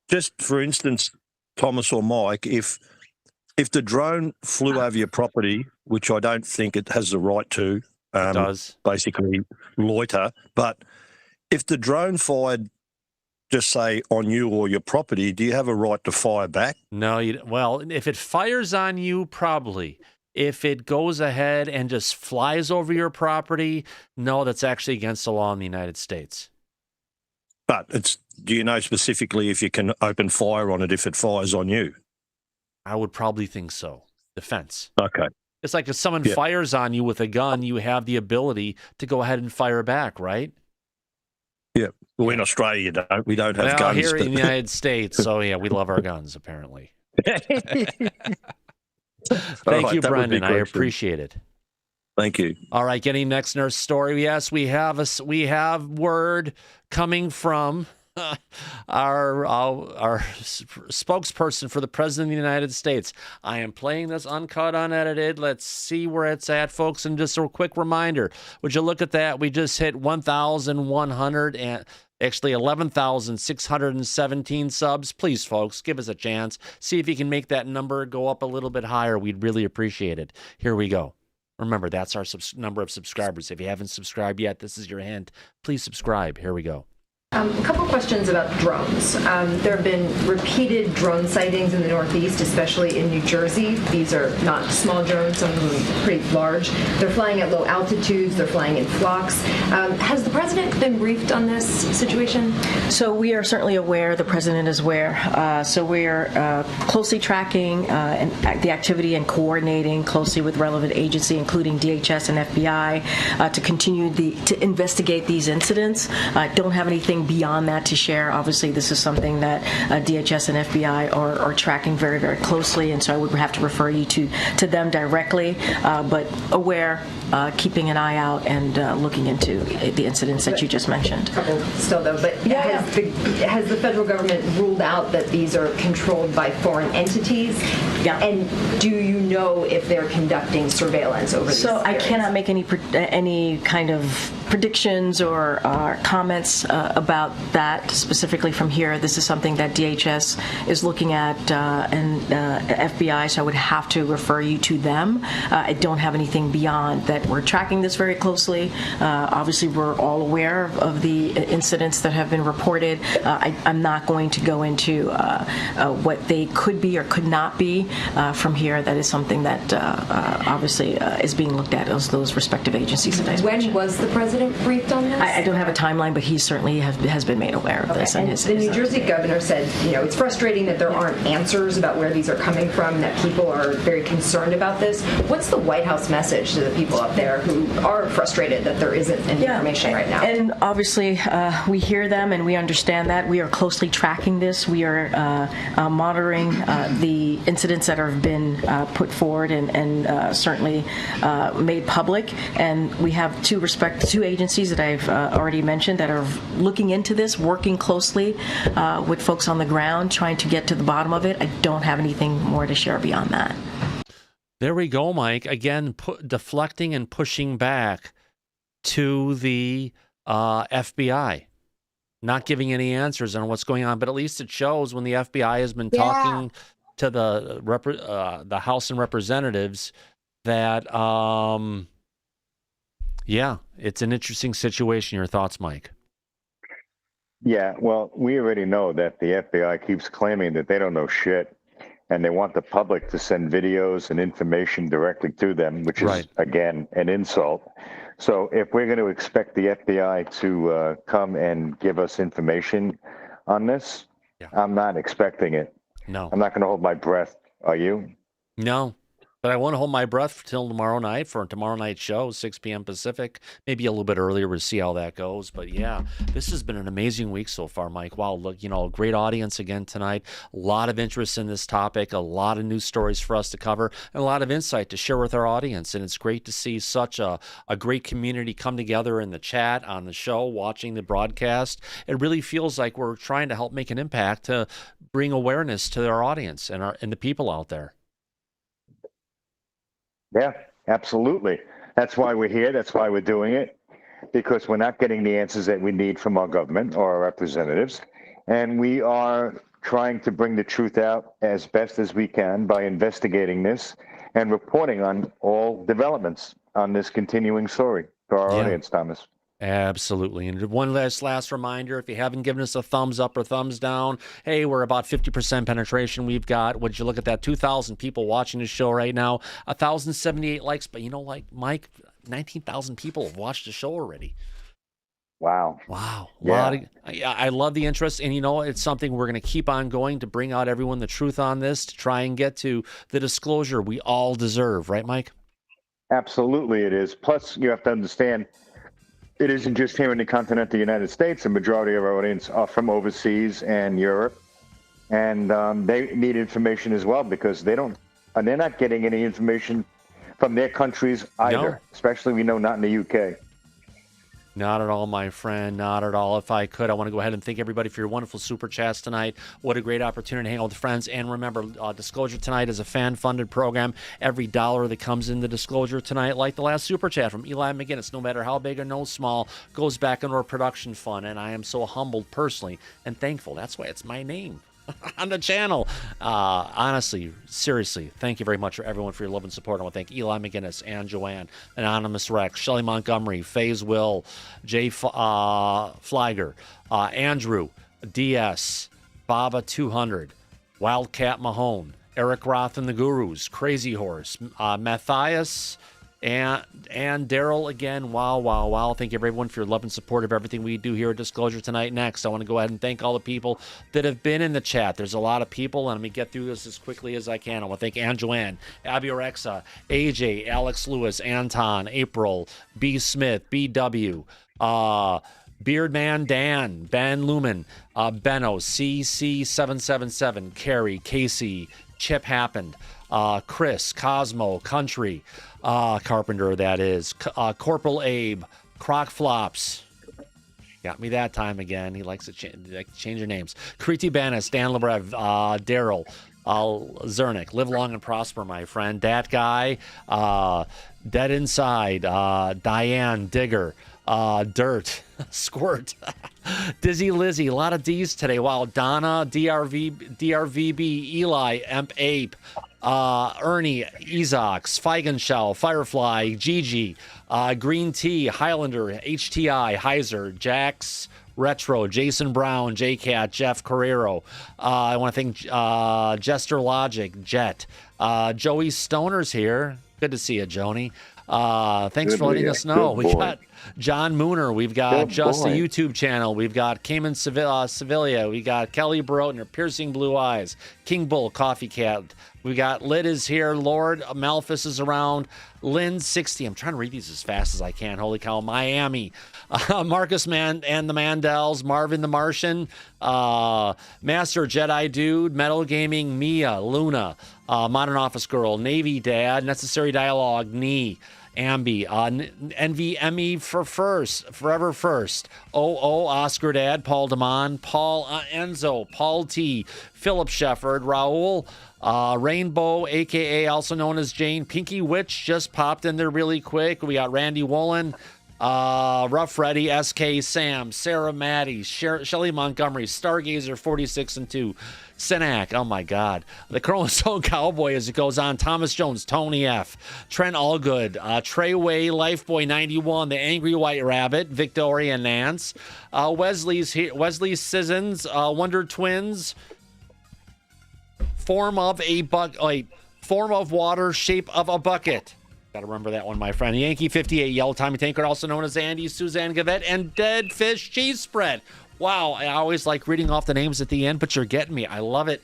Just for instance, Thomas or Mike, if the drone flew over your property, which I don't think it has the right to, it does basically loiter. But if the drone fired, just say on you or your property, do you have a right to fire back? No, well, if it fires on you, probably. If it goes ahead and just flies over your property, no, that's actually against the law in the United States. But do you know specifically if you can open fire on it if it fires on you? I would probably think so. Defense. Okay. It's like if someone fires on you with a gun, you have the ability to go ahead and fire back, right? Yeah. Well, in Australia, we don't have guns. Here in the United States, so yeah, we love our guns, apparently. Thank you, Brendan. I appreciate it. Thank you. All right, getting next nurse story. Yes, we have word coming from our spokesperson for the President of the United States. I am playing this uncut, unedited. Let's see where it's at, folks. And just a quick reminder, would you look at that? We just hit 1,100 and actually 11,617 subs. Please, folks, give us a chance. See if you can make that number go up a little bit higher. We'd really appreciate it. Here we go. Remember, that's our number of subscribers. If you haven't subscribed yet, this is your hint. Please subscribe. Here we go. A couple questions about drones. There have been repeated drone sightings in the Northeast, especially in New Jersey. These are not small drones, some of them pretty large. They're flying at low altitudes, they're flying in flocks. Has the president been briefed on this situation? So we are certainly aware, the president is aware. So we're closely tracking the activity and coordinating closely with relevant agency, including DHS and FBI, to continue to investigate these incidents. Don't have anything beyond that to share. Obviously, this is something that DHS and FBI are tracking very, very closely, and so I would have to refer you to them directly, but aware, keeping an eye out and looking into the incidents that you just mentioned. A couple still, though, but has the federal government ruled out that these are controlled by foreign entities? Yeah. And do you know if they're conducting surveillance over these areas? I cannot make any kind of predictions or comments about about that specifically from here. This is something that DHS is looking at and FBI, so I would have to refer you to them. I don't have anything beyond that. We're tracking this very closely. Obviously, we're all aware of the incidents that have been reported. I'm not going to go into what they could be or could not be from here. That is something that obviously is being looked at as those respective agencies that I mentioned. When was the president briefed on this? I don't have a timeline, but he certainly has been made aware of this. And the New Jersey governor said, it's frustrating that there aren't answers about where these are coming from, that people are very concerned about this. What's the White House message to the people up there who are frustrated that there isn't any information right now? And obviously, we hear them and we understand that. We are closely tracking this. We are monitoring the incidents that have been put forward and certainly made public. And we have two agencies that I've already mentioned that are looking into this, working closely with folks on the ground, trying to get to the bottom of it. I don't have anything more to share beyond that. There we go, Mike. Again, deflecting and pushing back to the FBI, not giving any answers on what's going on. But at least it shows when the FBI has been talking to the House and Representatives that, it's an interesting situation. Your thoughts, Mike? Yeah, well, we already know that the FBI keeps claiming that they don't know shit, and they want the public to send videos and information directly to them, which is, again, an insult. So if we're going to expect the FBI to come and give us information on this, I'm not expecting it. No. I'm not going to hold my breath. Are you? No. But I want to hold my breath till tomorrow night for tomorrow night's show, 6 p.m. Pacific, maybe a little bit earlier. We'll see how that goes. But yeah, this has been an amazing week so far, Mike. Wow, look, a great audience again tonight. A lot of interest in this topic, a lot of news stories for us to cover, and a lot of insight to share with our audience. And it's great to see such a great community come together in the chat, on the show, watching the broadcast. It really feels like we're trying to help make an impact to bring awareness to our audience and the people out there. Yeah, absolutely. That's why we're here. That's why we're doing it, because we're not getting the answers that we need from our government or our representatives. And we are trying to bring the truth out as best as we can by investigating this and reporting on all developments on this continuing story for our audience, Thomas. Absolutely. And one last reminder, if you haven't given us a thumbs up or thumbs down, hey, we're about 50% penetration. We've got, would you look at that, 2,000 people watching the show right now, 1,078 likes. But Mike, 19,000 people have watched the show already. Wow. Yeah. I love the interest. And, it's something we're going to keep on going to bring out everyone the truth on this, to try and get to the disclosure we all deserve. Right, Mike? Absolutely it is. Plus, you have to understand, it isn't just here in the continental United States. The majority of our audience are from overseas and Europe, and they need information as well, because they're not getting any information from their countries either. Especially, not in the UK. Not at all, my friend. Not at all. If I could, I want to go ahead and thank everybody for your wonderful super chats tonight. What a great opportunity to hang out with friends. And remember, Disclosure Tonight is a fan-funded program. Every dollar that comes in the Disclosure Tonight, like the last super chat from Eli McGinnis, no matter how big or no small, goes back into our production fund. And I am so humbled personally and thankful. That's why it's my name on the channel. Honestly, seriously, thank you very much for everyone for your love and support. I want to thank Eli McGinnis, Ann Joanne, Anonymous Rex, Shelley Montgomery, Faze Will, Jay Flieger, Andrew, DS, Baba 200, Wildcat Mahone, Eric Roth and the Gurus, Crazy Horse, Matthias, and Daryl again. Wow. Thank you, everyone, for your love and support of everything we do here at Disclosure Tonight. Next, I want to go ahead and thank all the people that have been in the chat. There's a lot of people, and let me get through this as quickly as I can. I want to thank Ann Joanne, Abby Orexa, AJ, Alex Lewis, Anton, April, B. Smith, BW, Beardman Dan, Ben Lumen, Benno, CC777, Carrie, Casey, Chip Happened, Chris, Cosmo, Country, Carpenter, that is, Corporal Abe, Croc Flops, got me that time again. He likes to change your names. Kriti Banis, Dan Lebrev, Daryl, Zernick, live long and prosper, my friend. Dat Guy, Dead Inside, Diane Digger, Dirt, squirt, Dizzy Lizzie, a lot of D's today. Wow, Donna, DRVB, Eli, Emp Ape, Ernie, Ezox, Feigenschau, Firefly, Gigi, Green Tea, Highlander, HTI, Heiser, Jax, Retro, Jason Brown, JCat, Jeff Carrero. I want to thank Jester Logic, Jet, Joey Stoner's here. Good to see you, Joni. Thanks for letting us know. We got John Mooner. We've got Just a YouTube channel. We've got Cayman Sevilla. We got Kelly Barotner, Piercing Blue Eyes, King Bull, Coffee Cat. We got Lid is here. Lord Malphus is around. Lynn 60. I'm trying to read these as fast as I can. Holy cow. Miami. Marcus Man and the Mandels. Marvin the Martian. Master Jedi Dude. Metal Gaming. Mia. Luna. Modern Office Girl. Navy Dad. Necessary Dialogue. Knee. Ambi, NVME for first, Forever First, Oscar Dad, Paul Damon, Paul Enzo, Paul T, Philip Shefford, Raul, Rainbow, a.k.a. also known as Jane, Pinky Witch just popped in there really quick. We got Randy Wolin, Rough Freddy, SK Sam, Sarah Maddie, Shelly Montgomery, Stargazer 46 and 2, Sinak, oh my God. The Chromosome Cowboy as it goes on. Thomas Jones, Tony F. Trent Allgood, Treyway, Lifeboy 91, The Angry White Rabbit, Victoria Nance, Wesley's here, Wesley Sissons, Wonder Twins, Form of water, shape of a bucket. Got to remember that one, my friend. Yankee 58, Yellow Tommy Tankard, also known as Andy, Suzanne Gavette, and Dead Fish Cheese Spread. Wow, I always like reading off the names at the end, but you're getting me. I love it.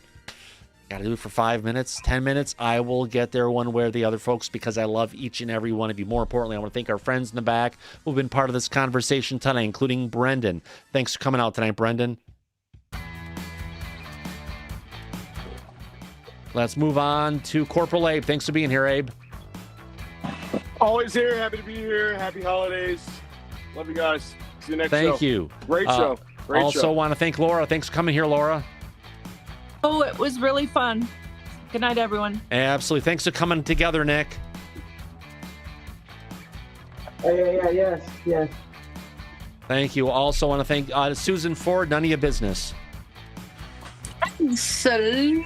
Got to do it for 5 minutes, 10 minutes. I will get there one way or the other, folks, because I love each and every one of you. More importantly, I want to thank our friends in the back who've been part of this conversation tonight, including Brendan. Thanks for coming out tonight, Brendan. Let's move on to Corporal Abe. Thanks for being here, Abe. Always here. Happy to be here. Happy holidays. Love you guys. See you next show. Thank you. Great show. Great also show. want to thank Laura. Thanks for coming here, Laura. Oh, it was really fun. Good night, everyone. Absolutely. Thanks for coming together, Nick. Yes. Thank you. Also want to thank Susan Ford. None of your business. Absolutely.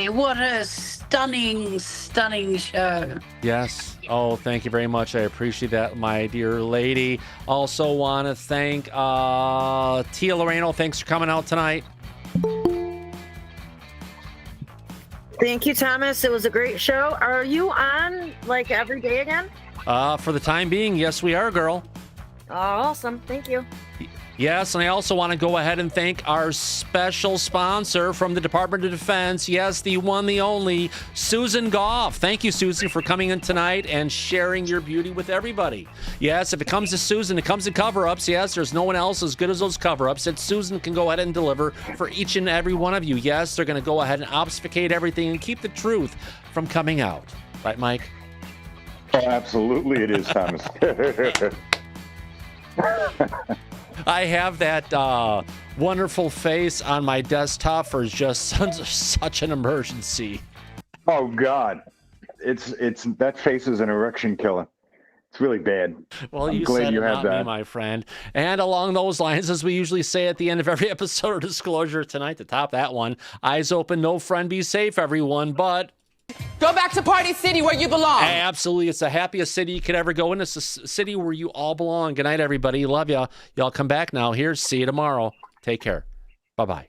What a stunning show. Yes. Oh, thank you very much. I appreciate that, my dear lady. Also want to thank Tia Loreno. Thanks for coming out tonight. Thank you, Thomas. It was a great show. Are you on like every day again? For the time being, yes, we are, girl. Oh, awesome. Thank you. Yes, and I also want to go ahead and thank our special sponsor from the Department of Defense. Yes, the one, the only, Susan Goff. Thank you, Susan, for coming in tonight and sharing your beauty with everybody. Yes, if it comes to Susan, it comes to cover-ups. Yes, there's no one else as good as those cover-ups that Susan can go ahead and deliver for each and every one of you. Yes, they're going to go ahead and obfuscate everything and keep the truth from coming out. Right, Mike? Oh, absolutely it is, Thomas. I have that wonderful face on my desktop for just such an emergency. Oh God, it's that face is an erection killer. It's really bad. Well, I'm you glad said you it, have not that. me, my friend. And along those lines, as we usually say at the end of every episode of Disclosure tonight, to top that one, eyes open, no friend, be safe, everyone. But go back to Party City where you belong. Absolutely. It's the happiest city you could ever go in. It's a city where you all belong. Good night, everybody. Love ya. Y'all come back now. Here. See you tomorrow. Take care. Bye-bye.